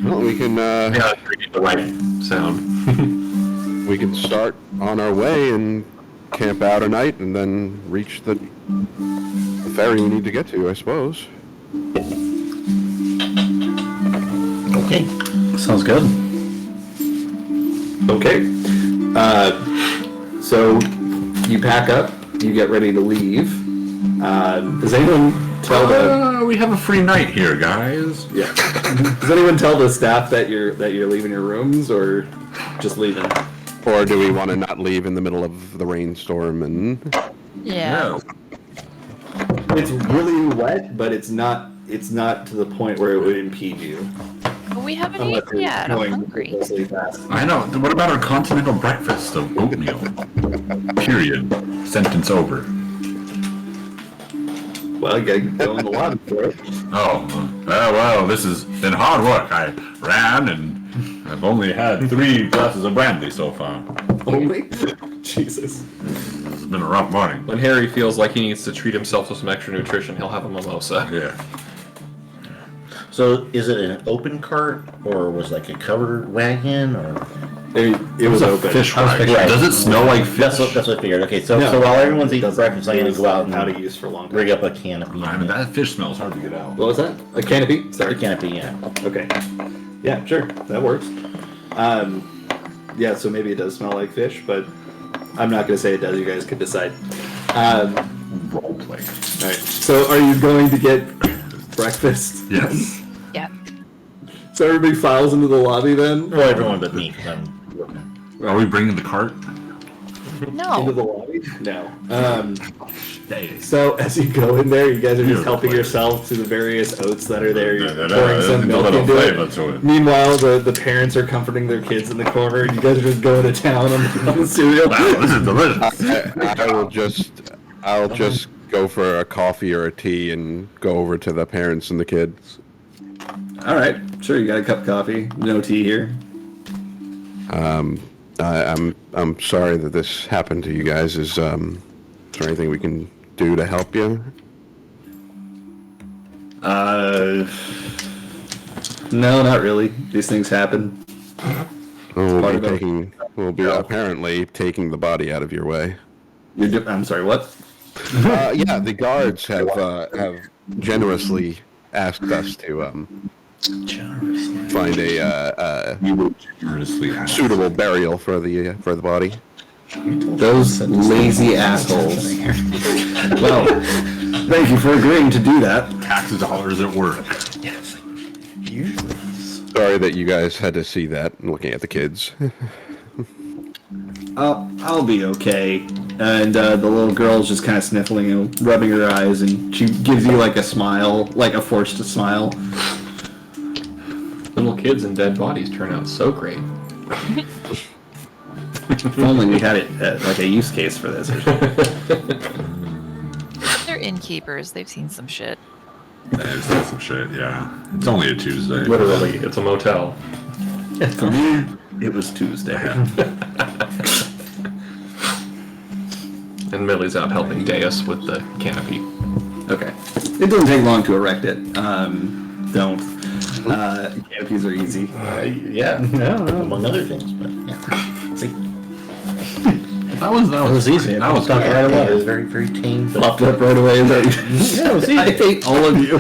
Well, we can Yeah, the right sound. we can start on our way and camp out a night, and then reach the ferry we need to get to, I suppose. Okay. Sounds good. Okay. So you pack up, you get ready to leave. Does anyone tell the We have a free night here, guys. yeah? Does anyone tell the staff that you're leaving your rooms or just leaving? Or do we want to not leave in the middle of the rainstorm and Yeah. It's really wet, but it's not to the point where it would impede you. But we haven't Unless eaten you're yet. I'm going hungry. ridiculously fast. I know. What about our continental breakfast of oatmeal? Period. Sentence over. Well, you gotta go in the lobby for it. Oh, well, this has been hard work. I ran and I've only had 3 glasses of brandy so far. Only? Jesus. It's been a rough morning. When Harry feels like he needs to treat himself to some extra nutrition, he'll have a mimosa. Yeah. So is it an open cart or was it like a covered wagon or? It was open. Fish I was fry. picturing- Does it smell like fish? That's what I figured. Okay, so No. so while everyone's eating Doesn't- breakfast, I'm gonna go out how to and use for long rig time. up a canopy. I mean, that fish smells hard to get out. What was that? A canopy? A Sorry. canopy, yeah. Okay. Yeah, sure. That works. Yeah, so maybe it does smell like fish, but I'm not gonna say it does. You guys could decide. Role play. Alright. So are you going to get breakfast? Yes. Yeah. So everybody files into the lobby then? Well, everyone but me, because I'm. Are we bringing the cart? Into No. the lobby? No. So as you go in there, you guys are just helping yourself to the various oats that are there. You're pouring some milk into it. Meanwhile, the parents are comforting their kids in the corner. You guys are just going to town on the cereal. Wow, this is delicious. I'll just go for a coffee or a tea and go over to the parents and the kids. All right, sure. You got a cup of coffee. No tea here. I'm sorry that this happened to you guys. Is there anything we can do to help you? No, not really. These things happen. We'll be apparently taking the body out of your way. I'm sorry, what? Yeah, the guards have generously asked us to find a suitable burial for the body. Those lazy assholes. Well, thank you for agreeing to do that. Tax dollars at work. Sorry that you guys had to see that. Looking at the kids. I'll be okay. And the little girl's just kind of sniffling and rubbing her eyes, and she gives you like a smile, like a forced smile. Little kids and dead bodies turn out so great. If only we had it like a use case for this. Or something. They're innkeepers. They've seen some shit. They've seen some shit, yeah. It's only a Tuesday. Literally, it's a motel. For me, it was Tuesday. And Millie's out helping Deus with the canopy. Okay. It doesn't take long to erect it. Don't. Canopies are easy. Yeah, among other things, but yeah. See, That was easy. that was Stuck right It away. was very, very tame. Popped up right away. Yeah, it was easy. I hate all of you.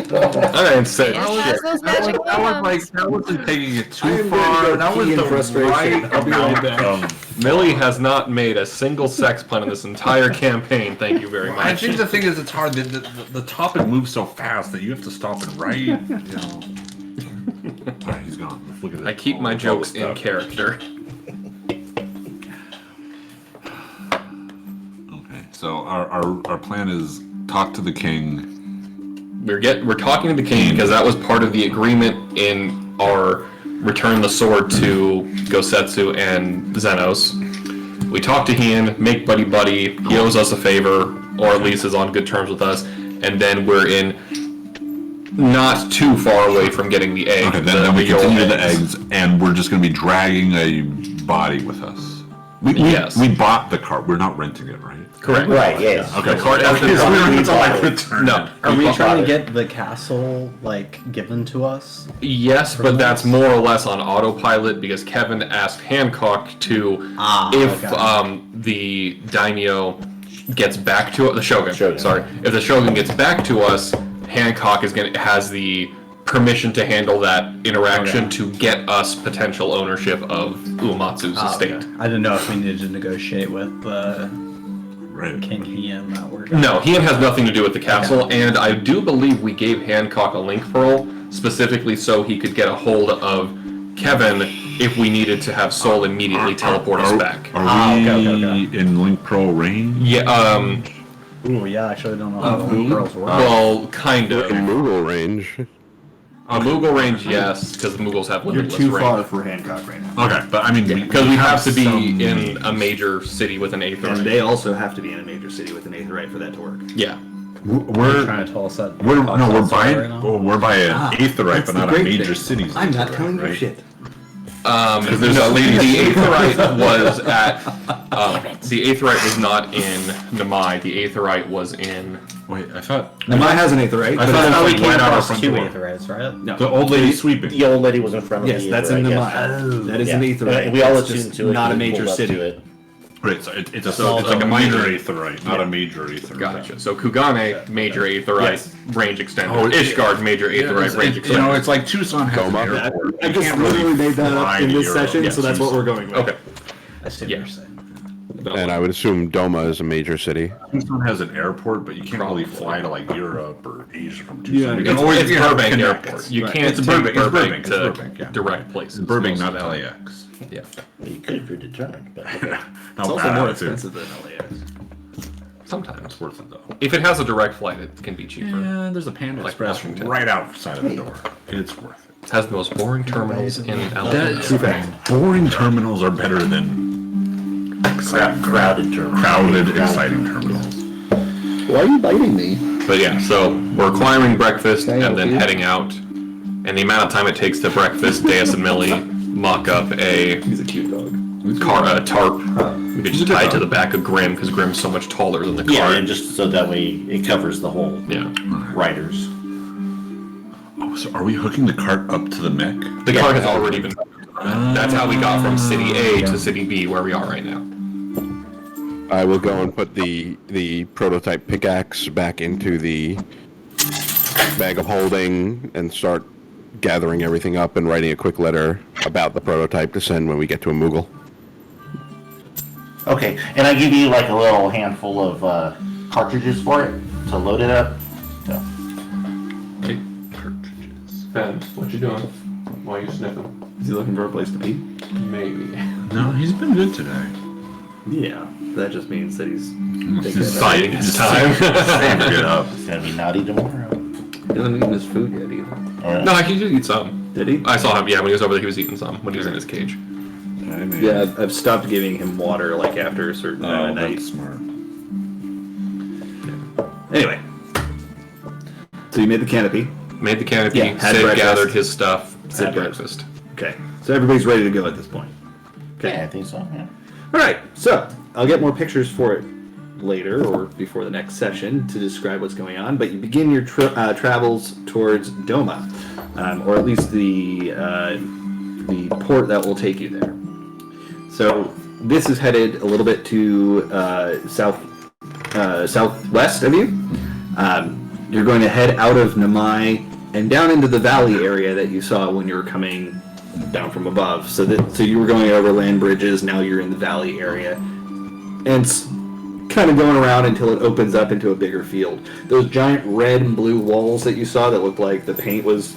Alright, so Yes, those magic items. That wasn't taking it too I'm far. gonna go That was pee in the frustration. right I'll be right back. amount of... Millie has not made a single sex plan in this entire campaign, thank you very much. I think the thing is, it's hard. The topic moves so fast that you have to stop and write. You know. Alright, he's gone. Let's look at this. I keep my jokes in character. Okay, so our plan is talk to the king. We're talking to the king because that was part of the agreement in our return the sword to Gosetsu and Xenos. We talk to Hien, make buddy. He owes us a favor, or at least is on good terms with us, and then we're in not too far away from getting the egg. Okay, then we continue the eggs, and we're just going to be dragging a body with us. Yes. We bought the cart. We're not renting it, right? Correct. Right, yes. Okay. The cart has been No. Are we bought trying to it. get the castle, like, given to us? Yes, but that's more or less on autopilot because Kevin asked Hancock to if okay. the daimyo gets back to the Shogun. Shogun. Sorry, if the Shogun gets back to us, Hancock has the permission to handle that interaction to get us potential ownership of Uematsu's estate. Okay. I didn't know if we needed to negotiate with Right. King Hien that word. No, Hien has nothing to do with the castle, and I do believe we gave Hancock a link pearl specifically so he could get a hold of Kevin if we needed to have Soul immediately teleport us back. Are we okay. in Link Pro range? Yeah, Ooh, yeah, I actually don't know how the girls work. well, kind of. In Moogle range. Moogle range, yes, because the Moogles have You're limitless too far range. for Hancock right now. Okay, but I mean, Because we have to be some- in a major city with an And Aether. they also have to be in a major city with an Aetherite for that to work. Yeah. We're trying to tell us that. we're Right buying now? we're buying Aetherite, That's but the not a great major thing. city's I'm not Aetherite, telling you right? shit. Because there's a lady. The Aetherite was at. The Aetherite was not in Namai. The Aetherite was in. Wait, I thought Namai has an Aetherite. I but thought it's that not we like came right out our across front Two door. Aetherites, right? No. the old lady sweeping. The old lady was in front of Yes, the that's in Aetherite, Namai. That is Yeah. an Aetherite. And we all It's attuned just to it. not a and we major pulled up city. to it. Right, so it's a So it's like a a minor minor- Aetherite, not a major Aetherite. Gotcha. So Kugane, major Aetherite, Yes. range extender. Oh, yeah. Ishgard, major Aetherite, range You know, extender. it's like Tucson has an Doma. airport. I You just can't really literally made that up fly in to this Europe. session, Yeah, so that's what we're going with. Okay. I see what Yeah. you're saying. And I would assume Doma is a major city. Tucson has an airport, but you can't really fly to like Europe or Asia from Tucson. Yeah, You It's, can always it's you know, Burbank connect. Airport. You Right. can't It's take Burbank. It's Burbank Burbank. to It's Burbank, yeah. direct places. Burbank, most not of the time. LAX. Yeah. Well, you could if you're determined, but okay. It's also more expensive than LAX. Sometimes. It's worth it though. If it has a direct flight, it can be cheaper. Yeah, there's a Panda Like Express Washington. right outside of the door. It's worth it. It has the most boring terminals in Alabama. True fact. Boring terminals are better than Crowded terminals. crowded, exciting terminals. Why are you biting me? But yeah, so we're acquiring breakfast Can I and then help you? heading out. And the amount of time it takes to breakfast, Deus and Millie mock up a He's a cute dog. tarp. We could just tie it to the back of Grim because Grim's so much taller than the car. Yeah, and just so that way it covers the whole Yeah. riders. Oh, so are we hooking the cart up to the mech? The car has already been. That's how we got from City A to City B, where we are right now. I will go and put the prototype pickaxe back into the bag of holding and start gathering everything up and writing a quick letter about the prototype to send when we get to a Moogle. Okay, and I give you like a little handful of cartridges for it to load it up. So, Hey, cartridges. Ben, what you doing? Why are you sniffing? Is he looking for a place to pee? Maybe. No, he's been good today. Yeah, that just means that he's Biding his time. Saving it up. it's gonna be naughty tomorrow. He hasn't eaten his food yet either. Alright. No, he did eat some. Did he? I saw him, yeah, when he was over there, he was eating some when he was in his cage. Yeah, I've stopped giving him water like after a certain time Oh, of night. that's smart. Anyway, so you made the canopy. Made the canopy, Yeah, had Sid breakfast. gathered his stuff, Sid had did. breakfast. Okay, so everybody's ready to go at this point. Yeah, I think so, yeah. All right, so I'll get more pictures for it later or before the next session to describe what's going on. But you begin your travels towards Doma, or at least the port that will take you there. So this is headed a little bit to southwest of you. You're going to head out of Namai and down into the valley area that you saw when you were coming down from above. So you were going over land bridges. Now you're in the valley area, and it's kind of going around until it opens up into a bigger field. Those giant red and blue walls that you saw that looked like the paint was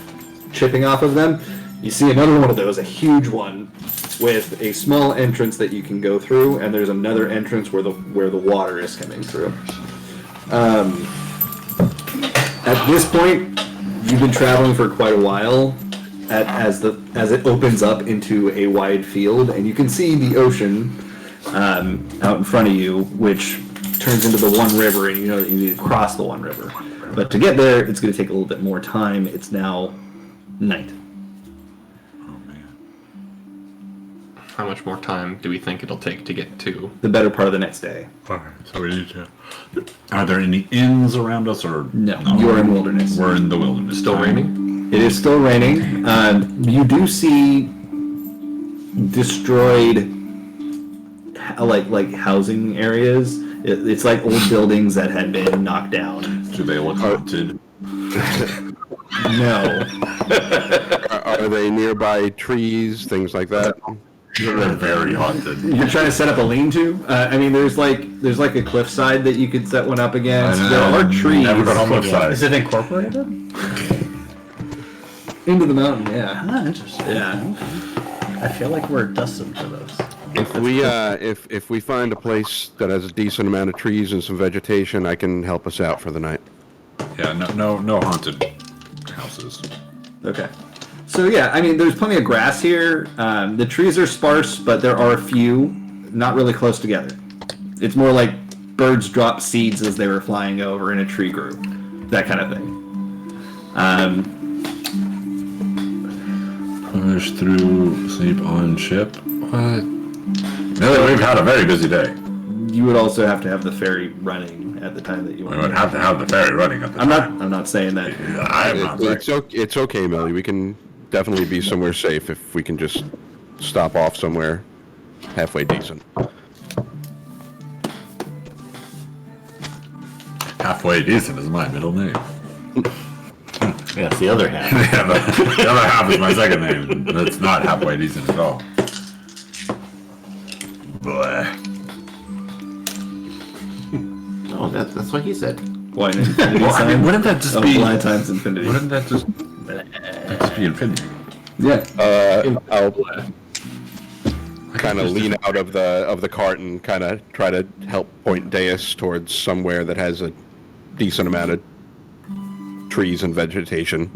chipping off of them. You see another one of those, a huge one, with a small entrance that you can go through, and there's another entrance where the water is coming through. At this point, you've been traveling for quite a while. As it opens up into a wide field, and you can see the ocean out in front of you, which turns into the one river, and you know that you need to cross the one river. But to get there, it's going to take a little bit more time. It's now night. How much more time do we think it'll take to get to? The better part of the next day. Alright, so we need to. Are there any inns around us or? No, you are in wilderness. We're in the wilderness. Still raining? It is still raining. You do see destroyed, like housing areas. It's like old buildings that had been knocked down. Do they look haunted? No. Are they nearby trees, things like that? They're very haunted. You're trying to set up a lean-to? I mean, there's like a cliffside that you could set one up against. There are trees. Never been on the side. Is it incorporated? Into the mountain, yeah. Ah, interesting. Yeah. I feel like we're destined for this. If we if we find a place that has a decent amount of trees and some vegetation, I can help us out for the night. Yeah, no haunted houses. Okay. So yeah, I mean, there's plenty of grass here. The trees are sparse, but there are a few not really close together. It's more like birds drop seeds as they were flying over and a tree grew. That kind of thing. Push through, sleep on ship. What? No, we've had a very busy day. You would also have to have the ferry running at the time that you We want. would have to have the ferry running at the I'm time. not saying that. I'm not saying. It's okay, Millie. We can definitely be somewhere safe if we can just stop off somewhere halfway decent. Halfway decent is my middle name. Yeah, it's the other half. Yeah, the other half is my second name. That's not halfway decent at all. Boy. Oh, that's what he said. Why an infinity Well, I mean, sign? wouldn't that just Oh, be? blind times infinity. Wouldn't that just be infinity? Yeah. I'll kind of lean out of the cart and kind of try to help point Deus towards somewhere that has a decent amount of trees and vegetation.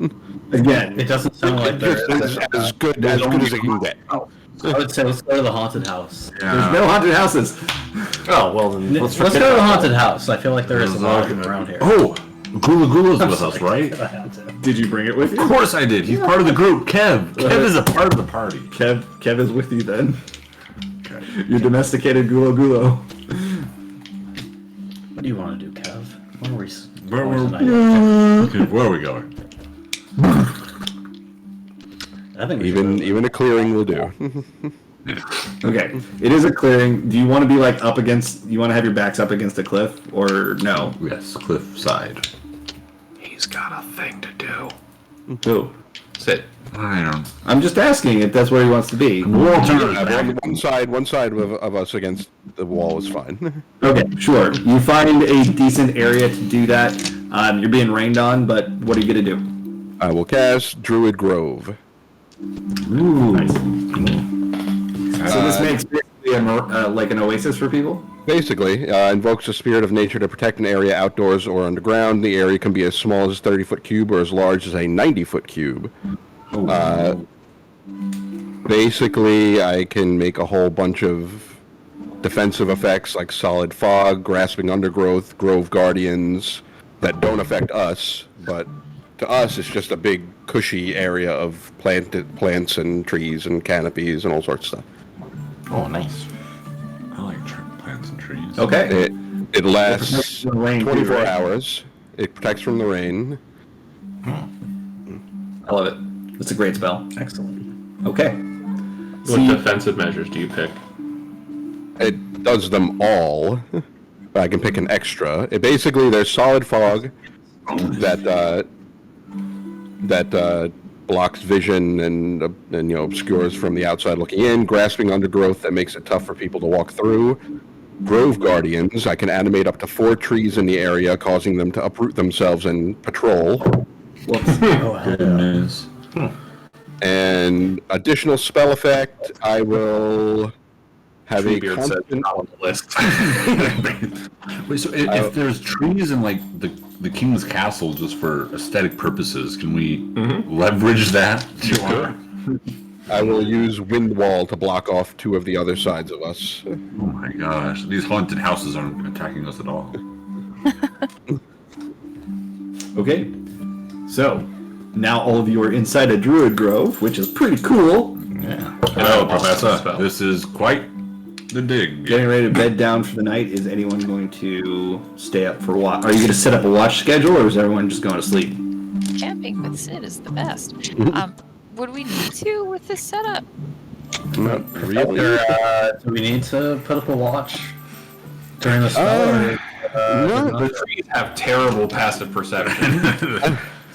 Again, It doesn't sound like there As, is. as good as it can get. I would say let's go to the haunted house. there's no haunted houses. Oh, well, then Let's go to the haunted house. I feel like there is a lot of them around here. Oh, Gula Gula's I'm with us, sorry. right? I had to. Did you bring it with Of you? course I did. He's part of the group. Kev is a part of the party. Kev is with you then. Okay. Your domesticated Gulo Gulo. What do you want to do, Kev? What are we Where going were- tonight? Okay, where are we going? I think we should go- Even a clearing will do. Okay, it is a clearing. Do you want to be like up against? You want to have your backs up against a cliff, or no? Yes, cliffside. He's got a thing to do. Who? Sit. I don't. I'm just asking if that's where he wants to be. One side of us against the wall is fine. Okay, sure. You find a decent area to do that. You're being rained on, but what are you gonna do? I will cast Druid Grove. Nice. So this makes basically like an oasis for people. Basically, invokes the spirit of nature to protect an area outdoors or underground. The area can be as small as a 30-foot cube or as large as a 90-foot cube. Basically, I can make a whole bunch of defensive effects like solid fog, grasping undergrowth, grove guardians that don't affect us, but to us it's just a big cushy area of plants and trees and canopies and all sorts of stuff. Oh, nice. I like plants and trees. Okay. It lasts from the rain too, 24 right? hours. It protects from the rain. I love it. It's a great spell. Excellent. Okay. What defensive measures do you pick? It does them all, but I can pick an extra. Basically, there's solid fog that blocks vision and obscures from the outside looking in. Grasping undergrowth that makes it tough for people to walk through. Grove guardians, I can animate up to 4 trees in the area, causing them to uproot themselves and patrol. Oh, hell yeah. Goodness. And additional spell effect, I will have a Treebeard said constant. not on the list. Wait, so if there's trees in like the king's castle just for aesthetic purposes, can we leverage that to our? I will use wind wall to block off 2 of the other sides of us. Oh my gosh, these haunted houses aren't attacking us at all. Okay. So now all of you are inside a druid grove, which is pretty cool. Yeah. Hello, Awesome Professor. spell. This is quite the dig. Getting ready to bed down for the night. Is anyone going to stay up for watch? Are you going to set up a watch schedule, or is everyone just going to sleep? Camping with Sid is the best. Would we need to with this setup? Not really. Do we need to put up a watch during the spell? No, The trees have terrible passive perception.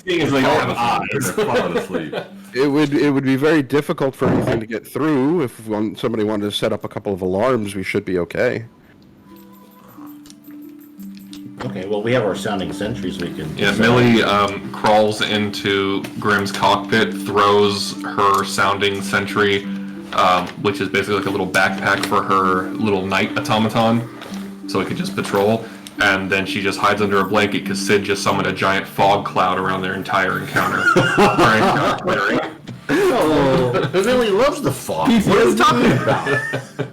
Seeing as they don't have eyes. Fall asleep. it would be very difficult for anything to get through. If somebody wanted to set up a couple of alarms, we should be okay. Okay, well, we have our sounding sentries we can... Yeah, Millie crawls into Grimm's cockpit, throws her sounding sentry, which is basically like a little backpack for her little night automaton, so it could just patrol. And then she just hides under a blanket because Sid just summoned a giant fog cloud around their entire encounter. Oh, Millie loves the fog. What are you talking about?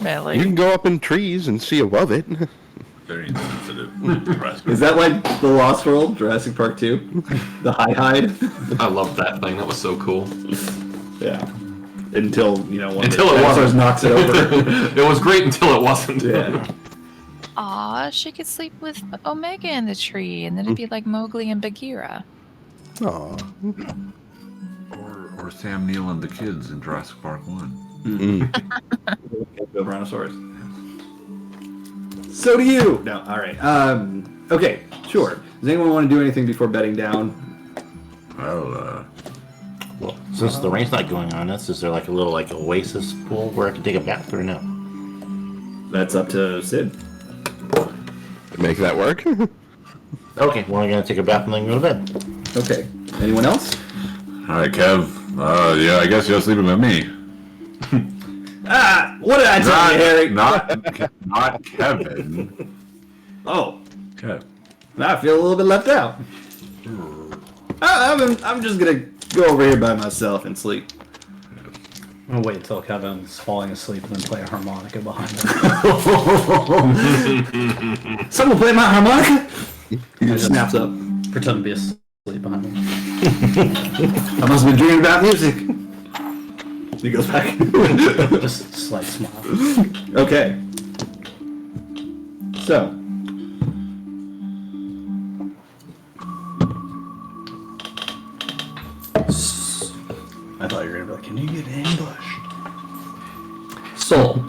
Really? You can go up in trees and see above it. Very insensitive. Is that like the Lost World, Jurassic Park 2? The hide? I loved that thing. That was so cool. Yeah. Until, one Until of the it dinosaurs wasn't. knocks it over. It was great until it wasn't. Yeah. Aw, she could sleep with Omega in the tree, and then it'd be like Mowgli and Bagheera. Aw. Or Sam Neill and the kids in Jurassic Park 1. Go Brontosaurus. So do you! No, alright. Okay, sure. Does anyone want to do anything before bedding down? Well, Well, since the rain's not going on us, is there like a little oasis pool where I can take a bath or no? That's up to Sid. Make that work. Okay, well, I'm gonna take a bath and then go to bed. Okay. Anyone else? all right, Kev. Yeah, I guess you're sleeping with me. What did I tell you, Harry? Not Kevin. Oh, Kev. now I feel a little bit left out. I'm just gonna go over here by myself and sleep. I'll wait until Kevin's falling asleep and then play a harmonica behind him. Someone play my harmonica? He just snaps up. Pretend to be asleep behind him. I must have been dreaming about music. He goes back. Just a slight smile. Okay. So. I thought you were gonna be like, can you get ambushed? Soul.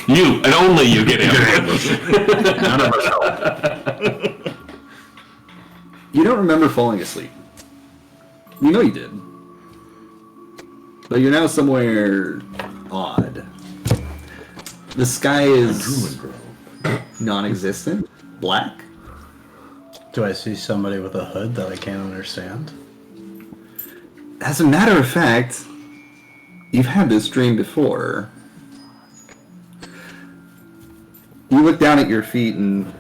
You and only you get ambushed. None of us help. You don't remember falling asleep. You know you did. But you're now somewhere odd. The sky is non-existent. Black. Do I see somebody with a hood that I can't understand? As a matter of fact, you've had this dream before. You look down at your feet and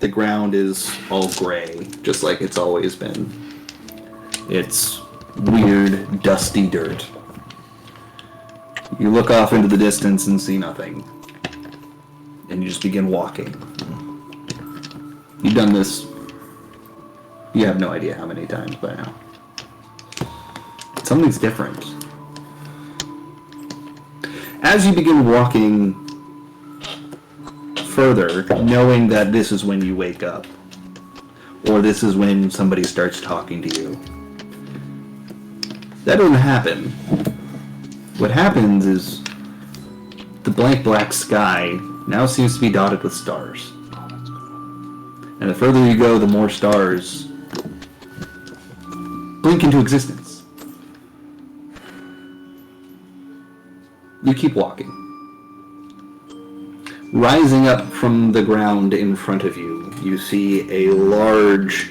the ground is all gray, just like it's always been. It's weird, dusty dirt. You look off into the distance and see nothing. And you just begin walking. You've done this, you have no idea how many times by now. Something's different. As you begin walking further, knowing that this is when you wake up, or this is when somebody starts talking to you, that doesn't happen. What happens is the blank black sky now seems to be dotted with stars. And the further you go, the more stars blink into existence. You keep walking. Rising up from the ground in front of you, you see a large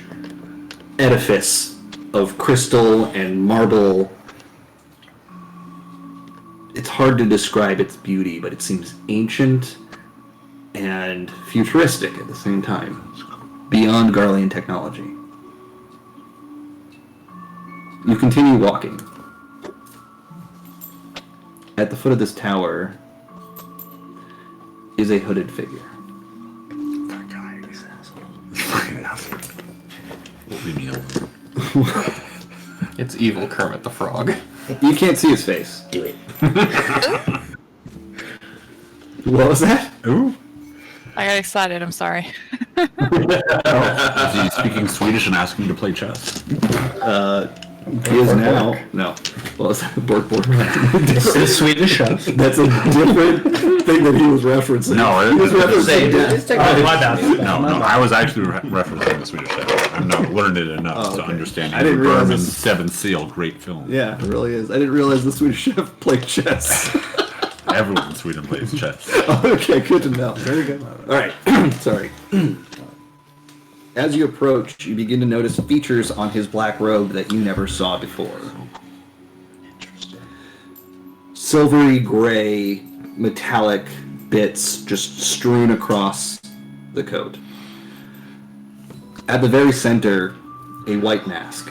edifice of crystal and marble. It's hard to describe its beauty, but it seems ancient and futuristic at the same time, beyond Garlean technology. You continue walking. At the foot of this tower is a hooded figure. That guy is an asshole. Fucking asshole. Leave me alone. It's evil Kermit the Frog. You can't see his face. Do it. What was that? Ooh. I got excited. I'm sorry. Is he speaking Swedish and asking you to play chess? He is now. No. Well, it's Bork. It's the Swedish chef. That's a different thing that he was referencing. No, he was referencing Oh, my bad. No, I was actually referencing the Swedish chef. I'm not learned it enough to understand. I didn't realize Berman's this- Seventh Seal, great film. Yeah, it really is. I didn't realize the Swedish chef played chess. Everyone in Sweden plays chess. Okay, good to know. Very good. All right. Sorry. As you approach, you begin to notice features on his black robe that you never saw before. Silvery gray, metallic bits just strewn across the coat. At the very center, a white mask.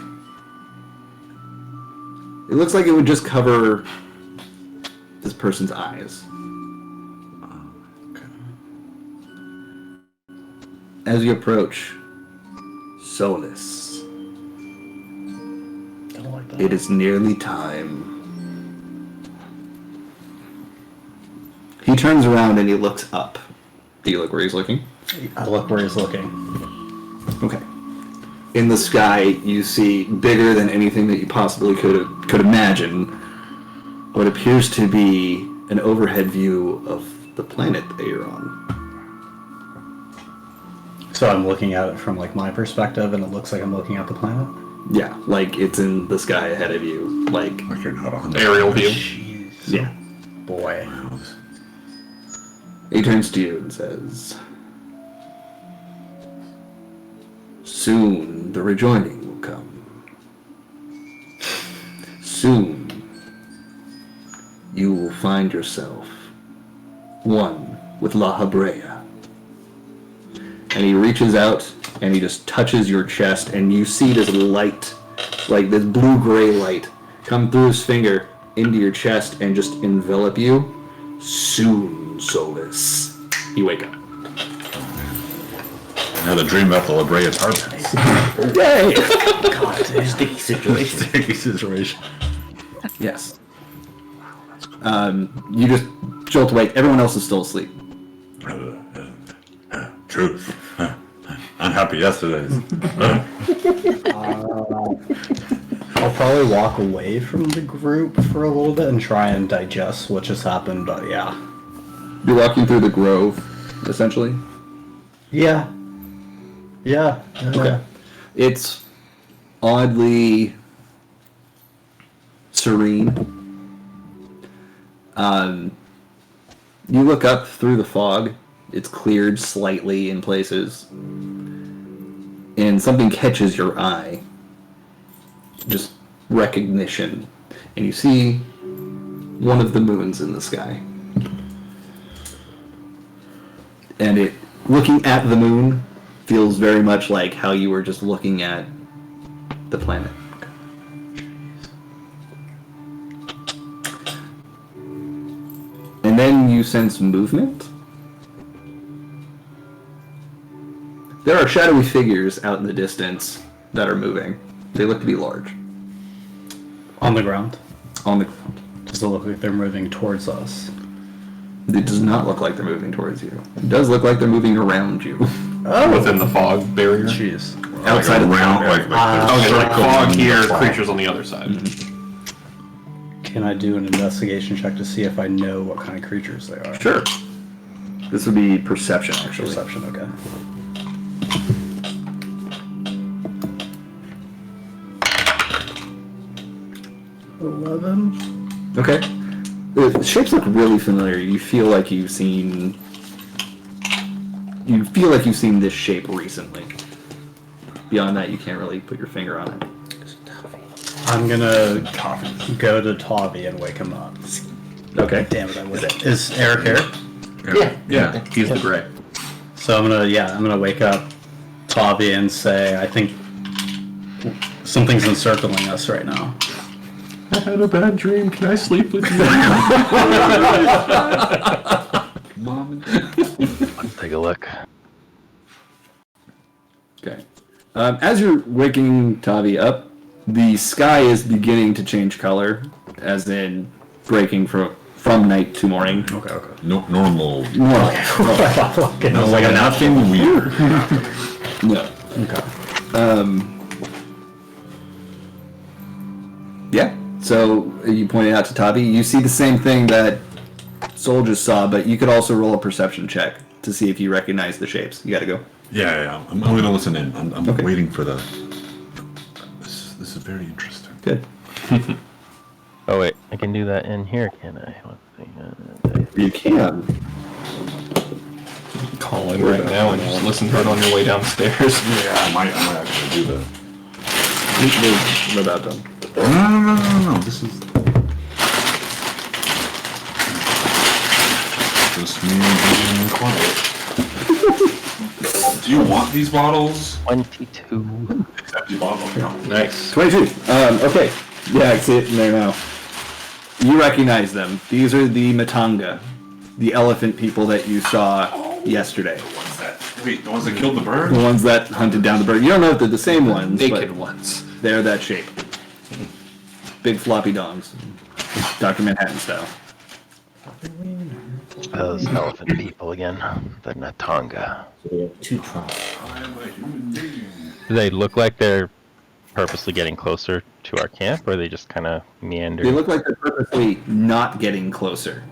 It looks like it would just cover this person's eyes. As you approach, Solus. Don't like that. It is nearly time. He turns around and he looks up. Do you look where he's looking? I look where he's looking. Okay. In the sky, you see bigger than anything that you possibly could imagine what appears to be an overhead view of the planet that you're on. So I'm looking at it from like my perspective, and it looks like I'm looking at the planet. Yeah, like it's in the sky ahead of you. Like, Like you're not on Aerial view. Jeez. yeah. Boy. He turns to you and says, "Soon the rejoining will come." Soon, you will find yourself one with La Habrea. And he reaches out and he just touches your chest, and you see this light, like this blue-gray light, come through his finger into your chest and just envelop you. Soon, Solus, you wake up. I had a dream about the La Brea Tar Pits. Yay! God, sticky situation. Sticky situation. Yes. You just jolt awake. Everyone else is still asleep. Truth. Unhappy yesterdays. I'll probably walk away from the group for a little bit and try and digest what just happened, but yeah. You're walking through the grove, essentially. Yeah. Yeah. Okay. It's oddly serene. You look up through the fog. It's cleared slightly in places. And something catches your eye. Just recognition. And you see one of the moons in the sky. And it, looking at the moon, feels very much like how you were just looking at the planet. And then you sense movement. There are shadowy figures out in the distance that are moving. They look to be large. On the ground. On the ground. Does it look like they're moving towards us? It does not look like they're moving towards you. It does look like they're moving around you. Oh! Within the fog barrier. Jeez. Outside of the round, ground. Okay, so like circle fog on the here, fog. creatures on the other side. Can I do an investigation check to see if I know what kind of creatures they are? Sure. This would be perception, actually. Perception, okay. Okay. The shapes look really familiar. You feel like you've seen this shape recently. Beyond that, you can't really put your finger on it. I'm gonna go to Tavi and wake him up. Okay. Damn it, I would. Is Eric here? Yeah, he's the gray. So I'm gonna wake up Tavi and say, I think something's encircling us right now. I had a bad dream. Can I sleep with you? Mom. Let's take a look. Okay. As you're waking Tavi up, the sky is beginning to change color, as in breaking from night to morning. Okay. Normal. No, like Nothing weird. no. Okay. Yeah. So you pointed out to Tavi, you see the same thing that Soul just saw, but you could also roll a perception check to see if you recognize the shapes. You gotta go. Yeah. I'm going to listen in. I'm Okay. waiting for the. This is very interesting. Good. Oh wait, I can do that in here, can I? Let's see. You can. Call in right now and just listen to it on your way downstairs. Yeah, I might actually do that. We're about done. No. This is. Just me being quiet. Do you want these bottles? 22. It's empty bottle. Nice. 22. Okay. Yeah, I see it in there now. You recognize them. These are the Matanga, the elephant people that you saw yesterday. The ones that killed the bird? The ones that hunted down the bird. You don't know if they're the same ones, Naked but ones. they're that shape. Big floppy dogs. Dr. Manhattan style. Those elephant people again. The Natanga. So we have two trunks. Do they look like they're purposely getting closer to our camp, or they just kind of meander? They look like they're purposely not getting closer.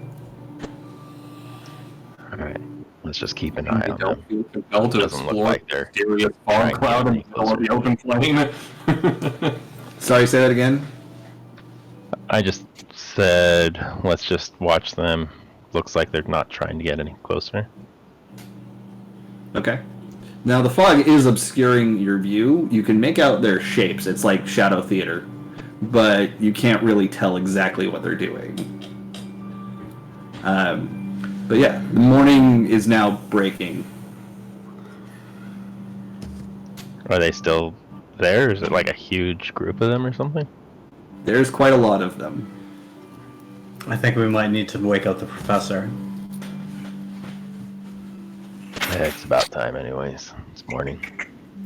Alright, let's just keep an eye on them. Don't feel compelled to Doesn't look explore like they're mysterious trying fog to cloud get in any the middle of the open flame. Sorry, say that again? I just said, let's just watch them. Looks like they're not trying to get any closer. Okay. Now the fog is obscuring your view. You can make out their shapes. It's like shadow theater. but you can't really tell exactly what they're doing. But yeah, the morning is now breaking. Are they still there? Is it like a huge group of them or something? There's quite a lot of them. I think we might need to wake up the professor. Yeah, it's about time anyways. It's morning.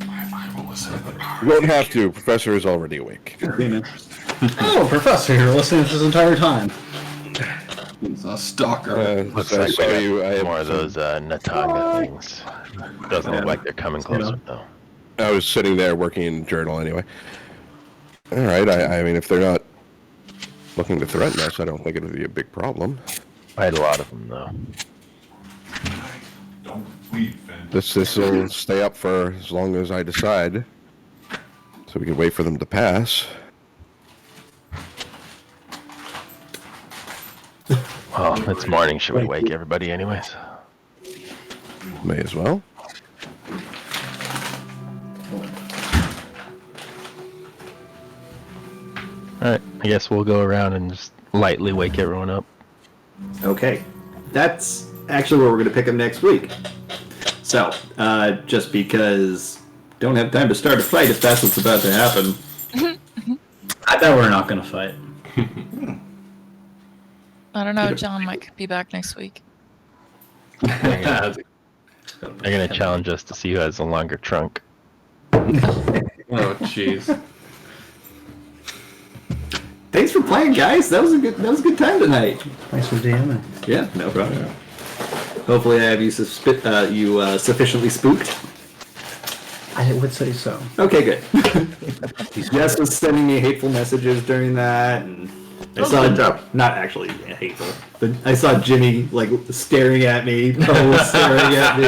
You won't have to. Professor is already awake. Oh, professor, you're listening this entire time. He's a stalker. Looks I like saw we got you. I have more of some- those Natanga things. Doesn't look like they're coming closer though. I was sitting there working in the journal anyway. All right. I mean, if they're not looking to threaten us, I don't think it would be a big problem. I had a lot of them though. Don't leave, Finn. This will stay up for as long as I decide, so we can wait for them to pass. Well, it's morning. Should we wake everybody anyways? May as well. Alright, I guess we'll go around and just lightly wake everyone up. Okay, that's actually where we're going to pick up next week. So, just because don't have time to start a fight if that's what's about to happen. I bet we're not going to fight. I don't know. John might be back next week. They're gonna challenge us to see who has the longer trunk. Oh, jeez. Thanks for playing, guys. That was a good time tonight. Thanks for DMing. Yeah, no problem. Hopefully, I have you sufficiently spooked. I would say so. Okay, good. Jess was sending me hateful messages during that, and I saw not actually hateful, but I saw Jimmy like staring at me, Poe staring at me.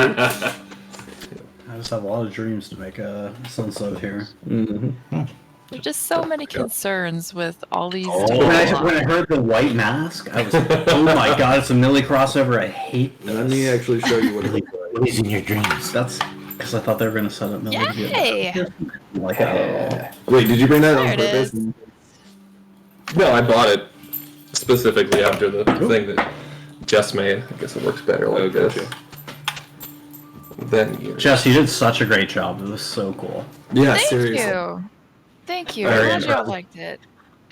I just have a lot of dreams to make sense of here. There's just so many concerns with all these. When I heard the white mask, I was like, oh my god, it's a Millie crossover. I hate this. Let me actually show you what it looks like. What is in your dreams? That's because I thought they were going to set up Millie to Yay! get like, oh. Wait, did you bring that on There it purpose? is. No, I bought it specifically after the thing that Jess made. I guess it works better like this. Then you. Jess, you did such a great job. It was so cool. Yeah, Thank seriously. you. Thank you. Very I'm glad you all impressive. liked it.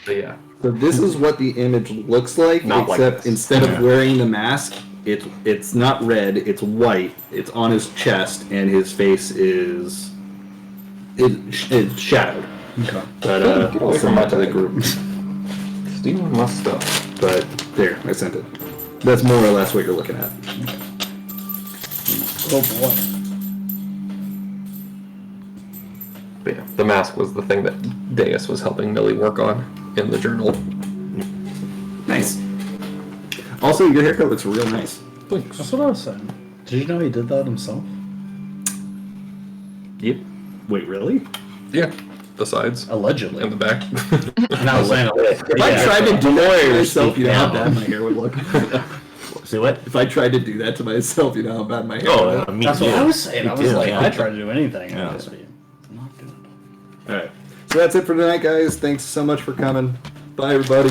But yeah. So this is what the image looks like, Not like except this. instead of wearing the mask, it's not red, it's white. It's on his chest, and his face is it's shadowed. Okay. But I'll send that to the group. Stealing my stuff. But there, I sent it. That's more or less what you're looking at. Oh boy. But yeah, the mask was the thing that Deus was helping Millie work on in the journal. Nice. Also, your haircut looks real nice. That's what I was saying. Did you know he did that himself? Yep. Wait, really? Yeah. The sides. Allegedly. And the back. And I was saying, If I tried to do that to myself, you know how bad my hair would look. See what? If I tried to do that to myself, you know how bad my hair Oh, would look. me that's too. what I was saying. Me I was too, like, yeah. I tried to do anything. Yeah. And just be not good. Alright. So that's it for tonight, guys. Thanks so much for coming. Bye, everybody.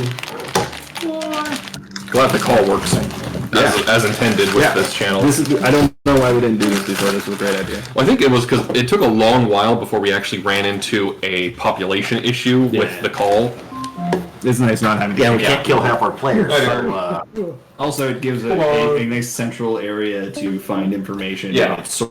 Glad the call works as intended with this channel. I don't know why we didn't do this before. This was a great idea. Well, I think it was because it took a long while before we actually ran into a population issue with the call. It's nice not having to. Yeah, we can't kill half our players. So, Also, it gives a nice central area to find information. Yeah. It's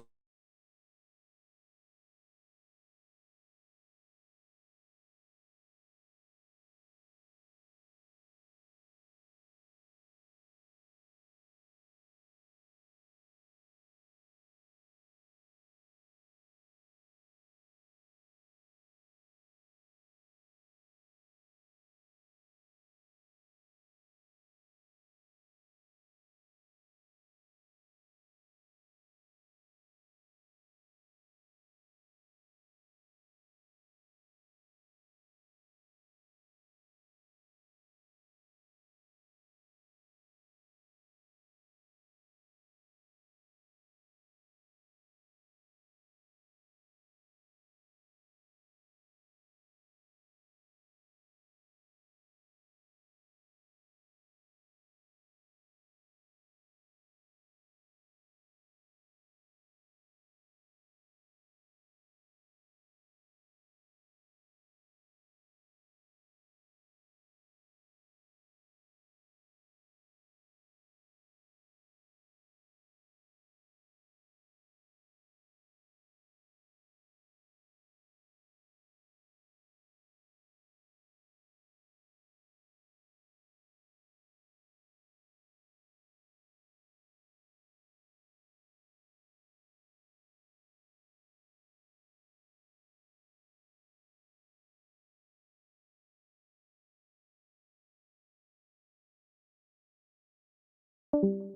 you.